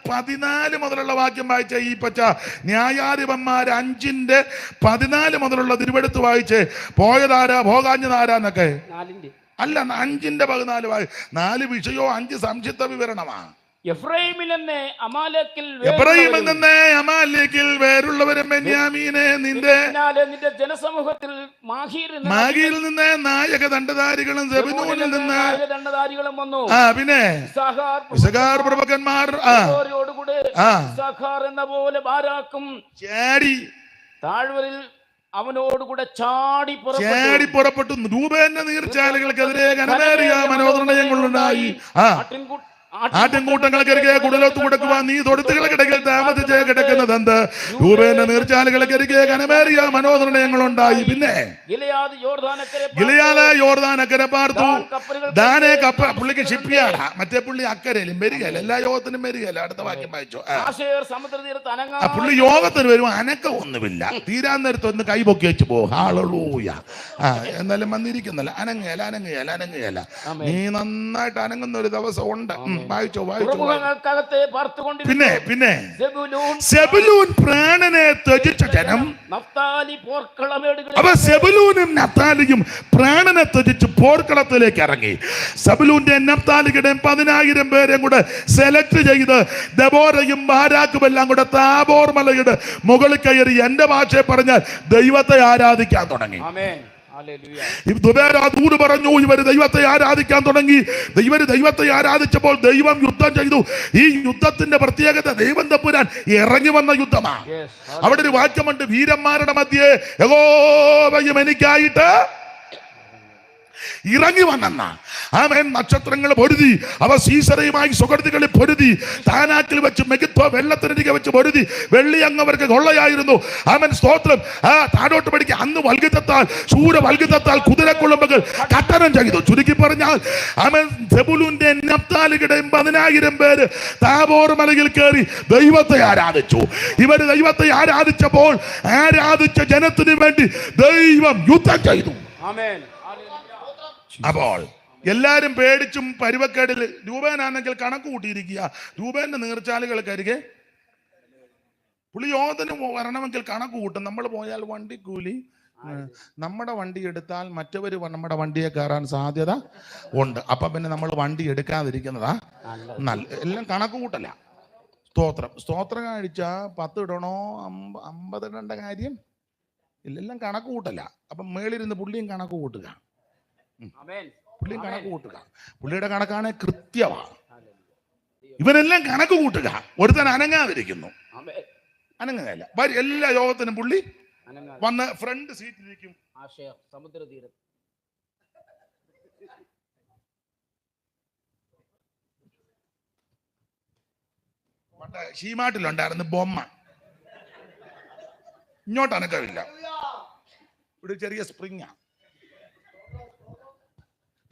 14 മുതലുള്ള വാക്യം വായിച്ച ഈ പച്ച ന്യായാധിപന്മാർ 5:14 മുതലുള്ള തിരുവെടുത്ത് വായിച്ച് പോയതാരാ പോകാഞ്ഞതാരാന്നൊക്കെ അല്ല, 5:14 4 വിഷയോ 5 സംക്ഷിപ്ത വിവരണമാണ്. എഫ്രൈമിൽ നിന്ന് അമാലേക്കിൽ വേറുള്ളവരും ബെന്യാമീനെ നിന്റെ ജനസമൂഹത്തിൽ മാഗിയിൽ നിന്ന് നായക ദണ്ഡധാരികളും സെബൂലൂനിൽ നിന്ന് ദണ്ഡധാരികളും വന്നു. പിന്നെ ഇസ്സാഖാർ പ്രഭുക്കന്മാർ എന്ന പോലെ ബാരാക്കും ചാടി താഴ്വരയിൽ അവനോടുകൂടെ ചാടി പുറപ്പെട്ടു. രൂപേന്റെ നീർച്ചാലുകൾക്കെതിരെ ഘനമേറിയ മനോനിർണയങ്ങളുണ്ടായി. ആട്ടിൻകൂട്ടങ്ങൾക്കരികെ കുടലോത്ത് കൊടുക്കുവാൻ നീ തൊടുത്തുകളെ കിടക്കിൽ താമസിച്ച് കിടക്കുന്നത് എന്ത്? രൂപേന്റെ നീർച്ചാലുകൾക്കരികെ ഘനമേറിയ മനോനിർണയങ്ങളുണ്ടായി. പിന്നെ ഗിലെയാദ് യോർദാനക്കരെ പാർത്തു. ദാനെ പുള്ളിക്ക് ഷിപ്പ്യാർഡ്, മറ്റേ പുള്ളി അക്കരയിലും മെരുകയില്ല, എല്ലാ യോഗത്തിനും മെരുകയില്ല. അടുത്ത വാക്യം വായിച്ചോ. പുള്ളി യോഗത്തിന് വരും, അനക്കം ഒന്നുമില്ല. തീരാൻ നേരത്ത് ഒന്ന് കൈപൊക്കി വെച്ച് പോകും. ഹാളൂയ. എന്നാലും വന്നിരിക്കുന്നല്ല, അനങ്ങുകയല്ല. നീ നന്നായിട്ട് അനങ്ങുന്ന ഒരു ദിവസം ഉണ്ട്. വായിച്ചോ. പിന്നെ സെബുലൂൻ പ്രാണനെ ത്യജിച്ച ജനം. അപ്പൊ സെബുലൂനും നഫ്താലിയും പ്രാണനെ ത്യജിച്ച് പോർക്കളത്തിലേക്ക് ഇറങ്ങി. സെബുലൂന്റെ നഫ്താലിയുടെയും 10,000 പേരെ കൂടെ സെലക്ട് ചെയ്ത് ദബോരയും ബാരാക്കും എല്ലാം കൂടെ താബോർ മലയുടെ മുകളിൽ കയറി, എന്റെ ഭാഷയെ പറഞ്ഞാൽ ദൈവത്തെ ആരാധിക്കാൻ തുടങ്ങി. ദൂത് പറഞ്ഞു, ഇവര് ദൈവത്തെ ആരാധിക്കാൻ തുടങ്ങി. ഇവര് ദൈവത്തെ ആരാധിച്ചപ്പോൾ ദൈവം യുദ്ധം ചെയ്തു. ഈ യുദ്ധത്തിന്റെ പ്രത്യേകത ദൈവം തമ്പുരാൻ ഇറങ്ങി വന്ന യുദ്ധമാണ്. അവിടെ ഒരു വാക്യമുണ്ട്, വീരന്മാരുടെ മധ്യേ യഹോവയും എനിക്കായിട്ട് ഇറങ്ങി വന്നെന്ന. ആമേൻ. നക്ഷത്രങ്ങൾ പൊരുതി, അവ സീസറയുമായി സുഹൃത്തുക്കളിൽ പൊരുതി, താനാക്കിൽ വെച്ച് മെഗിത്തോ വെള്ളത്തിനരികെ വെച്ച് പൊരുതി. വെള്ളി അങ്ങവർക്ക് കൊള്ളയായിരുന്നു. ആമേൻ. സ്തോത്രം. താഴോട്ട് പഠിക്കുക. അന്ന് വൽഗിതത്താൽ ശൂരവൽഗിതത്താൽ കുതിരക്കുളമ്പുകൾ കട്ടനം ചെയ്തു. ചുരുക്കി പറഞ്ഞാൽ ആമേൻ, സെബുലൂന്റെ നഫ്താലിയുടെയും 10,000 പേര് താബോർ മലയിൽ കയറി ദൈവത്തെ ആരാധിച്ചു. ഇവര് ദൈവത്തെ ആരാധിച്ചപ്പോൾ ആരാധിച്ച ജനത്തിന് വേണ്ടി ദൈവം യുദ്ധം ചെയ്തു. അപ്പോൾ എല്ലാരും പേടിച്ചും പരുവക്കേടിൽ. രൂപേനാണെങ്കിൽ കണക്ക് കൂട്ടിയിരിക്കുക. രൂപേന്റെ നീർച്ചാലുകൾക്കരികെ പുള്ളി യോഗത്തിന് വരണമെങ്കിൽ കണക്ക് കൂട്ടും. നമ്മൾ പോയാൽ വണ്ടിക്കൂലി, നമ്മുടെ വണ്ടി എടുത്താൽ മറ്റവര് നമ്മുടെ വണ്ടിയെ കയറാൻ സാധ്യത ഉണ്ട്. അപ്പൊ പിന്നെ നമ്മൾ വണ്ടി എടുക്കാതിരിക്കുന്നതാ നല്ല. എല്ലാം കണക്ക് കൂട്ടല. സ്തോത്രം കഴിച്ച 10 ഇടണോ 50 ഇടേണ്ട കാര്യം ഇല്ലെല്ലാം കണക്ക് കൂട്ടല. അപ്പം മേളിരുന്ന് പുള്ളിയും കണക്ക് കൂട്ടുക. പുള്ളിയുടെ കണക്കാണ് കൃത്യമാണ്. ഇവരെല്ലാം കണക്ക് കൂട്ടുക. ഒരുത്തൻ അനങ്ങാതിരിക്കുന്നു, അനങ്ങുകയല്ല. എല്ലാ യോഗത്തിനും പുള്ളി വന്ന് ഫ്രണ്ട് സീറ്റിലിരിക്കും. സമുദ്രതീരം ഷീമാട്ടിലുണ്ടായിരുന്നു ബൊമ്മ. ഇങ്ങോട്ട് അനക്കമില്ല, ഇവിടെ ചെറിയ സ്പ്രിങ്ങാ.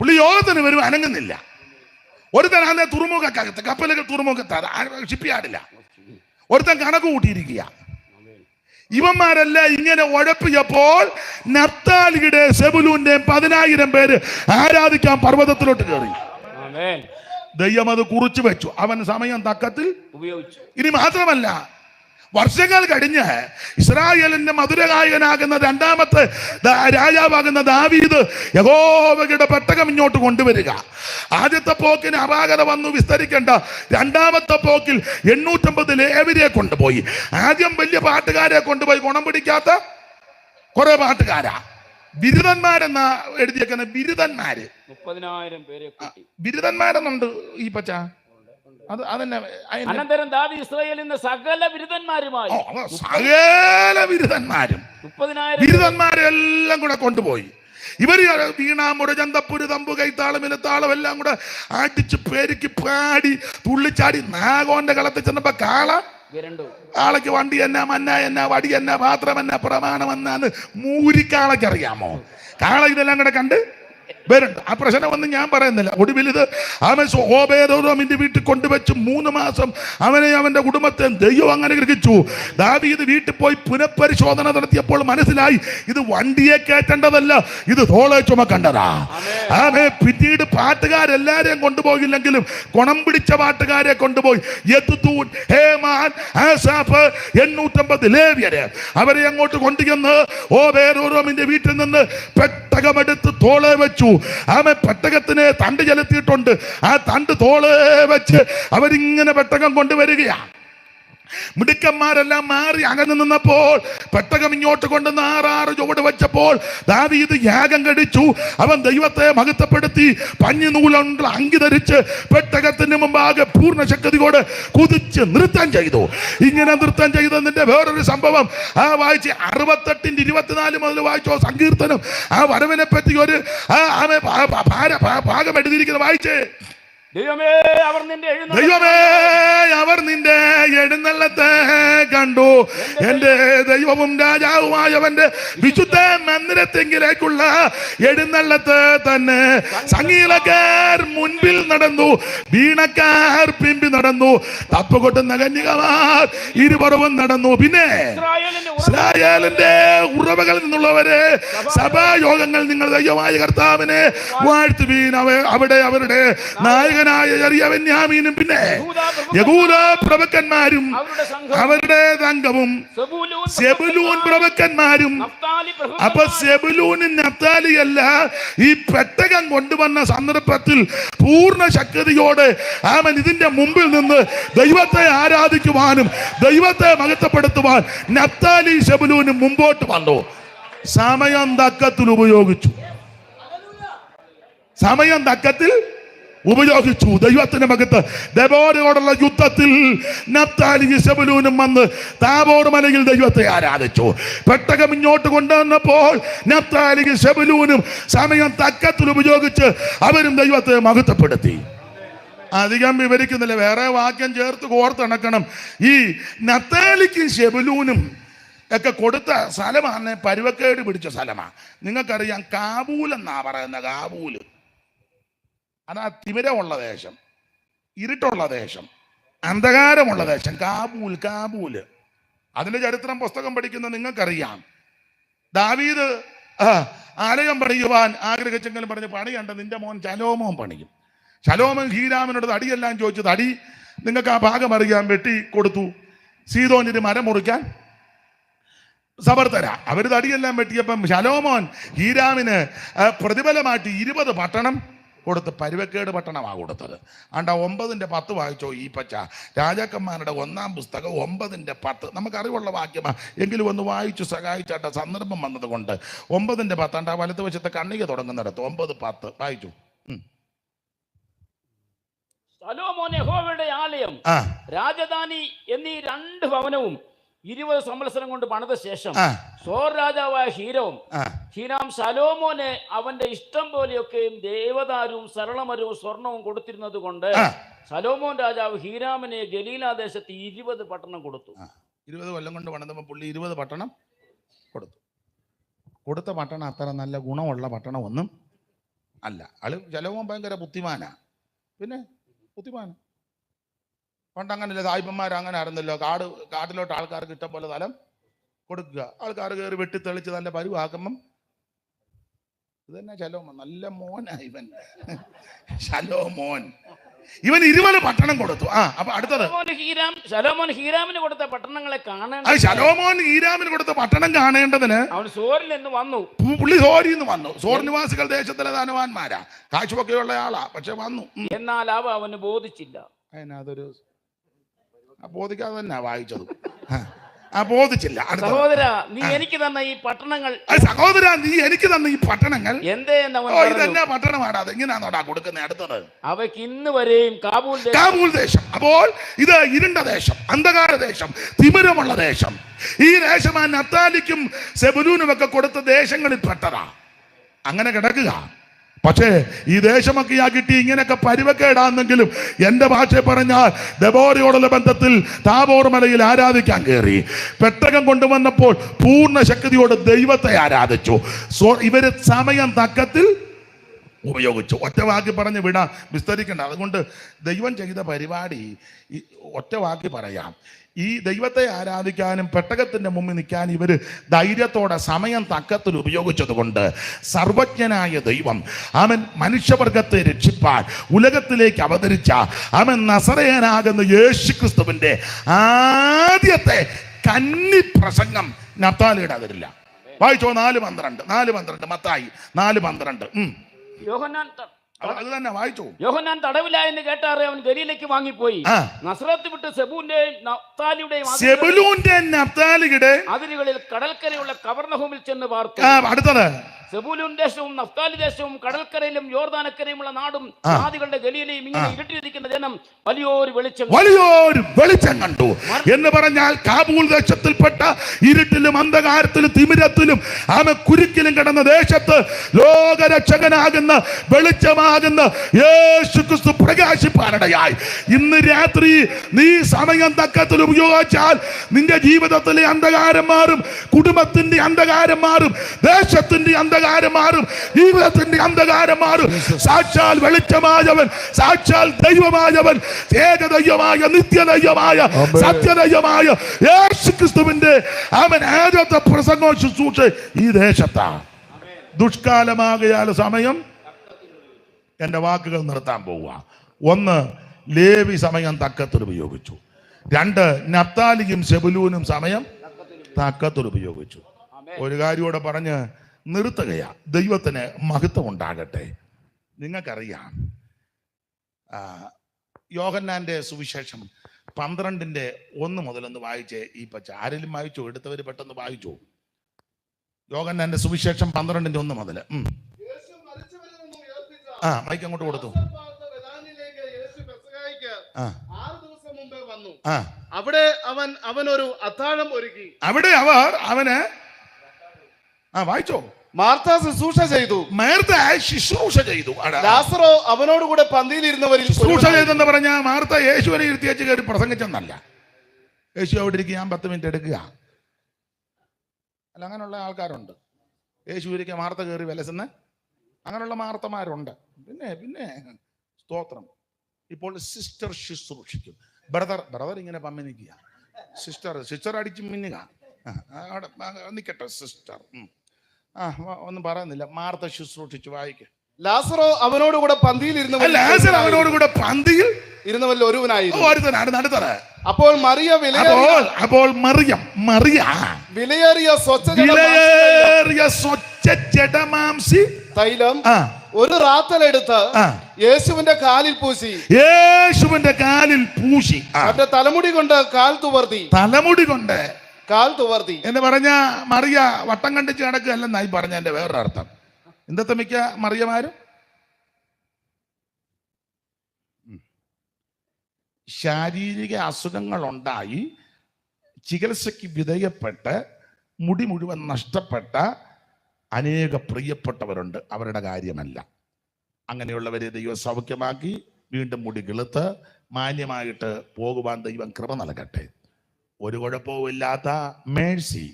പുള്ളി യോഗത്തിന് വരും, അനങ്ങുന്നില്ല. ഒരുത്തൻ അന്നെ തുറമുഖക്കകത്ത്, കപ്പലുകൾ തുറമുഖത്ത്, ഷിപ്പ്യാർഡില്ല. ഒരുത്തൻ കണക്ക് കൂട്ടിയിരിക്കുക. ഇവന്മാരെല്ലാം ഇങ്ങനെ ഉഴപ്പിയപ്പോൾ നഫ്താലിയുടെ സെബുലൂന്റെയും 10,000 പേര് ആരാധിക്കാൻ പർവ്വതത്തിലോട്ട് കയറി. ദൈവം അത് കുറിച്ചു വെച്ചു. അവൻ സമയം തക്കത്തിൽ ഉപയോഗിച്ചു. ഇനി മാത്രമല്ല, വർഷങ്ങൾ കഴിഞ്ഞ് ഇസ്രായേലിന്റെ മധുരഗായകനാകുന്ന 2ാമത്തെ രാജാവാകുന്ന ദാവീദ് യഹോവയുടെ പെട്ടകം ഇങ്ങോട്ട് കൊണ്ടുവരിക. ആദ്യത്തെ പോക്കിന് അപാകത വന്നു, വിസ്തരിക്കേണ്ട. 2ാമത്തെ പോക്കിൽ 850 ലേവ്യരെ കൊണ്ടുപോയി. ആദ്യം വലിയ പാട്ടുകാരെ കൊണ്ടുപോയി, ഗുണം പിടിക്കാത്ത കുറെ പാട്ടുകാരാ. ബിരുദന്മാരെന്നാ എഴുതിയേക്കുന്ന. ബിരുദന്മാര് 30,000 പേരെ ബിരുദന്മാരെന്നുണ്ട് ഈ പച്ച. അനന്തരം ദാവീദ് ഇസ്രായേലിൽ നിന്ന് സകല ബിരുദന്മാരുമായി, സകല ബിരുദന്മാരും 30,000 ബിരുദന്മാരെല്ലാം കൂടെ കൊണ്ടുപോയി. ഇവര് വീണ, മുരചന്തപ്പുര്, തമ്പു, കൈത്താളം, ഇലത്താളം എല്ലാം കൂടെ അടിച്ച് പെരുക്കി പാടി തുള്ളിച്ചാടി. നാഗോന്റെ കളത്തിൽ ചെന്നപ്പോ കാളയ്ക്ക് വണ്ടി എന്നാ, മന്ന എന്നാ, വടി എന്നാ, പാത്രം എന്നാ, പ്രമാണം എന്നാന്ന് മൂരിക്കാളയ്ക്കറിയാമോ? കാള ഇതെല്ലാം കൂടെ കണ്ട് വരുന്നുണ്ട്. ആ പ്രശ്നമൊന്നും ഞാൻ പറയുന്നില്ല. ഒടുവിൽ ഇത് അവൻ ഓബേദോമിന്റെ വീട്ടിൽ കൊണ്ടുവച്ച് 3 മാസം അവനെ അവന്റെ കുടുംബത്തെ ദൈവം അങ്ങനെ ഗ്രഹിച്ചു. ദാവീദ് വീട്ടിൽ പോയി പുനഃപരിശോധന നടത്തിയപ്പോൾ മനസ്സിലായി, ഇത് വണ്ടിയെ കയറ്റേണ്ടതല്ല, ഇത് തോളെ ചുമക്കേണ്ടതാ. അവനെ പിന്നീട് പാട്ടുകാരെല്ലാരെയും കൊണ്ടുപോയില്ലെങ്കിലും ഗുണം പിടിച്ച പാട്ടുകാരെ കൊണ്ടുപോയി. യെദൂഥൂൻ, ഹേമാൻ, ആസാഫ്, 850 ലേവ്യര് അവരെ അങ്ങോട്ട് കൊണ്ടുചെന്ന് ഓബേദോമിന്റെ വീട്ടിൽ നിന്ന് പെട്ടകമെടുത്ത് തോളെ വെച്ചു. ആമേ. പെട്ടകത്തിന് തണ്ട് ചെലുത്തിയിട്ടുണ്ട്. ആ തണ്ട് തോളെ വെച്ച് അവരിങ്ങനെ പെട്ടകം കൊണ്ടുവരികയാണ്. മിടുക്കന്മാരെല്ലാം മാറി അകന്നു നിന്നപ്പോൾ പെട്ടകം ഇങ്ങോട്ട് കൊണ്ടുവന്ന് 6 ചുവട് വെച്ചപ്പോൾ ദാവീദ് യാഗം കഴിച്ചു. അവൻ ദൈവത്തെ മഹത്വപ്പെടുത്തി പഞ്ഞിനൂലുകൊണ്ട് അങ്കി ധരിച്ച് പെട്ടകത്തിന് മുമ്പാകെ പൂർണ്ണ ശക്തിയോട് കുതിച്ച് നൃത്തം ചെയ്തു. ഇങ്ങനെ നൃത്തം ചെയ്തതിന്റെ വേറൊരു സംഭവം വായിച്ച് 68-24 മുതൽ വായിച്ചോ സങ്കീർത്തനം. ആ വരവിനെ പറ്റി ഒരു ഭാഗം എഴുതിയിരിക്കുന്നത് വായിച്ചേ. ദൈവമേ അവർ നിന്റെ എഴുന്നള്ളത്തെ കണ്ടു. എന്റെ ദൈവവും രാജാവുമായവന്റെ വിശുദ്ധ മന്ദിരത്തെങ്കിലേക്കുള്ള എഴുന്നള്ളത്ത് തന്നെ. സംഗീതക്കാർ മുൻപിൽ നടന്നു, വീണക്കാർ പിമ്പി നടന്നു, തപ്പുകൊട്ടുന്ന കന്യകമാർ ഇരുപുറവും നടന്നു. പിന്നെ ഇസ്രായേലിന്റെ ഉറവകളിൽ നിന്നുള്ളവരെ സഭായോഗങ്ങൾ നിങ്ങൾ ദൈവമായ കർത്താവിനെ വാഴ്ത്തുവീൻ. അവിടെ അവരുടെ നായകനായ ബെന്യാമീനും പിന്നെ യഹൂദ പ്രഭുക്കന്മാരും അവരുടെ സംഘവും സെബുലൂൻ പ്രഭുക്കന്മാരും. അപ്പൊ സെബുലൂനും നഫ്താലിയല്ല, ഈ പെട്ടകം കൊണ്ടുവന്ന സന്ദർഭത്തിൽ പൂർണ്ണ ശക്തിയോടെ അവൻ ഇതിന്റെ മുമ്പിൽ നിന്ന് ദൈവത്തെ ആരാധിക്കുവാനും ദൈവത്തെ മഹത്വപ്പെടുത്തുവാൻ നഫ്താലി സെബുലൂനും മുമ്പോട്ട് വന്നു. സമയം തക്കത്തിൽ ഉപയോഗിച്ചു. ദൈവത്തിന്റെ മകത്ത് ദെബോരയോടുള്ള യുദ്ധത്തിൽ നഫ്താലി സെബുലൂനും വന്ന് താബോർ മലയിൽ ദൈവത്തെ ആരാധിച്ചു. പെട്ടകം ഇങ്ങോട്ട് കൊണ്ടുവന്നപ്പോൾ നഫ്താലി സെബുലൂനും സമയം തക്കത്തിൽ ഉപയോഗിച്ച് അവരും ദൈവത്തെ മഹത്വപ്പെടുത്തി. അധികം വിവരിക്കുന്നില്ല, വേറെ വാക്യം ചേർത്ത് കോർത്തിണക്കണം. ഈ നഫ്താലിക്കും സെബുലൂനും ഒക്കെ കൊടുത്ത സ്ഥലമാണ് പരുവക്കേട് പിടിച്ച സ്ഥലമാണ്. നിങ്ങൾക്കറിയാം, കാബൂൽ എന്നാ പറയുന്ന. കാബൂല് അതാ തിമിരമുള്ള ദേശം, ഇരുട്ടുള്ള ദേശം, അന്ധകാരമുള്ള ദേശം. കാബൂല്. അതിന്റെ ചരിത്രം പുസ്തകം പഠിക്കുന്ന നിങ്ങൾക്കറിയാം. ദാവീദ് ആലയം പണിയുവാൻ ആഗ്രഹിച്ചെങ്കിലും പറഞ്ഞ് പണിയണ്ട, നിന്റെ മോൻ ശലോമോൻ പണിയും. ശലോമോൻ ഹീരാമിനോട് തടിയെല്ലാം ചോദിച്ചു. തടി നിങ്ങൾക്ക് ആ ഭാഗം അറിയാൻ വെട്ടി കൊടുത്തു. സീദോനിന് മരം മുറിക്കാൻ സമർത്ഥര. അവർ തടിയെല്ലാം വെട്ടിയപ്പം ശലോമോൻ ഹീരാമിന് പ്രതിഫലമായിട്ട് 20 പട്ടണം കൊടുത്ത് പരുവക്കേട് പട്ടണമാണ് കൊടുത്തത്. ആണ്ട 9:10 വായിച്ചോ. ഈ പച്ച രാജാക്കന്മാരുടെ 1-ാം പുസ്തകം 9:10 നമുക്കറിവുള്ള വാക്യമാണ്, എങ്കിലും ഒന്ന് വായിച്ചു സഹായിച്ചാട്ട സന്ദർഭം വന്നത് കൊണ്ട്. 9:10 ആണ്ട വലത്ത് വശത്തെ കണ്ണിക തുടങ്ങുന്നിടത്ത് 9:10 വായിച്ചു. ശലോമോൻ യഹോവയുടെ ആലയം, രാജധാനി എന്നീ 2 ഭവനവും 20 സംവത്സരം കൊണ്ട് പണിത ശേഷം സോർ രാജാവായ ഹീരാം ശലോമോനെ അവന്റെ ഇഷ്ടം പോലെയൊക്കെയും ദേവദാരുവും സരളമരവും സ്വർണവും കൊടുത്തിരുന്നത് കൊണ്ട് ശലോമോൻ രാജാവ് ഹീരാമിനെ ഗലീലാദേശത്ത് 20 പട്ടണം കൊടുത്തു. 20 കൊല്ലം കൊണ്ട് പണിതപ്പോൾ പുള്ളി 20 പട്ടണം കൊടുത്തു. കൊടുത്ത പട്ടണം അത്ര നല്ല ഗുണമുള്ള പട്ടണം ഒന്നും അല്ല. ശലോമോൻ ഭയങ്കര ബുദ്ധിമാനാ. പിന്നെ ബുദ്ധിമാനാ. പണ്ട് അങ്ങനെയല്ല, സായിപ്പന്മാർ അങ്ങനെ ആയിരുന്നല്ലോ. കാട്ടിലോട്ട് ആൾക്കാർക്ക് ഇഷ്ടം പോലെ സ്ഥലം കൊടുക്കുക. ആൾക്കാർ കയറി വെട്ടിത്തെളിച്ച് നല്ല പരുവാക്കുമ്പം ഇത് തന്നെ ശലോമോൻ. നല്ല മോനാ ഇവൻ. ശലോമോൻ ഇവൻ 20 പട്ടണം കൊടുത്തു. അപ്പൊ അടുത്തത് ശലോമോൻ ഹീരാമിന് കൊടുത്ത പട്ടണങ്ങളെ കാണേണ്ട. ശലോമോൻ ഹീരാമിന് കൊടുത്ത പട്ടണം കാണേണ്ടതിന് അവൻ സോരിൽ നിന്ന് വന്നു. പുള്ളി സോരിൽ നിന്ന് വന്നു. സോർ നിവാസികൾ ദേശത്തിലെ ധനവാന്മാരാ, കാശുമൊക്കെയുള്ള ആളാ. പക്ഷെ വന്നു. എന്നാൽ അവന് ബോധിച്ചില്ല. അതിനതൊരു ബോധിക്കാതെ തന്നെ വായിച്ചത്. ബോധിച്ചില്ല. സഹോദര, നീ എനിക്ക് തന്ന ഈ പട്ടണങ്ങൾ ഇതെന്നാ പട്ടണമാണ്? അതെങ്ങനെയാണോടാ കൊടുക്കുന്നത്? അടുത്തത് അവയ്ക്ക് ഇന്ന് വരെയും കാബൂൽ ദേശം. അപ്പോൾ ഇത് ഇരുണ്ട ദേശം, അന്ധകാര ദേശം, തിമിരമുള്ള ദേശം. ഈ ദേശം നഫ്താലിക്കും സെബുലൂനും ഒക്കെ കൊടുത്ത ദേശങ്ങളിൽ പെട്ടതാ. അങ്ങനെ കിടക്കുക. പക്ഷേ ഈ ദേശമൊക്കെ കിട്ടി ഇങ്ങനെയൊക്കെ പരുവക്കേടാണെങ്കിലും എൻ്റെ ഭാഷ പറഞ്ഞാൽ ദെബോരയോടുള്ള ബന്ധത്തിൽ താബോർ മലയിൽ ആരാധിക്കാൻ കയറി. പെട്ടകം കൊണ്ടുവന്നപ്പോൾ പൂർണ്ണ ശക്തിയോടെ ദൈവത്തെ ആരാധിച്ചു. ഇവര് സമയം തക്കത്തിൽ ഉപയോഗിച്ചു. ഒറ്റ വാക്കി പറഞ്ഞ് വിടാൻ വിസ്തരിക്കണ്ട. അതുകൊണ്ട് ദൈവം ചെയ്ത പരിപാടി ഒറ്റ വാക്കി പറയാം. ഈ ദൈവത്തെ ആരാധിക്കാനും പെട്ടകത്തിന്റെ മുമ്പിൽ നിൽക്കാൻ ഇവർ ധൈര്യത്തോടെ സമയം തക്കത്തിൽ ഉപയോഗിച്ചത് കൊണ്ട് സർവജ്ഞനായ ദൈവം അവൻ മനുഷ്യവർഗത്തെ രക്ഷിപ്പാൻ ഉലകത്തിലേക്ക് അവതരിച്ച അവൻ നസറേയനാകുന്ന യേശുക്രിസ്തുവിന്റെ ആദ്യത്തെ കന്നി പ്രസംഗം നഫ്താലിയുടെ അതിരില്ല. വായിച്ചോ. 4:12 മത്തായി 4:12. അത് തന്നെ വായിച്ചു. യോഹന്നാൻ തടവിലായെന്ന് കേട്ടാറെ അവൻ ഗലീലയ്ക്ക് വാങ്ങിപ്പോയി. നസ്രത്ത് വിട്ട് സെബൂന്റെയും നഫ്താലിയുടെയും അതിരുകളിൽ കടൽക്കരയുള്ള കവർന്നഹൂമിൽ ചെന്ന് പാർത്തു. അടുത്തത് സെബൂലൂൻ ദേശവും നഫ്താലി ദേശവും കടൽക്കരയിലും യോർദാനക്കരയുമുള്ള നാടും ജാതികളുടെ ഗലീലയും ഇങ്ങനെ ഇരുട്ടിയിരിക്കുന്ന ജനം വലിയൊരു വെളിച്ചം കണ്ടു എന്ന് പറഞ്ഞാൽ കാബൂൾ ദേശത്തിൽപ്പെട്ട ഇരുട്ടിലും അന്ധകാരത്തിലും തിമിരത്തിലും കുരുക്കിലും കിടന്ന ദേശത്ത് ലോകരക്ഷകനാകുന്ന വെളിച്ചമാകുന്ന യേശുക്രിസ്തു പ്രകാശിപ്പാനിടയായി. ഇന്ന് രാത്രി നീ സമയം തക്കത്തിൽ ഉപയോഗിച്ചാൽ നിന്റെ ജീവിതത്തിലെ അന്ധകാരം മാറും, കുടുംബത്തിന്റെ അന്ധകാരം മാറും, ദേശത്തിന്റെ അന്ധകാരം മാറും, ജീവിതത്തിന്റെ അന്ധകാരം മാറും. സാക്ഷാൽ വെളിച്ചമായവൻ, സാക്ഷാൽ ദൈവമായവൻ, ഏകദൈവമായ നിത്യദൈവമായ സത്യദൈവമായ യേശുക്രിസ്തുവിന്റെ അവൻ ആദ്യത്തെ പ്രസംഗം ശുശ്രൂഷ ഈ ദേശത്താ. ദുഷ്കാലമാകയാൽ സമയം, എന്റെ വാക്കുകൾ നിർത്താൻ പോവുക. 1, ലേവി സമയം തക്കത്തിൽ ഉപയോഗിച്ചു. 2, നഫ്താലിയും സെബുലൂനും സമയം തക്കത്തിൽ ഉപയോഗിച്ചു. ഒരു കാര്യത്തോടെ പറഞ്ഞ് നിർത്തുകയാ. ദൈവത്തിന് മഹത്വം ഉണ്ടാകട്ടെ. നിങ്ങൾക്കറിയാം, യോഹന്നാന്റെ സുവിശേഷം 12:1 മുതൽ ഒന്ന് വായിച്ചേ. ഈ പച്ച ആരെങ്കിലും വായിച്ചോ? എടുത്തവര് പെട്ടെന്ന് വായിച്ചോ. യോഹന്നാന്റെ സുവിശേഷം 12:1 മുതൽ. മൈക്ക് അങ്ങോട്ട് കൊടുത്തു. അവിടെ അവനൊരു അത്താഴം ഒരുക്കി. അവിടെ അവർ അവന് വായിച്ചോ. മാർത്ത ശുശ്രൂഷ ചെയ്തു. ലാസറോ അവനോട് കൂടെ പന്തിയിലിരുന്നവരിൽ ശുശ്രൂഷ ചെയ്തെന്ന് പറഞ്ഞാൽ മാർത്ത യേശുവിനെ ഇരുത്തിയച്ച് കയറി പ്രസംഗിച്ചെന്നല്ല. യേശു അവിടെ ഇരിക്കുക, ഞാൻ 10 മിനിറ്റ് എടുക്കുക അല്ല. അങ്ങനെയുള്ള ആൾക്കാരുണ്ട്. യേശു ഇരിക്കുക, മാർത്ത കയറി വിലസുന്ന അങ്ങനെയുള്ള മാർത്തമാരുണ്ട്. പിന്നെ സ്തോത്രം. ഇപ്പോൾ സിസ്റ്റർ ശുശ്രൂഷിക്കും. ബ്രദർ ഇങ്ങനെ പമ്മി നിൽക്കുക. സിസ്റ്റർ അടിച്ച് മിന്നുക. നിൽക്കട്ടെ സിസ്റ്റർ. ഒന്നും പറയുന്നില്ല. മാർത്ത ശുശ്രൂഷിച്ചു. വായിക്ക. ലാസറോ അവനോട് കൂടെ പന്തിയിൽ ഇരുന്നവരിൽ ഒരുവനായിരുന്നു. അപ്പോൾ മറിയ വിലയേറിയ സ്വച്ഛജടമാംസി തൈലം ഒരു റാത്തലെടുത്ത് യേശുവിന്റെ കാലിൽ പൂശി മറ്റേ തലമുടി കൊണ്ട് കാൽ തുവർത്തി എന്ന് പറഞ്ഞ മറിയ വട്ടം കണ്ടിച്ച് കിടക്കുകയല്ലെന്നായി പറഞ്ഞ എന്റെ വേറൊരർത്ഥം. ഇന്നത്തെ മിക്ക മറിയമാരും ശാരീരിക അസുഖങ്ങൾ ഉണ്ടായി ചികിത്സയ്ക്ക് വിധേയപ്പെട്ട് മുടി മുഴുവൻ നഷ്ടപ്പെട്ട അനേക പ്രിയപ്പെട്ടവരുണ്ട്. അവരുടെ കാര്യമല്ല. അങ്ങനെയുള്ളവരെ ദൈവം സൗഖ്യമാക്കി വീണ്ടും മുടി കിളുത്ത് മാന്യമായിട്ട് പോകുവാൻ ദൈവം കൃപ നൽകട്ടെ. ഒരു കുഴപ്പവും ഇല്ലാത്ത മേഴ്സി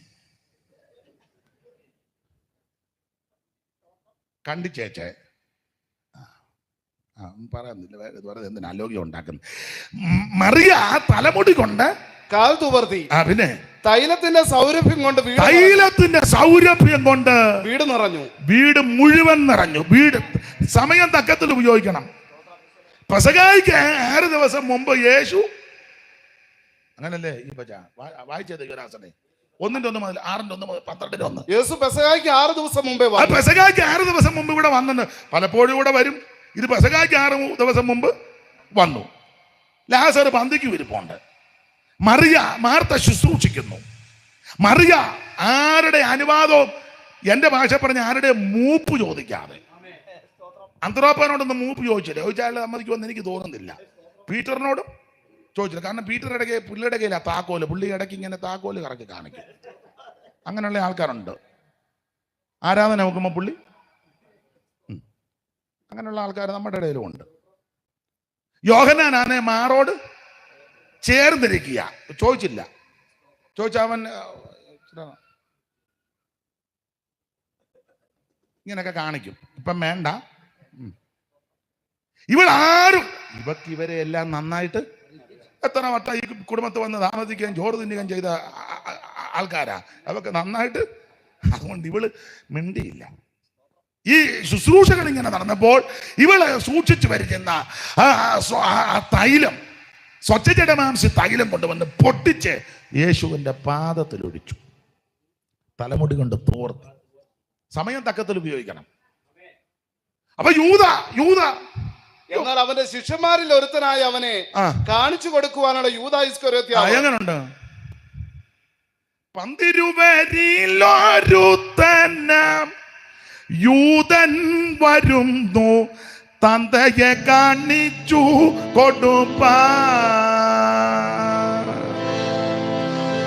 കണ്ടിച്ചേച്ചേ പറയുന്നില്ല. എന്തിനാ ആലോക്യം ഉണ്ടാക്കുന്നത്? മറിയ തലമുടി കൊണ്ട് കാൽ തുവർത്തി. പിന്നെ തൈലത്തിന്റെ സൗരഭ്യം കൊണ്ട് വീട് നിറഞ്ഞു. വീട് മുഴുവൻ നിറഞ്ഞു. വീട് സമയം തക്കത്തിൽ ഉപയോഗിക്കണം. പെസഹായ്ക്ക് 6 ദിവസം മുമ്പ് യേശു, അങ്ങനല്ലേ ഈ പച്ച വായിച്ചത് യുവരാസനെ 1:1 മുതൽ 6:1 മുതൽ 12:1. യേശു പെസഹായ്ക്ക് 6 ദിവസം മുമ്പേ പെസഹായ്ക്ക് 6 ദിവസം മുമ്പ് ഇവിടെ വന്നെന്ന് പലപ്പോഴും ഇവിടെ വരും. ഇത് പെസഹായ്ക്ക് 6 ദിവസം മുമ്പ് വന്നു. ലാസർ പന്തിക്ക് വിരിപ്പുണ്ട്. മാർത്ത ശുശ്രൂഷിക്കുന്നു. മറിയ ആരുടെ അനുവാദവും, എന്റെ ഭാഷ പറഞ്ഞ ആരുടെ മൂപ്പ് ചോദിക്കാതെ, അന്ത്രോപ്പനോടൊന്നും മൂപ്പ് ചോദിച്ചാൽ സമ്മതിക്കുമെന്ന് എനിക്ക് തോന്നുന്നില്ല. പീറ്ററിനോടും ചോദിച്ചില്ല. കാരണം പീറ്റർ ഇടയ്ക്ക് പുള്ളിയുടെ കയ്യിലാ താക്കോല്. പുള്ളി ഇടയ്ക്ക് ഇങ്ങനെ താക്കോല് കറക്കി കാണിക്കും. അങ്ങനെയുള്ള ആൾക്കാരുണ്ട്. ആരാധന നോക്കുമ്പോൾ പുള്ളി, അങ്ങനെയുള്ള ആൾക്കാർ നമ്മുടെ ഇടയിലും ഉണ്ട്. യോഹന്നാനെ മാറോട് ചേർന്നിരിക്കുക. ചോദിച്ചില്ല. ചോദിച്ചവൻ ഇങ്ങനെയൊക്കെ കാണിക്കും. ഇപ്പം വേണ്ട. ഇവരെ എല്ലാം നന്നായിട്ട് എത്ര വട്ടം ഈ കുടുംബത്തിൽ വന്ന് താമസിക്കുകയും ചോറ് തിന്നുകയും ചെയ്ത ആൾക്കാരാ. അതൊക്കെ നന്നായിട്ട്. അതുകൊണ്ട് ഇവള് മിണ്ടിയില്ല. ഈ ശുശ്രൂഷകൾ ഇങ്ങനെ നടന്നപ്പോൾ ഇവള് സൂക്ഷിച്ചു വരുന്ന തൈലം, സ്വച്ഛജടമാംസി തൈലം കൊണ്ടുവന്ന് പൊട്ടിച്ച് യേശുവിന്റെ പാദത്തിൽ ഒഴിച്ചു. തലമുടി കൊണ്ട് തോർത്ത്. സമയം തക്കത്തിൽ ഉപയോഗിക്കണം. അപ്പൊ യൂദ എന്നാൽ അവന്റെ ശിഷ്യന്മാരിൽ ഒരുത്തനായ അവനെ കാണിച്ചു കൊടുക്കുവാനുള്ള യൂദാ ഇസ്കറിയോത്യാവ് എങ്ങനുണ്ട്? പന്തിരുവരിലൊരുത്തനാം യൂദൻ വരുന്നു, തന്തയെ കാണിച്ചു കൊടുപ്പാൻ.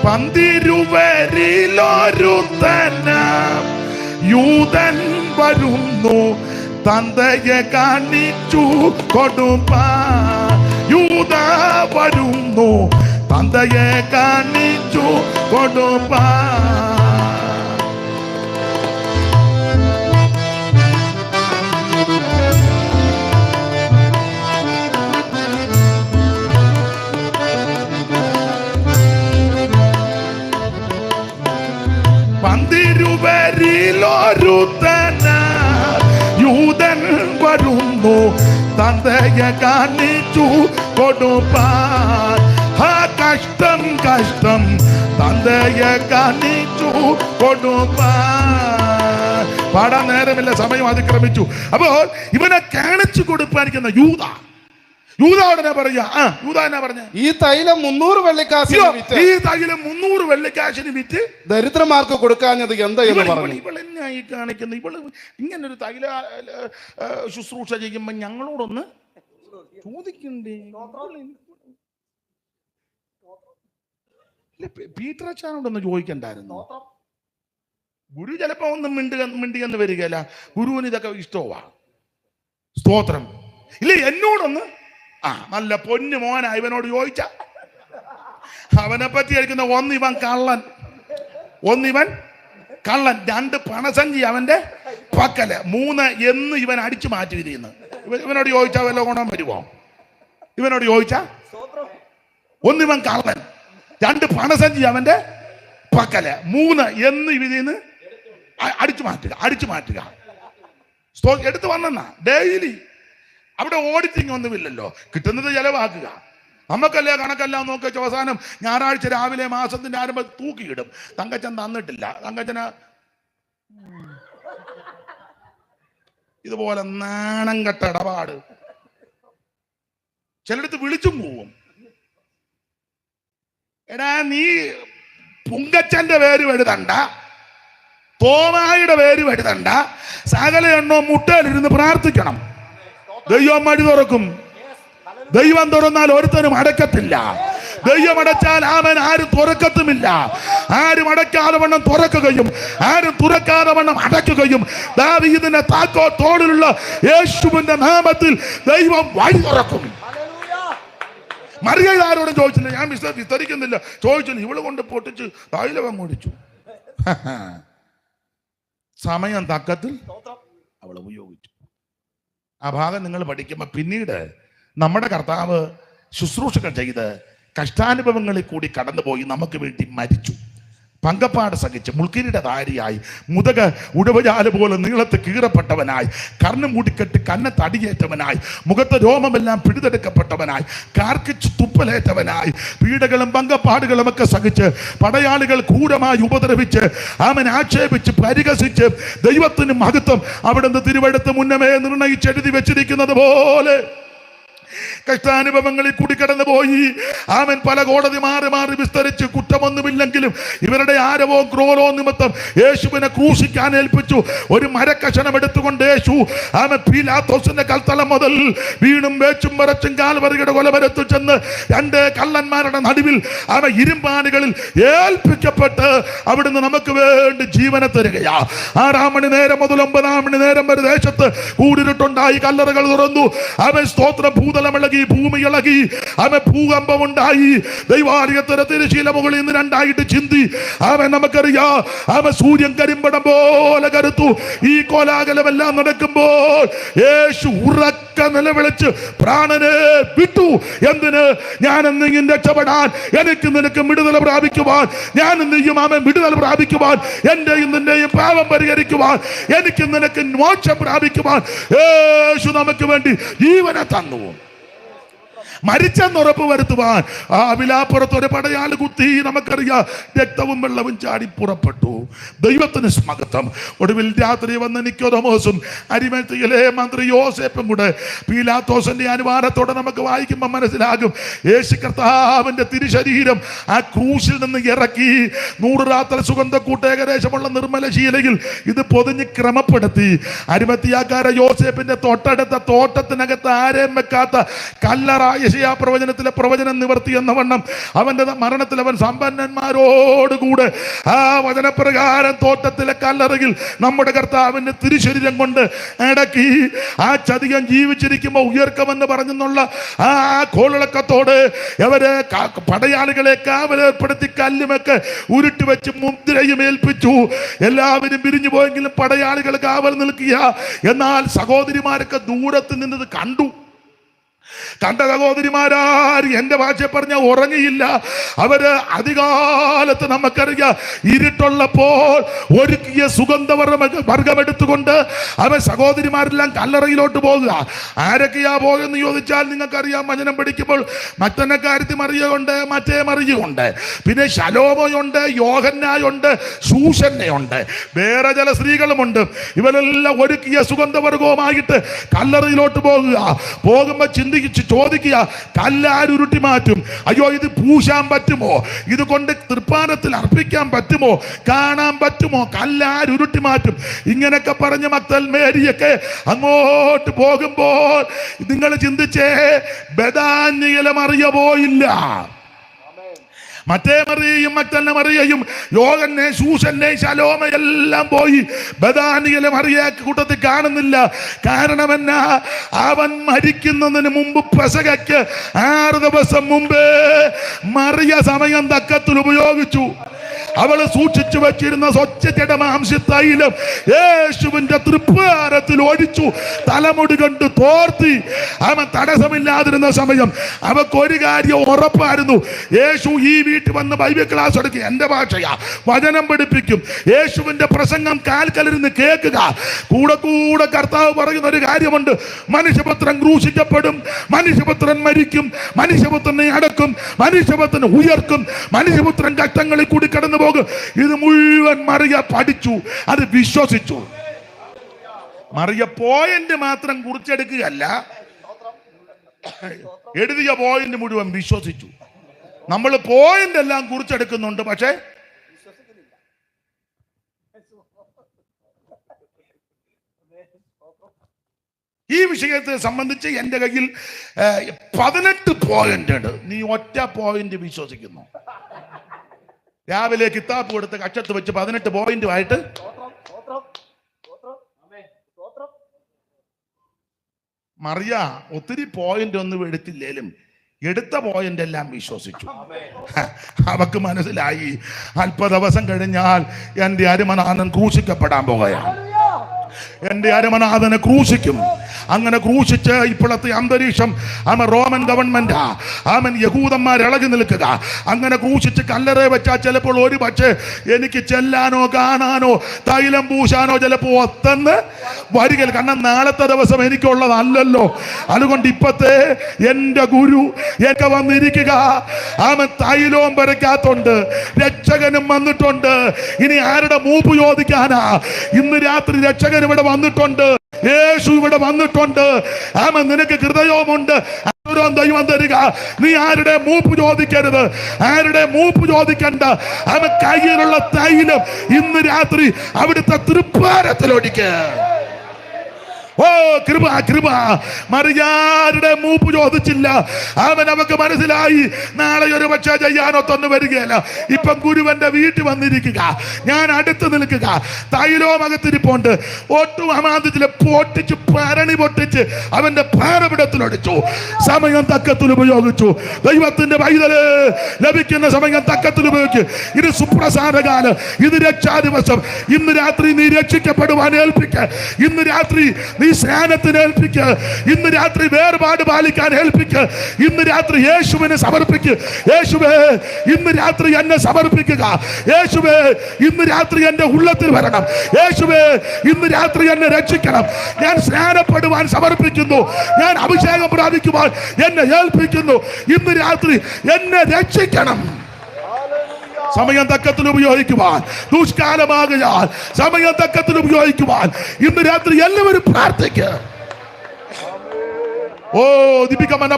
പന്തിരുവരിലൊരുത്തനാം യൂദൻ വരുന്നു, തന്തയെ കാണിച്ചു കൊടുപ്പാൻ. യൂദ വരുന്നു, തന്തയെ കാണിച്ചു കൊടുപ്പാൻ. പന്തിരുവരിലൊരുത്തനാ യൂദൻ വരുന്നു, തന്തയെ കാണിച്ചു കൊടുപ്പാൻ. കഷ്ടം കഷ്ടം, തന്തയെ കാണിച്ചു കൊടുപ്പാൻ. പാടാൻ നേരമില്ല, സമയം അതിക്രമിച്ചു. അപ്പോൾ ഇവനെ കാണിച്ചു കൊടുപ്പാനിരിക്കുന്ന യൂദാ പറയാ. യൂദാ എന്നാ പറഞ്ഞ? ഈ തൈലം 300 വെള്ളിക്കാശിന് വിറ്റ്, ഈ തൈലം 300 വെള്ളിക്കാശിന് വിറ്റ് ദരിദ്രന്മാർക്ക് കൊടുക്കാഞ്ഞത് എന്താ എന്ന് പറഞ്ഞു. ഇവളെന്നായി കാണിക്കുന്ന? ഇവള് ഇങ്ങനൊരു തൈല ശുശ്രൂഷ ചെയ്യുമ്പോ ഞങ്ങളോടൊന്ന് ചോദിക്കണ്ടേ? പീറ്റർ അച്ഛനോടൊന്ന് ചോദിക്കണ്ടായിരുന്നു. ഗുരു ചിലപ്പോ ഒന്നും മിണ്ടിയെന്ന് വരികയല്ല. ഗുരുവിന് ഇതൊക്കെ ഇഷ്ടമാ. സ്തോത്രം. ഇല്ല, എന്നോടൊന്ന് നല്ല പൊന്നു മോന ഇവനോട് ചോദിച്ച അവനെ പറ്റി ആയിരിക്കുന്ന ഒന്നിവൻ കള്ളൻ, 2 പണസഞ്ചി അവന്റെ പക്കല്, 3 എന്ന് ഇവൻ അടിച്ചു മാറ്റി വിരിയുന്നു. ഇവനോട് ചോദിച്ചാ വല്ല ഗുണം വരുമോ? ഇവനോട് ചോദിച്ചാ ഒന്നിവൻ കള്ളൻ, 2 പണസഞ്ചി അവന്റെ പക്കല്, 3 എന്ന് ഇതിന്ന് അടിച്ചു മാറ്റുക. എടുത്തു വന്നെന്നാ ഡെയിലി. അവിടെ ഓഡിറ്റിംഗ് ഒന്നുമില്ലല്ലോ, കിട്ടുന്നത് ചെലവാക്കുക. നമുക്കല്ലേ കണക്കെല്ലാം നോക്കി അവസാനം ഞായറാഴ്ച രാവിലെ മാസത്തിന്റെ ആരംഭം തൂക്കിയിടും. തങ്കച്ചൻ തന്നിട്ടില്ല, തങ്കച്ചന് ഇതുപോലെ നാണം കെട്ട ഇടപാട്. ചിലടത്ത് വിളിച്ചും പോവും. എടാ നീ പുങ്കച്ചന്റെ പേര് എഴുതണ്ട, തോമായുടെ പേര് എഴുതണ്ട, സകല എണ്ണോ മുട്ടയിലിരുന്ന് പ്രാർത്ഥിക്കണം. ദൈവം മടി തുറക്കും. ദൈവം തുറന്നാൽ ഒരുത്തനും അടക്കത്തില്ല. ദൈവം അടച്ചാൽ അവൻ ആരും തുറക്കത്തുമില്ല. ആരും അടയ്ക്കാതെ വണ്ണം തുറക്കുകയും ആരും തുറക്കാതെ വണ്ണം അടയ്ക്കുകയും ദാവീദിന്റെ തോളിലുള്ള യേശുവിന്റെ നാമത്തിൽ ദൈവം വഴി തുറക്കും. മറിയ ആരോടും ചോദിച്ചില്ല, ഞാൻ വിസ്തരിക്കുന്നില്ല, ചോദിച്ചില്ല. ഇവള് കൊണ്ട് പൊട്ടിച്ച് തൈലം കുടിച്ചു. സമയം തക്കത്തിൽ അവൾ ഉപയോഗിച്ചു. ആ ഭാഗം നിങ്ങൾ പഠിക്കുമ്പോൾ പിന്നീട് നമ്മുടെ കർത്താവ് ശുശ്രൂഷകൾ ചെയ്ത് കഷ്ടാനുഭവങ്ങളിൽ കൂടി കടന്നുപോയി നമുക്ക് വേണ്ടി മരിച്ചു. പങ്കപ്പാട് സഹിച്ച് മുൾക്കിരീടധാരിയായി, മുതക ഉടവജാല പോലെ നീളത്ത് കീറപ്പെട്ടവനായി, കർണം മൂടിക്കെട്ട് കന്നത്തടിയേറ്റവനായി, മുഖത്ത് രോമമെല്ലാം പിടിതെടുക്കപ്പെട്ടവനായി, കാർക്കിച്ച് തുപ്പലേറ്റവനായി, പീഡകളും പങ്കപ്പാടുകളും ഒക്കെ സഹിച്ച് പടയാളികൾ ക്രൂരമായി ഉപദ്രവിച്ച് അവൻ ആക്ഷേപിച്ച് പരിഹസിച്ച് ദൈവത്തിന് മഹത്വം അവിടുന്ന് തിരുവഴുത്ത് മുന്നമേ നിർണയിച്ചെഴുതി വെച്ചിരിക്കുന്നത് പോലെ കഷ്ടാനുഭവങ്ങളിൽ കൂടി കടന്നുപോയി. അവൻ പല കോടതി മാറി വിസ്തരിച്ച് കുറ്റമൊന്നുമില്ലെങ്കിലും ഇവരുടെ ആരവോ ക്രോധോ നിമിത്തം യേശുവിനെ ക്രൂശിക്കാൻ ഏൽപ്പിച്ചു. ഒരു മരക്കഷണം എടുത്തുകൊണ്ട് യേശു അവൻ പീലാത്തോസിന്റെ കൽത്തളം മുതൽ വീണും വേച്ചും വരച്ചും കാൽവരിയുടെ കൊലവരത്തു ചെന്ന് 2 കള്ളന്മാരുടെ നടുവിൽ അവൻ ഇരുമ്പാനുകളിൽ ഏൽപ്പിക്കപ്പെട്ട് അവിടുന്ന് നമുക്ക് വേണ്ടി ജീവനെ തരികയാ. 6 മണി നേരം മുതൽ 9 മണി നേരം വരെ ദേശത്ത് കൂടിരുട്ടുണ്ടായി, കല്ലറകൾ തുറന്നു. അവൻ സ്തോത്രം ഭൂതലമിളകി, ഭൂമി ഇളകി, അവൻ ഭൂകമ്പമുണ്ടായി. ദൈവാലയത്തിന്റെ തിരശീല മുകളിൽ നിന്ന് 2ആയിട്ട് ചിന്തി. അവൻ നമുക്കറിയാം, അവൻ സൂര്യൻ കരിമ്പടം പോലെ കരുത്തു. ഈ കോലാഹലമെല്ലാം നടക്കുമ്പോൾ യേശു ഉറക്ക നിലവിളിച്ച് പ്രാണനെ വിട്ടു. എന്തിന്? ഞാൻ നീയും രക്ഷപ്പെടാൻ, എനിക്ക് നിനക്ക് വിടുതൽ പ്രാപിക്കുവാൻ, ഞാൻ നീയും അവൻ വിടുതൽ പ്രാപിക്കുവാൻ, എന്റെയും നിന്റെയും പാപം പരിഹരിക്കുവാൻ, എനിക്ക് നിനക്ക് മോക്ഷം പ്രാപിക്കുവാൻ യേശു നമുക്ക് വേണ്ടി ജീവനെ തന്നു. മരിച്ചെന്ന് ഉറപ്പ് വരുത്തുവാൻ ആ വിലാപ്പുറത്ത് ഒരു പടയാളി കുത്തി. നമുക്കറിയാം, രക്തവും വെള്ളവും ചാടി പുറപ്പെട്ടു. ദൈവത്തിന് മഹത്വം. ഒടുവിൽ രാത്രി വന്ന് നിക്കോദെമോസും അരിമത്തിയിലെ മന്ത്രി യോസേപ്പും കൂടെ പീലാത്തോസിന്റെ അനുവാദത്തോടെ നമുക്ക് വായിക്കുമ്പോൾ മനസ്സിലാകും, യേശു കർത്താവിന്റെ തിരുശരീരം ആ ക്രൂശിൽ നിന്ന് ഇറക്കി 100 രാത്രി സുഗന്ധക്കൂട്ട് ഏകദേശമുള്ള നിർമ്മല ശീലയിൽ ഇത് പൊതിഞ്ഞ് ക്രമപ്പെടുത്തി. അരിമത്തിയാക്കാര യോസേപ്പിന്റെ തൊട്ടടുത്ത തോട്ടത്തിനകത്ത് ആരെയും വെക്കാത്ത കല്ലറ യെശയ്യാ പ്രവചനത്തിലെ പ്രവചനം നിവർത്തി എന്ന വണ്ണം അവന്റെ മരണത്തിൽ അവൻ സമ്പന്നന്മാരോടുകൂടെ ആ വചനപ്രകാരം തോട്ടത്തിലെ കല്ലറയിൽ നമ്മുടെ കർത്താവിന്റെ തിരുശരീരം കൊണ്ട് അടക്കി. ആ ചതികൻ ജീവിച്ചിരിക്കുമ്പോൾ ഉയർക്കുമെന്ന് പറഞ്ഞെന്നുള്ള ആ കോളിളക്കത്തോട് അവര് പടയാളികളെ കാവലേർപ്പെടുത്തി കല്ലുമൊക്കെ ഉരുട്ടി വെച്ച് മുദ്രയും ഏൽപ്പിച്ചു. എല്ലാവരും പിരിഞ്ഞു പോയെങ്കിലും പടയാളികൾ കാവൽ നിൽക്കുക. എന്നാൽ സഹോദരിമാരൊക്കെ ദൂരത്ത് നിന്നത് കണ്ട സഹോദരിമാരാർ എന്റെ ഭാഷ പറഞ്ഞ ഉറങ്ങിയില്ല. അവര് അധികാലത്ത് നമുക്കറിയാം ഇരുട്ടുള്ളപ്പോൾ ഒരുക്കിയ വർഗമെടുത്തുകൊണ്ട് അവർ സഹോദരിമാരെല്ലാം കല്ലറയിലോട്ട് പോകുക. ആരൊക്കെയാ പോയെന്ന് ചോദിച്ചാൽ നിങ്ങൾക്കറിയാം, വചനം പഠിക്കുമ്പോൾ മറ്റന്നക്കാര്യത്തിൽ മറിയുണ്ട്, മറ്റേ മറിയുണ്ട്, പിന്നെ ശലോമയുണ്ട്, യോഹന്നായുണ്ട്, ശൂശന്നയുണ്ട്, വേറെ ചില സ്ത്രീകളുമുണ്ട്. ഇവരെല്ലാം ഒരുക്കിയ സുഗന്ധവർഗവുമായിട്ട് കല്ലറയിലോട്ട് പോകുക. പോകുമ്പോ ചോദിക്കുക, കല്ലാരുരുട്ടി മാറ്റും. അയ്യോ, ഇത് പൂശാൻ പറ്റുമോ? ഇത് കൊണ്ട് തൃപ്പാനത്തിൽ അർപ്പിക്കാൻ പറ്റുമോ? കാണാൻ പറ്റുമോ? കല്ലാരുരുട്ടി മാറ്റും. ഇങ്ങനെയൊക്കെ പറഞ്ഞ് മക്തൽ മേരിയൊക്കെ അങ്ങോട്ട് പോകുമ്പോൾ നിങ്ങൾ ചിന്തിച്ചേ, ബെഥാന്യയിലെ മറിയ പോയില്ല. മറ്റേ മറിയയും മറ്റന്നെ മറിയയും യോഹന്നെ, ശൂശന്നെ, ശലോമ എല്ലാം പോയി. ബഥാനിയിലെ മറിയ കൂട്ടത്തിൽ കാണുന്നില്ല. കാരണം എന്നാ? അവൻ മരിക്കുന്നതിന് മുമ്പ് പെസഹയ്ക്ക് 6 ദിവസം മുമ്പേ മറിയ സമയം തക്കത്തിൽ ഉപയോഗിച്ചു. അവള് സൂക്ഷിച്ചു വെച്ചിരുന്ന സ്വച്ഛതയുടെ മാംസത്തൈലം യേശുവിന്റെ തൃപ്പാരത്തിൽ ഒഴിച്ചു. തലമുടി കൊണ്ട് തോർത്തി. അവൻ തടസ്സമില്ലാതിരുന്ന സമയം അവക്കൊരു കാര്യം ഉറപ്പായിരുന്നു, യേശു ഈ വീട്ടിൽ വന്ന് ബൈബിൾ ക്ലാസ് എടുക്കുക, എന്റെ ഭാഷയാ, വചനം പഠിപ്പിക്കും, യേശുവിന്റെ പ്രസംഗം കാൽക്കലിരുന്ന് കേൾക്കുക. കൂടെ കൂടെ കർത്താവ് പറയുന്ന ഒരു കാര്യമുണ്ട്, മനുഷ്യപുത്രൻ ക്രൂശിക്കപ്പെടും, മനുഷ്യപുത്രൻ മരിക്കും, മനുഷ്യപുത്രനെ അടക്കും, മനുഷ്യപുത്രൻ ഉയർക്കും, മനുഷ്യപുത്രൻ കഷ്ടങ്ങളിൽ കൂടി കടന്നു പോകും. ഇത് മുഴുവൻ മറിയ പഠിച്ചു, അത് വിശ്വസിച്ചു. മറിയ പോയിന്റ് മാത്രം കുറിച്ചെടുക്കുകയല്ല, എഴുതിയ പോയിന്റ് മുഴുവൻ വിശ്വസിച്ചു. നമ്മൾ പോയിന്റ് എല്ലാം കുറിച്ചെടുക്കുന്നുണ്ട്, പക്ഷേ ഈ വിഷയത്തെ സംബന്ധിച്ച് എൻ്റെ കയ്യിൽ 18 പോയിന്റ് ഉണ്ട്. നീ ഒറ്റ പോയിന്റ് വിശ്വസിക്കുന്നു. രാവിലെ കിതാബ് കൊടുത്ത് കക്ഷത്ത് വെച്ച് 18 പോയിന്റുമായിട്ട് മറിയ ഒത്തിരി പോയിന്റ് ഒന്നും എടുത്തില്ലേലും എടുത്ത പോയിന്റ് എല്ലാം വിശ്വസിച്ചു. അവക്ക് മനസ്സിലായി, അല്പ ദിവസം കഴിഞ്ഞാൽ എൻ്റെ അരുമനാഥൻ ക്രൂശിക്കപ്പെടാൻ പോകുകയാണ്. എൻ്റെ അരുമനാഥനെ ക്രൂശിക്കും. അങ്ങനെ ക്രൂശിച്ച് ഇപ്പോഴത്തെ അന്തരീക്ഷം റോമൻ ഗവൺമെന്റാ, യഹൂദന്മാർ ഇളകി നിൽക്കുക. അങ്ങനെ ക്രൂശിച്ച് കല്ലറ വെച്ചാൽ ചിലപ്പോൾ ഒരു പക്ഷേ എനിക്ക് ചെല്ലാനോ കാണാനോ തൈലം പൂശാനോ ചിലപ്പോൾ ഒത്തന്ന് വരിക. കാരണം നാളത്തെ ദിവസം എനിക്കുള്ളതല്ലല്ലോ. അതുകൊണ്ട് ഇപ്പത്തെ എൻ്റെ ഗുരു ഒക്കെ വന്നിരിക്കുക. തൈലവും പരക്കാത്തുണ്ട്, രക്ഷകനും വന്നിട്ടുണ്ട്. ഇനി ആരുടെ മൂപ്പ് ചോദിക്കാനാ? ഇന്ന് രാത്രി രക്ഷകൻ ഇവിടെ വന്നിട്ടുണ്ട്, യേശു ഇവിടെ വന്നിട്ടുണ്ട്. നിനക്ക് ഹൃദയവുമുണ്ട്, ദൈവം തരിക. നീ ആരുടെ മൂപ്പ് ചോദിക്കരുത്, ആരുടെ മൂപ്പ് ചോദിക്കണ്ട. കയ്യിലുള്ള തൈലം ഇന്ന് രാത്രി അവിടുത്തെ തൃപ്പാരത്തിലൊടിക്ക. ഓ കൃപ കൃപ. മറിയാരുടെ മൂപ്പ് ചോദിച്ചില്ല. അവക്ക് മനസ്സിലായി, നാളെ ഒരു പക്ഷേ ചെയ്യാനൊത്തൊന്നു വരികയല്ല. ഇപ്പം ഗുരുവന്റെ വീട്ടിൽ വന്നിരിക്കുക, ഞാൻ അടുത്ത് നിൽക്കുക, തൈലവും അകത്തിരിപ്പുണ്ട്. ഒട്ടും അമാന്തിച്ചില്ല, പൊട്ടിച്ച് പരണി പൊട്ടിച്ച് അവന്റെ പാറപിടത്തിലൊടിച്ചു. സമയം തക്കത്തിൽ ഉപയോഗിച്ചു. ദൈവത്തിന്റെ പൈതല് ലഭിക്കുന്ന സമയം തക്കത്തിൽ ഉപയോഗിച്ചു. ഇത് സുപ്രസാദകാലം, ഇത് രക്ഷാദിവസം. ഇന്ന് രാത്രി നീ രക്ഷിക്കപ്പെടുവാൻ ഏൽപ്പിക്ക. ഇന്ന് രാത്രി നീ സ്നാനത്തിന് ഏൽപ്പിക്ക്. ഇന്ന് രാത്രി വേർപാട് പാലിക്കാൻ ഏൽപ്പിക്ക്. ഇന്ന് രാത്രി യേശുവിനെ സമർപ്പിക്ക്. യേശുവേ, ഇന്ന് രാത്രി എന്നെ സമർപ്പിക്കുക. യേശുവേ, ഇന്ന് രാത്രി എന്റെ ഉള്ളത്തിൽ വരണം. യേശുവേ, ഇന്ന് രാത്രി എന്നെ രക്ഷിക്കണം. ഞാൻ സ്നാനപ്പെടുവാൻ സമർപ്പിക്കുന്നു. ഞാൻ അഭിഷേകം പ്രാപിക്കുവാൻ എന്നെ ഏൽപ്പിക്കുന്നു. ഇന്ന് രാത്രി എന്നെ രക്ഷിക്കണം. സമയം തക്കത്തിൽ ഉപയോഗിക്കുവാൻ, ദുഷ്കാലമാകയാൽ സമയം തക്കത്തിൽ ഉപയോഗിക്കുവാൻ ഇന്ന് രാത്രി എല്ലാവരും പ്രാർത്ഥിക്കുക. ഓ ദിപിക്കമല്ല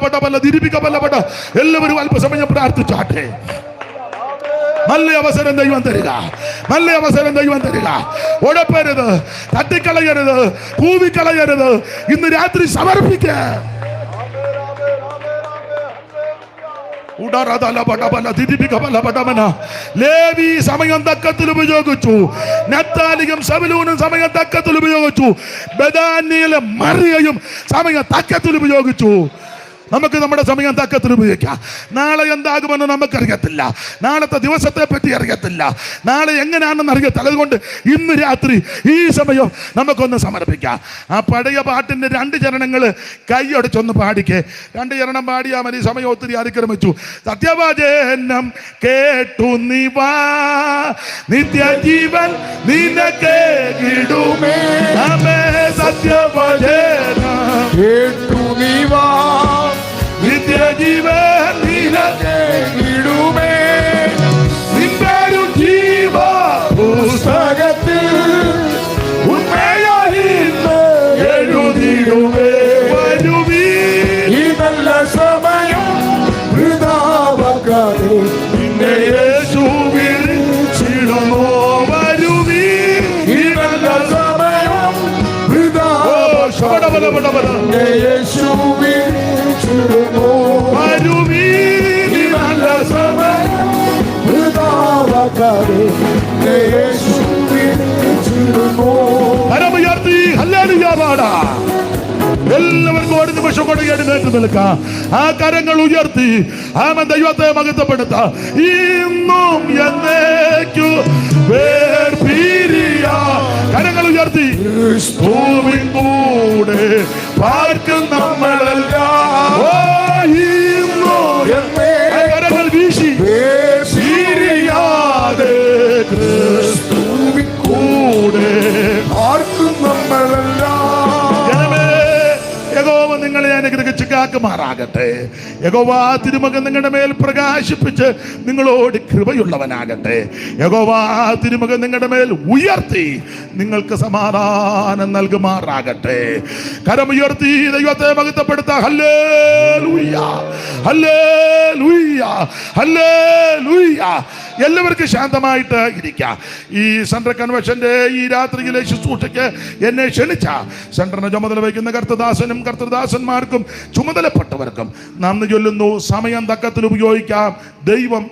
എല്ലാവരും അല്പസമയം പ്രാർത്ഥിച്ചാട്ടെ. നല്ല അവസരം ദൈവം തരിക. നല്ല അവസരം ദൈവം തരിക. ഉഴപ്പരുത്, തട്ടിക്കളയരുത്, കൂവിക്കളയരുത്. ഇന്ന് രാത്രി സമർപ്പിക്കുക. ലേവി സമയം തക്കത്തിൽ ഉപയോഗിച്ചു. നഫ്താലിയും സബലൂനും സമയം തക്കത്തിൽ ഉപയോഗിച്ചു. ബദാനിയിലെ മറിയയും സമയം തക്കത്തിൽ ഉപയോഗിച്ചു. നമുക്ക് നമ്മുടെ സമയം തക്കത്തിൽ ഉപയോഗിക്കാം. നാളെ എന്താകുമെന്ന് നമുക്കറിയത്തില്ല. നാളത്തെ ദിവസത്തെ പറ്റി അറിയത്തില്ല. നാളെ എങ്ങനെയാണെന്ന് അറിയത്തില്ല. അതുകൊണ്ട് ഇന്ന് രാത്രി ഈ സമയം നമുക്കൊന്ന് സമർപ്പിക്കാം. ആ പഴയ പാട്ടിന്റെ 2 ചരണങ്ങൾ കൈയടിച്ചൊന്ന് പാടിക്കേ. 2 ചരണം പാടിയാ മതി. സമയം ഒത്തിരി അതിക്രമിച്ചു. സത്യവചനം കേട്ടു നീ വാ, നിത്യജീവൻ നിനക്കേകിടുമേ. സത്യവചനം കേട്ടു നീ വാ, നിത്യജീവൻ നിനക്കേകിടുമേ. നിന്റെ ജീവ പുസ്തകത്തിൽ ഉണ്മയായി എഴുതിടുമേ. വരുവീൻ, ഈ നല്ല സമയം വൃഥാവാക്കാതെ നിന്നെ യേശു വിളിച്ചിടുമോ. വരുവീൻ, ഈ നല്ല സമയം വൃഥാവാക്കാതെ യേശു വിളിച്ചിടുമോ. വരുവീൻ, ഈ നല്ല സമയം വൃഥാവാക്കാതെ യേശു വിളിച്ചിടുമോ. കരമുയർത്തി ഹല്ലേലൂയ പാടാം. എല്ലാവർക്കും ഒരു നിമിഷം കൊണ്ട് എഴുന്നേറ്റ് നിൽക്കാം. ആ കരങ്ങൾ ഉയർത്തി ആമേൻ ദൈവത്തെ മഹത്വപ്പെടുത്താം. ഇന്നും എന്നേക്കും വേർപിരിയാ. കരങ്ങൾ ഉയർത്തി ക്രിസ്തുവിൻ കൂടെ പാർക്കും നമ്മളെല്ലാം. ഓ, ഇന്നും കരങ്ങൾ വീശി വേർപിരിയാതെ ക്രിസ്തുവിൻ കൂടെ ആർക്കും നമ്മളെല്ലാം. യഹോവ നിങ്ങളെ അനുഗ്രഹിച്ച് കാക്കുമാറാകട്ടെ. യഹോവ തിരുമുഖം നിങ്ങളുടെ മേൽ പ്രകാശിപ്പിച്ച് നിങ്ങളോട് കൃപയുള്ളവനാകട്ടെ. യഹോവ തിരുമുഖം നിങ്ങളുടെ മേൽ ഉയർത്തി നിങ്ങൾക്ക് സമാധാനം നൽകുമാറാകട്ടെ. കരമുയർത്തി ദൈവത്തെ മഹത്വപ്പെടുത്താം. Hallelujah, hallelujah, hallelujah. എല്ലാവർക്കും ശാന്തമായിട്ട് ഇരിക്കാം. ഈ സെൻട്രൽ കൺവെൻഷന്റെ ഈ രാത്രിയിലെ ശുശ്രൂഷയ്ക്ക് എന്നെ ക്ഷണിച്ച സെൻട്രലിന് ചുമതല വഹിക്കുന്ന കർത്തദാസനും കർത്തദാസന്മാർക്കും ചുമതലപ്പെട്ടവർക്കും നന്ദി ചൊല്ലുന്നു. സമയം തക്കത്തിൽ ഉപയോഗിക്കാം. ദൈവം